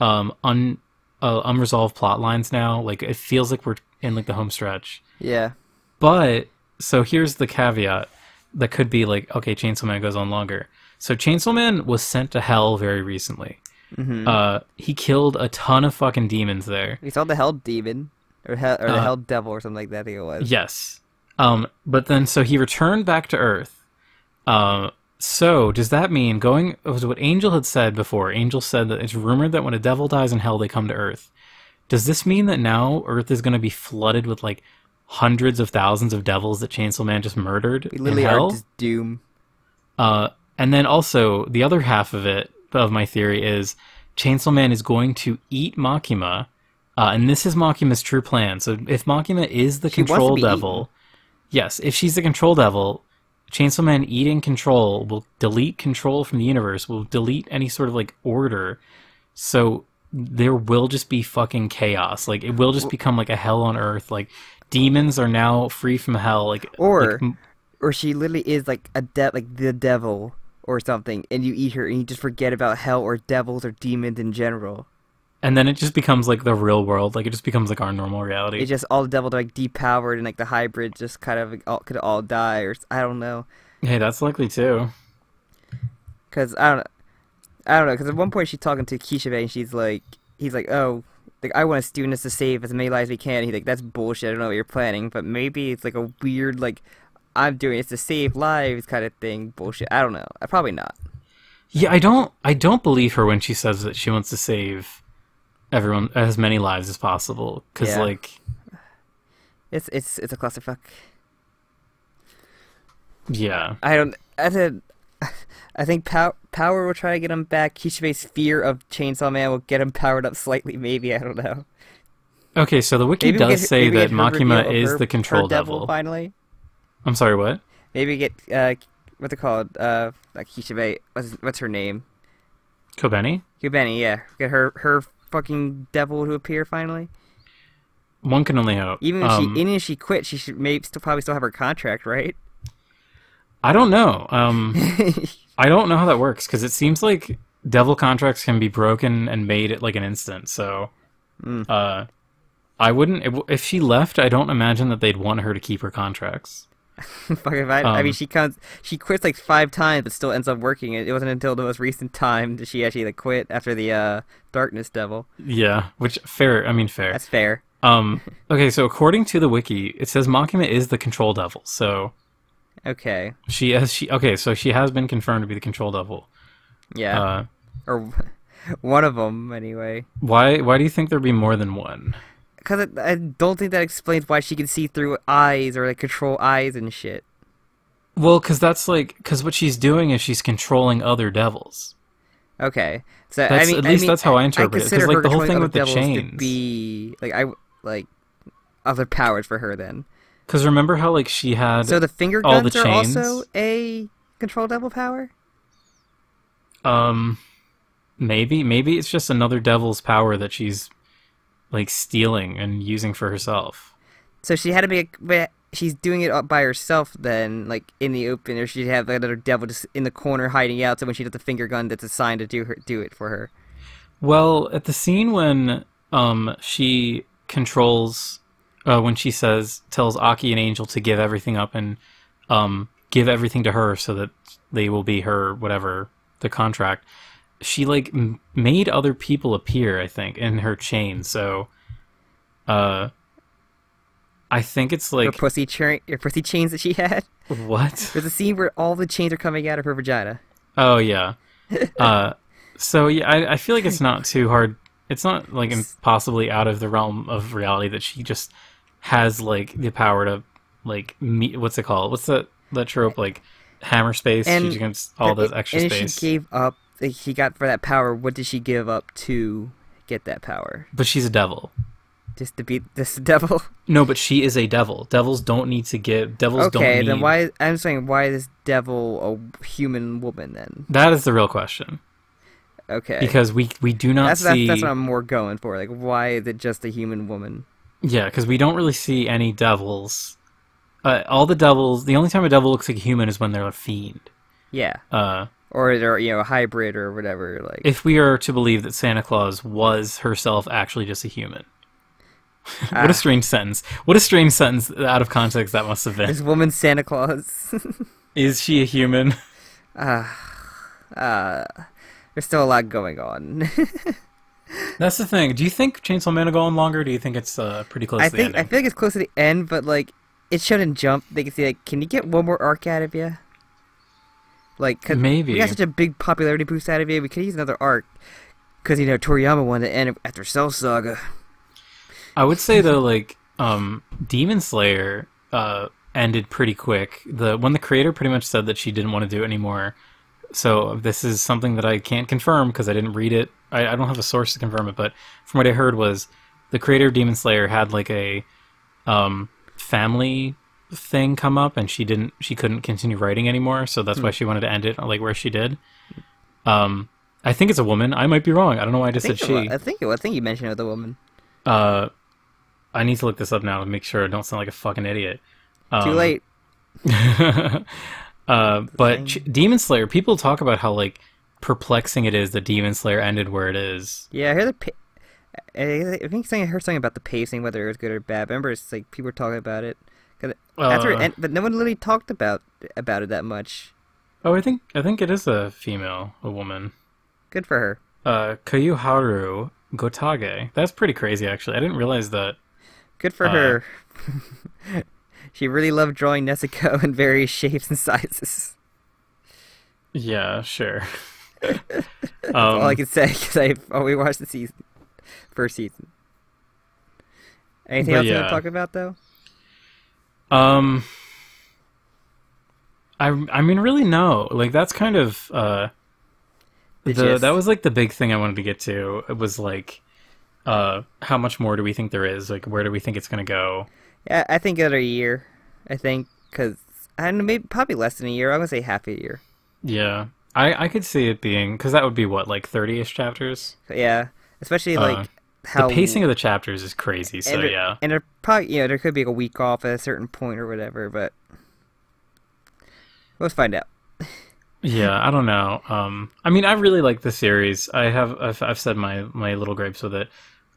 unresolved plot lines now. Like it feels like we're in like the home stretch. Yeah. But so here's the caveat that could be like, okay, Chainsaw Man goes on longer. So Chainsaw Man was sent to hell very recently. Mm-hmm. He killed a ton of fucking demons there. We saw the hell demon. or the Hell Devil or something like that. I think it was. Yes. But then so he returned back to Earth. So does that mean it was what Angel had said before? Angel said that it's rumored that when a devil dies in hell, they come to Earth. Does this mean that now Earth is going to be flooded with like hundreds of thousands of devils that Chainsaw Man just murdered We literally in hell? are just Doom. And then also the other half of my theory is Chainsaw Man is going to eat Makima, and this is Makima's true plan. So if Makima is the She wants to control be devil, yes, if she's the control devil, Chainsaw Man eating control will delete control from the universe, will delete any sort of like order. So there will just be fucking chaos. Like it will just become like a hell on earth. Like demons are now free from hell. Or she literally is like like the devil or something, and you eat her, and you just forget about hell or devils or demons in general. and then it just becomes like the real world. Like it just becomes like our normal reality. It's just all the devils are like depowered, and like the hybrid just kind of like, could all die, or I don't know. Hey, that's likely too. Cause I don't know. Cause at one point she's talking to Kishibe, and he's like, oh, like I want students to save as many lives as we can. And he's like, that's bullshit. I don't know what you're planning, but maybe it's like a weird like, I'm doing it to save lives kind of thing. Bullshit. I don't know. Probably not. Yeah, I don't believe her when she says that she wants to save everyone, as many lives as possible. Because Yeah. like, It's a clusterfuck. yeah. I think power will try to get him back. Kishibe's fear of Chainsaw Man will get him powered up slightly. Maybe, I don't know. Okay, so the wiki Maybe we does get- say maybe that get her Makima reveal of is her- the control her devil. finally. I'm sorry, what? Maybe get what's it called? Like Kishibe. What's her name? Kobeni? Yubeni. Yeah, get her fucking devil to appear finally. One can only hope. Even if she quit, she should probably still have her contract, right? I don't know. I don't know how that works, because it seems like devil contracts can be broken and made at like an instant. So, I wouldn't. If she left, I don't imagine that they'd want her to keep her contracts. Fucking I mean, she quits like 5 times, but still ends up working. It wasn't until the most recent time that she actually like quit after the Darkness Devil. Yeah, which fair. I mean, fair. That's fair. Okay, so according to the wiki, it says Makima is the control devil. So Okay. okay, so she has been confirmed to be the control devil. Yeah. Or one of them, anyway. Why do you think there'd be more than one? Because I don't think that explains why she can see through eyes or like control eyes and shit. Well, because what she's doing is she's controlling other devils. Okay. So That's- at least that's how I interpret it, 'cause, consider like, her the whole controlling thing other with the devils to chains. be like other powers for her then. Because remember how like she had So the finger all the guns are chains? also a control devil power? Maybe it's just another devil's power that she's like stealing and using for herself. So she had to be but she's doing it by herself then, like in the open, or she'd have another devil just in the corner hiding out, so when she does the finger gun that's assigned to do it for her. Well, at the scene when she controls when she tells Aki and Angel to give everything up and give everything to her so that they will be her whatever the contract, she like made other people appear, I think, in her chain. So I think it's like Her pussy chains that she had. what? There's a scene where all the chains are coming out of her vagina. Oh yeah. So yeah, I feel like it's not too hard. It's not like impossibly out of the realm of reality that she just has like the power to like what's it called? What's that trope, like hammer space? And she gets all this extra and space. she gave up. She got for that power. What did she give up to get that power? But she's a devil. Just to beat this devil. No, but she is a devil. Devils don't need to give. Devils don't Okay, need. then why? I'm saying why is this devil a human woman then? That is the real question. Okay. Because we do not see. That's what I'm more going for. Like, why is it just a human woman? Yeah, because we don't really see any devils. All the devils. The only time a devil looks like a human is when they're a fiend. Yeah. Uh, Or they're a hybrid or whatever. Like, if we are to believe that Santa Claus was herself actually just a human. What a strange sentence. What a strange sentence out of context that must have been. this woman Santa Claus. Is she a human? There's still a lot going on. That's the thing. Do you think Chainsaw Man will go on longer? Or do you think it's pretty close to the ending? I feel like it's close to the end, but like it shouldn't jump. They can see like, can you get one more arc out of you? Like, 'cause Maybe. we got such a big popularity boost out of you. We could use another arc because Toriyama wanted to end after Cell Saga. I would say though, like Demon Slayer ended pretty quick. When the creator pretty much said that she didn't want to do it anymore. So this is something that I can't confirm because I didn't read it. I don't have a source to confirm it, but from what I heard was the creator of Demon Slayer had like a family thing come up, and she couldn't continue writing anymore. So that's why she wanted to end it like where she did. I think it's a woman. I might be wrong. I don't know why I just said she. I think you mentioned it with a woman. I need to look this up now to make sure I don't sound like a fucking idiot. Too late. But Demon Slayer, people talk about how like perplexing it is that Demon Slayer ended where it is. Yeah, I heard I think I heard something about the pacing, whether it was good or bad. I remember it's like people were talking about it, but no one really talked about it that much. Oh, I think it is a woman. Good for her. Kayuharu Gotage. That's pretty crazy, actually. I didn't realize that. Good for her. She really loved drawing Nezuko in various shapes and sizes. Yeah, sure. That's all I can say, because I've only watched the first season. Anything else you want to talk about, though? I mean, really, no. Like, that's kind of, that was, like, the big thing I wanted to get to. It was, like, how much more do we think there is? Like, where do we think it's going to go? Yeah, I think another year. I think, because, I don't know, maybe probably less than a year. I'm going to say half a year. Yeah. I could see it being, because that would be, what, like 30-ish chapters? Yeah. Especially, like, how... The pacing of the chapters is crazy, so yeah. And there probably, there could be like a week off at a certain point or whatever, but... Let's find out. Yeah, I don't know. I mean, I really like the series. I've said my little gripes with it.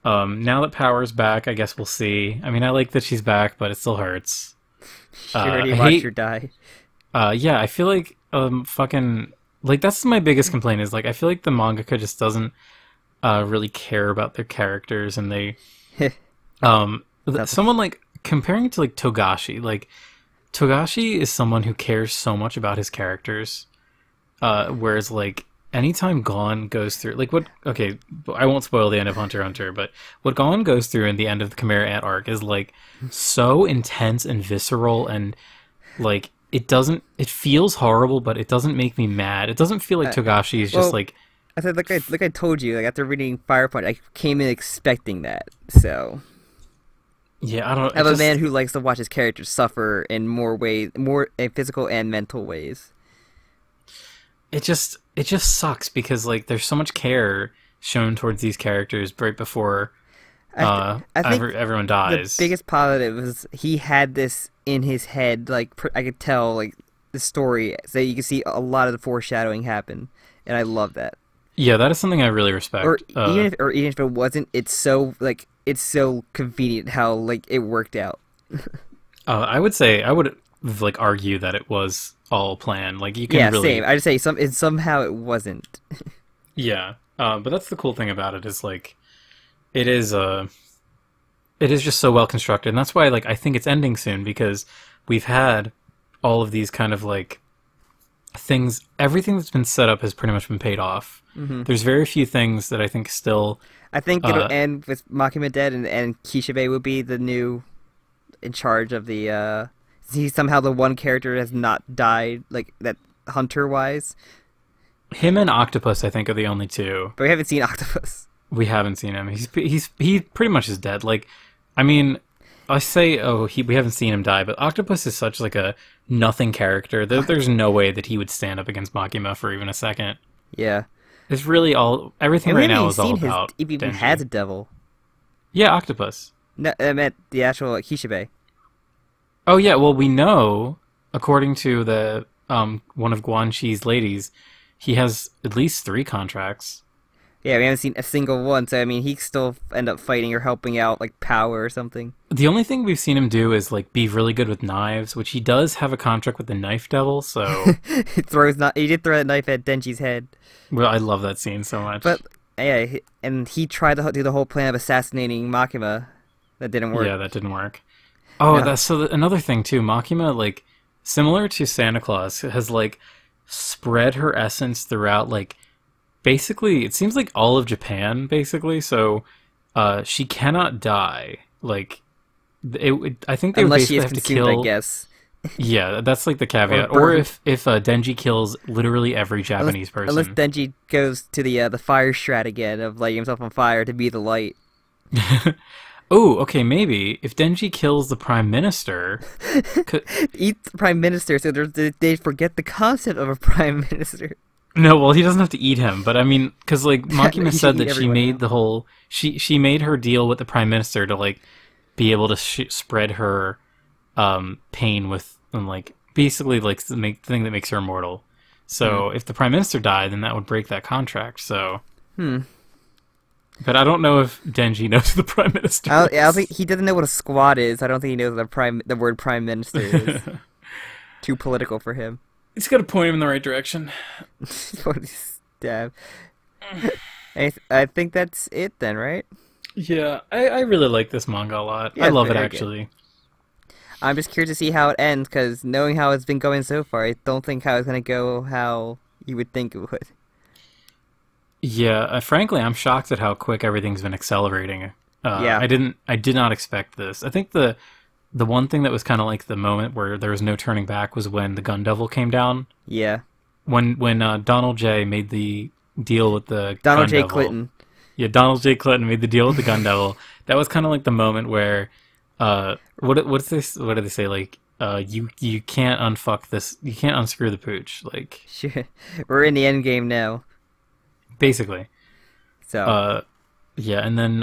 Now that Power's back, I guess we'll see. I mean, I like that she's back, but it still hurts. She already watched her die. Yeah, I feel like fucking like that's my biggest complaint is like I feel like the mangaka just doesn't really care about their characters, and they someone like comparing it to like Togashi. Like Togashi is someone who cares so much about his characters, whereas like anytime Gon goes through like I won't spoil the end of Hunter x Hunter, but what Gon goes through in the end of the Chimera Ant arc is like so intense and visceral, and like it feels horrible, but it doesn't make me mad. It doesn't feel like Togashi is just like I said, like I told you, like after reading Fire Punch, I came in expecting that. So yeah, I don't. I'm a man who likes to watch his characters suffer in more physical and mental ways. It just sucks because like there's so much care shown towards these characters right before I think everyone dies. The biggest positive is he had this in his head. Like I could tell, like the story, so you can see a lot of the foreshadowing happen, and I love that. Yeah, that is something I really respect. Or even if it wasn't, it's so convenient how like it worked out. I would like argue that it was all planned. Like you can same. I just say somehow it wasn't. Yeah, but that's the cool thing about it is like it is just so well constructed, and that's why like I think it's ending soon because we've had all of these kind of like things. Everything that's been set up has pretty much been paid off. Mm-hmm. There's very few things that I think still. I think it'll end with Makima dead, and Kishibe will be the new in charge of the. He's somehow the one character that has not died, like that hunter-wise. Him and Octopus, I think, are the only two. But we haven't seen Octopus. We haven't seen him. He pretty much is dead. Like, I mean, I say, we haven't seen him die, but Octopus is such like a nothing character. There's no way that he would stand up against Makima for even a second. Yeah. It's really everything right now is all about If he even has a devil. Yeah, Octopus. No, I meant the actual Kishibe. Oh yeah, well we know, according to the one of Guan Chi's ladies, he has at least 3 contracts. Yeah, we haven't seen a single one, so I mean he could still end up fighting or helping out like Power or something. The only thing we've seen him do is like be really good with knives, which he does have a contract with the Knife Devil, so he did throw that knife at Denji's head. Well, I love that scene so much. But Yeah, and he tried to do the whole plan of assassinating Makima. That didn't work. Yeah, that didn't work. Oh, Yeah. that's another thing too. Makima, like, similar to Santa Claus, has like spread her essence throughout, like, basically it seems like all of Japan, basically. So, she cannot die. Like, I think they would Unless she basically is have to consumed, I kill. guess. Yeah, that's like the caveat. Or burned. if Denji kills literally every Japanese Unless person. Denji goes to the fire strat again of lighting himself on fire to be the light. Oh, okay, maybe if Denji kills the prime minister, could, Eat the prime minister, so they forget the concept of a prime minister. no, well, he doesn't have to eat him, but I mean, because like Makima He should said eat that she everyone made now. the whole she made her deal with the prime minister to like be able to spread her pain with and like basically like the thing that makes her immortal. So if the prime minister died, then that would break that contract. So, but I don't know if Denji knows who the prime minister I is. don't think he doesn't know what a squad is. I don't think he knows what the word prime minister is. Too political for him. He's got to point him in the right direction. Damn. I think that's it then, right? Yeah, I really like this manga a lot. Yeah, I it's love it very good. actually. I'm just curious to see how it ends, because knowing how it's been going so far, I don't think how it's going to go how you would think it would. Yeah, frankly, I'm shocked at how quick everything's been accelerating. Yeah. I did not expect this. I think the one thing that was kind of like the moment where there was no turning back was when the Gun Devil came down. Yeah. When Donald J made the deal with the Donald Gun J. Devil. Clinton. Yeah, Donald J. Clinton made the deal with the Gun Devil. That was kind of like the moment where, what did they say? Like, you can't unfuck this, you can't unscrew the pooch. Like, Sure. We're in the end game now. basically. So, Yeah, and then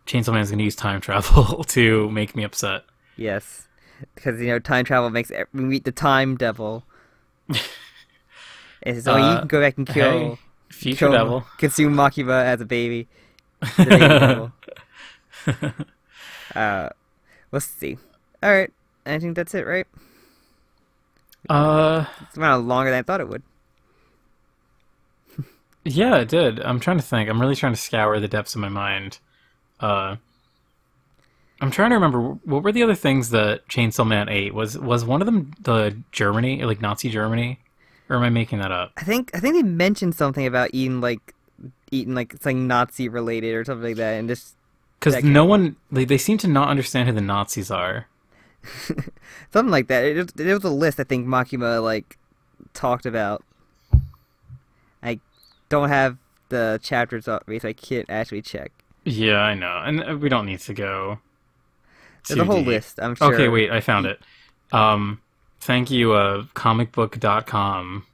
Chainsaw Man's gonna use time travel to make me upset. yes. Because, time travel makes... We meet the time devil. And so you can go back and kill... Hey, future devil. Consume Makima as a baby. The baby devil. Let's see. Alright. I think that's it, right? It's about longer than I thought it would. Yeah, it did. I'm trying to think. I'm really trying to scour the depths of my mind. I'm trying to remember what were the other things that Chainsaw Man ate. Was one of them the Germany, like Nazi Germany, or am I making that up? I think they mentioned something about eating something Nazi related or something like that, and just Because no one they seem to not understand who the Nazis are. something like that. It was a list I think Makima talked about. I don't have the chapters up me, so I can't actually check. Yeah, I know, and we don't need to go. There's a whole deep. list, I'm sure. Okay, wait, I found it. Thank you, comicbook.com.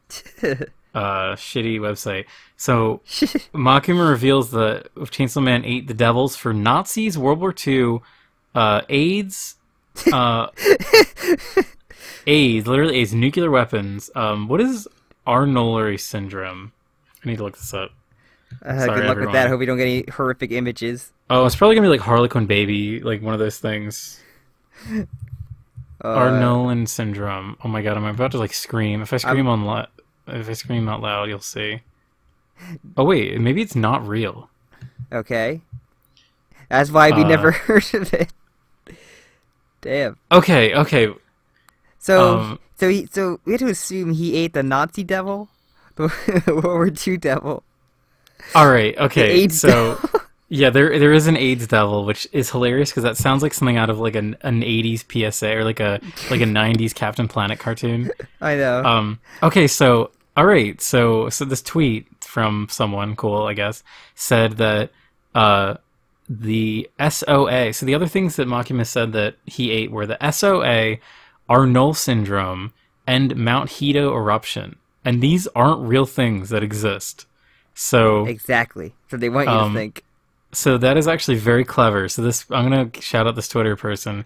Shitty website. So, Makima reveals that Chainsaw Man ate the devils for Nazis, World War II, AIDS, AIDS, literally AIDS, nuclear weapons. What is Arnollery syndrome? I need to look this up. Good Sorry, luck everyone. with that. Hope you don't get any horrific images. Oh, it's probably gonna be like Harlequin Baby, like one of those things. Arnolin syndrome. Oh my god, I'm about to scream. If I scream if I scream out loud, you'll see. Oh wait, maybe it's not real. Okay. That's why we never heard of it. Damn. Okay. So we have to assume he ate the Nazi devil, the World War II devil. All right. Okay. AIDS So yeah, there is an AIDS devil, which is hilarious because that sounds like something out of like an 80s PSA or like a 90s Captain Planet cartoon. I know. Okay, so all right, so this tweet from someone cool, I guess, said that the SOA. So the other things that Makima said that he ate were the SOA, Arnold syndrome, and Mount Hito eruption, and these aren't real things that exist. So Exactly. So they want you to think. So that is actually very clever. So I'm gonna shout out this Twitter person.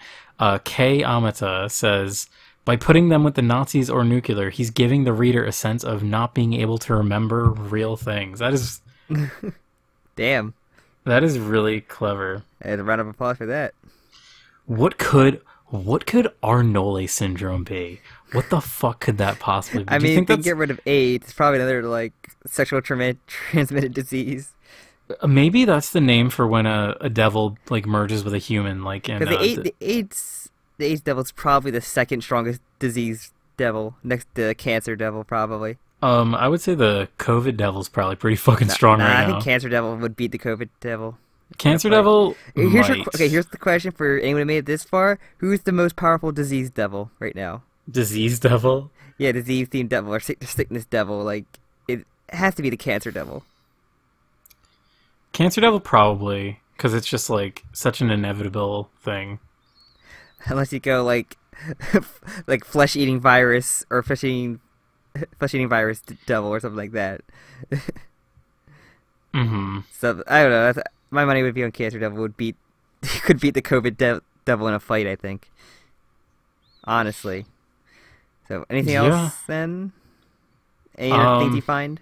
K Amata says, by putting them with the Nazis or nuclear, he's giving the reader a sense of not being able to remember real things. That is Damn. really clever. And a round of applause for that. What could Arnole syndrome be? What the fuck could that possibly be? I Do you mean, think if they that's get rid of AIDS, it's probably another sexual transmitted disease. Maybe that's the name for when a devil like merges with a human, like in Because the AIDS devil's probably the second strongest disease devil, next to the cancer devil, probably. I would say the COVID devil's probably pretty fucking strong right I now. think cancer devil would beat the COVID devil. Cancer devil Here's might. here's the question for anyone who made it this far: who's the most powerful disease devil right now? Disease devil. Yeah, disease themed devil or sickness devil. Like it has to be the cancer devil. Cancer devil probably, because it's just like such an inevitable thing. Unless you go like like flesh eating virus or flesh eating virus devil or something like that. Mm-hmm. So I don't know. My money would be on cancer devil. Could beat the COVID devil in a fight. I think. Honestly. So anything else then? Any other things you find?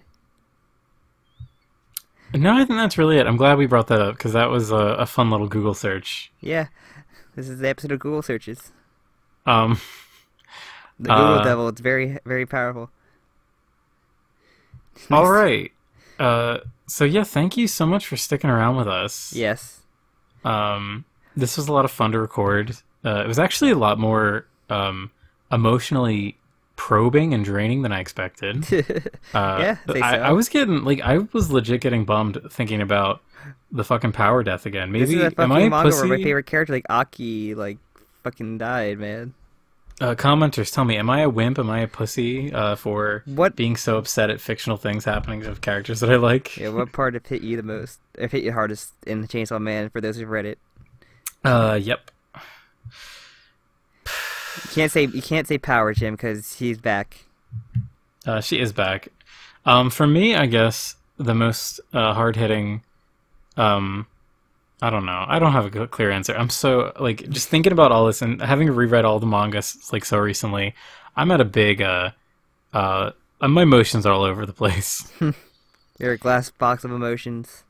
No, I think that's really it. I'm glad we brought that up because that was a fun little Google search. Yeah, this is the episode of Google searches. Um, The Google devil. It's very, very powerful. all right. So yeah, thank you so much for sticking around with us. Yes. This was a lot of fun to record. It was actually a lot more emotionally probing and draining than I expected. Yeah, I think so. I was getting like I was legit getting bummed thinking about the fucking power death again. Maybe this is a am I fucking a manga pussy? where my favorite character, like Aki, like fucking died, man. Commenters, tell me, am I a wimp? Am I a pussy for What? being so upset at fictional things happening to characters that I like? Yeah, what part have hit you the most? Have hit you hardest in the Chainsaw Man? For those who've read it, Yep. you can't say power, Jim, because he's back. She is back. For me, I guess the most hard-hitting. I don't know. I don't have a good, clear answer. I'm so like just thinking about all this and having reread all the mangas like so recently. I'm at a big my emotions are all over the place. You're a glass box of emotions.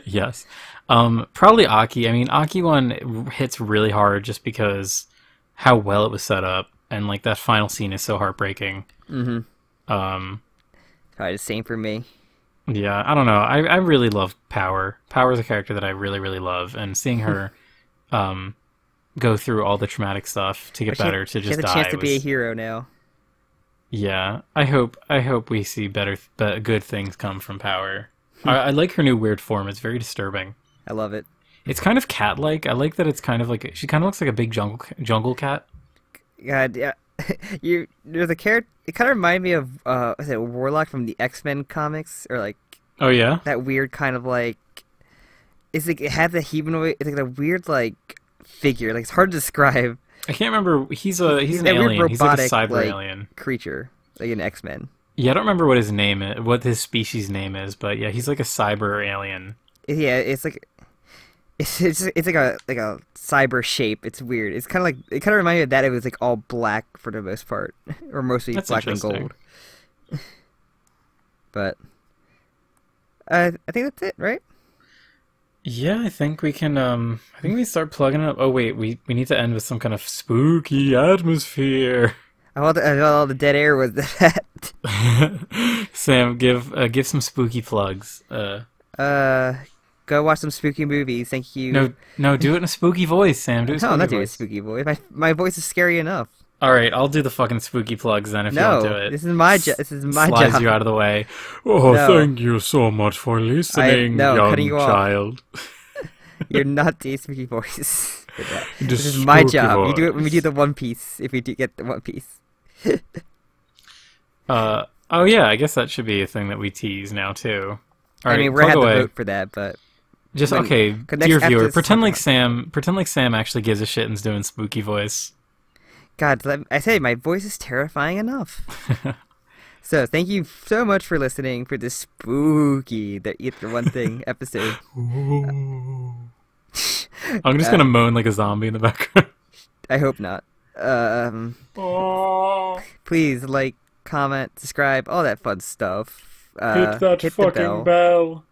Yes. Probably Aki. I mean, Aki one hits really hard just because how well it was set up, and like that final scene is so heartbreaking. Mm-hmm. Um, Probably the same for me. yeah, I don't know. I really love Power. Power is a character that I really, really love, and seeing her go through all the traumatic stuff to get better to She just has a die chance to be a was, hero now. yeah. I hope we see good things come from Power. I like her new weird form. It's very disturbing. I love it. It's kind of cat-like. I like that it's kind of like she kind of looks like a big jungle cat. God, yeah. There's a character. It kind of reminded me of is it Warlock from the X-Men comics, or like Oh yeah. that weird kind of like. It's like it had the humanoid. It's like a weird like figure. Like it's hard to describe. I can't remember. He's an that weird alien. He's like a robotic, cyber like, alien. creature, like an X-Men. Yeah, I don't remember what his name is, what his species name is, but yeah, he's like a cyber alien. Yeah, it's like. It's like a cyber shape. It's weird. It's kind of like it kind of reminded me of that. It was like all black for the most part, or mostly That's black and interesting. gold. But I think that's it, right? Yeah, I think we can. I think we start plugging it up. Oh wait, we need to end with some kind of spooky atmosphere. All the dead air was that. Sam, give some spooky plugs. Go watch some spooky movies. Thank you. No, do it in a spooky voice, Sam. Do a No, spooky I'm not doing a voice. spooky voice. My voice is scary enough. All right, I'll do the fucking spooky plugs then if you No, want to do it. this is my job. This is my Slides job. you out of the way. Oh, No. thank you so much for listening, no, cutting young you off. child. You're not the spooky voice. The This is my spooky job. You do it when we do voice. the One Piece. If we do get the One Piece. Oh yeah, I guess that should be a thing that we tease now too. All right, I mean, we're gonna plug have away. to vote for that, but Just when- okay, 'cause next dear after viewer, this pretend like Pokemon. Sam actually gives a shit and's doing spooky voice. God, I say my voice is terrifying enough. So thank you so much for listening for this spooky the Eat the One Thing episode. I'm just gonna moan like a zombie in the background. I hope not. Please like, comment, subscribe, all that fun stuff. Hit that hit the fucking bell.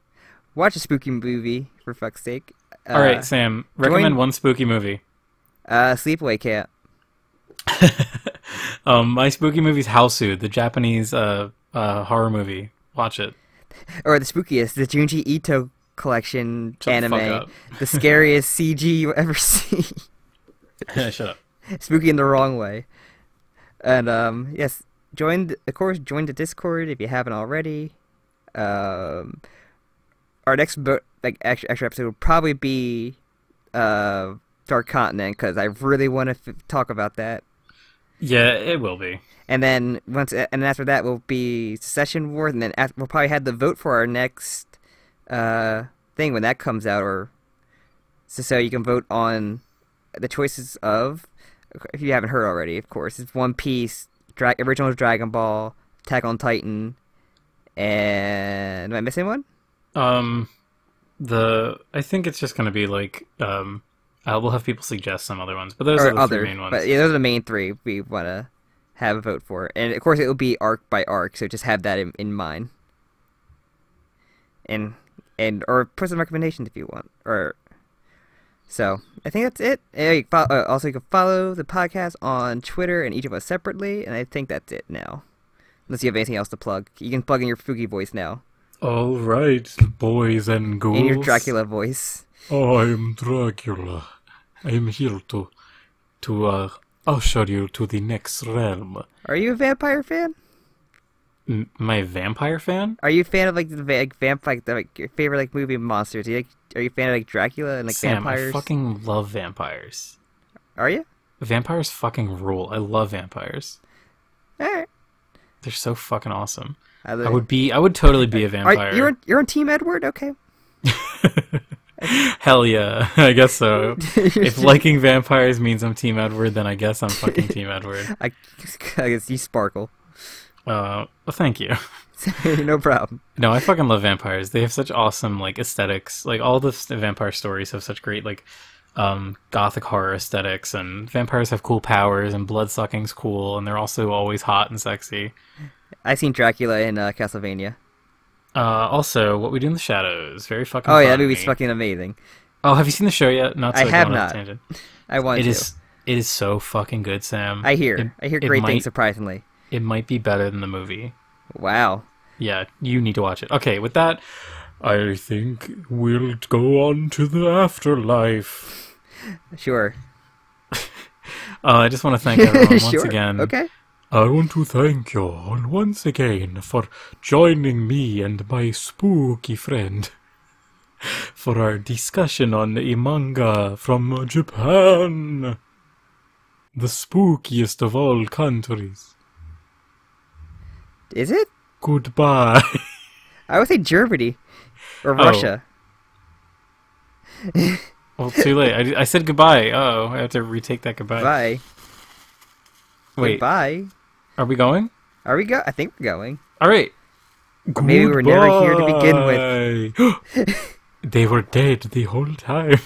Watch a spooky movie for fuck's sake. All right, Sam, recommend join- one spooky movie. Sleepaway Camp. My spooky movie's Hausu, the Japanese horror movie. Watch it. Or the spookiest, the Junji Ito collection Shut the fuck anime. up. The scariest CG you ever see. Shut up. Spooky in the wrong way. And yes, join the Discord if you haven't already. Our next extra episode will probably be Dark Continent, because I really want to talk about that. Yeah, it will be. And then after that will be Secession Wars, and then we'll probably have the vote for our next thing when that comes out, or so you can vote on the choices of, if you haven't heard already, of course, it's One Piece, original Dragon Ball, Attack on Titan, and am I missing one? I think it's just gonna be like we'll have people suggest some other ones, but those are the three main ones. But yeah, those are the main three we want to have a vote for, and of course it will be arc by arc, so just have that in mind, and or put some recommendations if you want, or. So, I think that's it. Also, you can follow the podcast on Twitter and each of us separately, and I think that's it now. Unless you have anything else to plug. You can plug in your spooky voice now. All right, boys and ghouls. In your Dracula voice. I'm Dracula. I'm here to usher you to the next realm. Are you a vampire fan? My vampire fan? Are you a fan of your favorite movie monsters? Are you a fan of Dracula and Sam, vampires? I fucking love vampires. Are you? Vampires fucking rule. I love vampires. Alright. They're so fucking awesome. I would totally be a vampire. You're on Team Edward? Okay. Hell yeah. I guess so. If liking vampires means I'm Team Edward, then I guess I'm fucking Team Edward. I guess you sparkle. Well, thank you. No problem. No, I fucking love vampires. They have such awesome aesthetics. All the vampire stories have such great gothic horror aesthetics, and vampires have cool powers, and blood sucking's cool, and they're also always hot and sexy. I seen Dracula in Castlevania. Also, What We Do in the Shadows, very fucking. Oh fun yeah, that to movie's me. fucking amazing. Oh, have you seen the show yet? Not. So I have going off not. tangent. I want to. It is so fucking good, Sam. I hear great things, surprisingly. It might be better than the movie. Wow. Yeah, you need to watch it. Okay, with that, I think we'll go on to the afterlife. Sure. I just want to thank everyone Sure. once again. Okay. I want to thank you all once again for joining me and my spooky friend for our discussion on a manga from Japan, the spookiest of all countries. Is it? Goodbye. I would say Germany or Russia. Well, too late. I said goodbye. Oh, I have to retake that goodbye. Bye. Wait, Bye. are we going? Are we I think we're going. All right. Maybe we were never here to begin with. They were dead the whole time.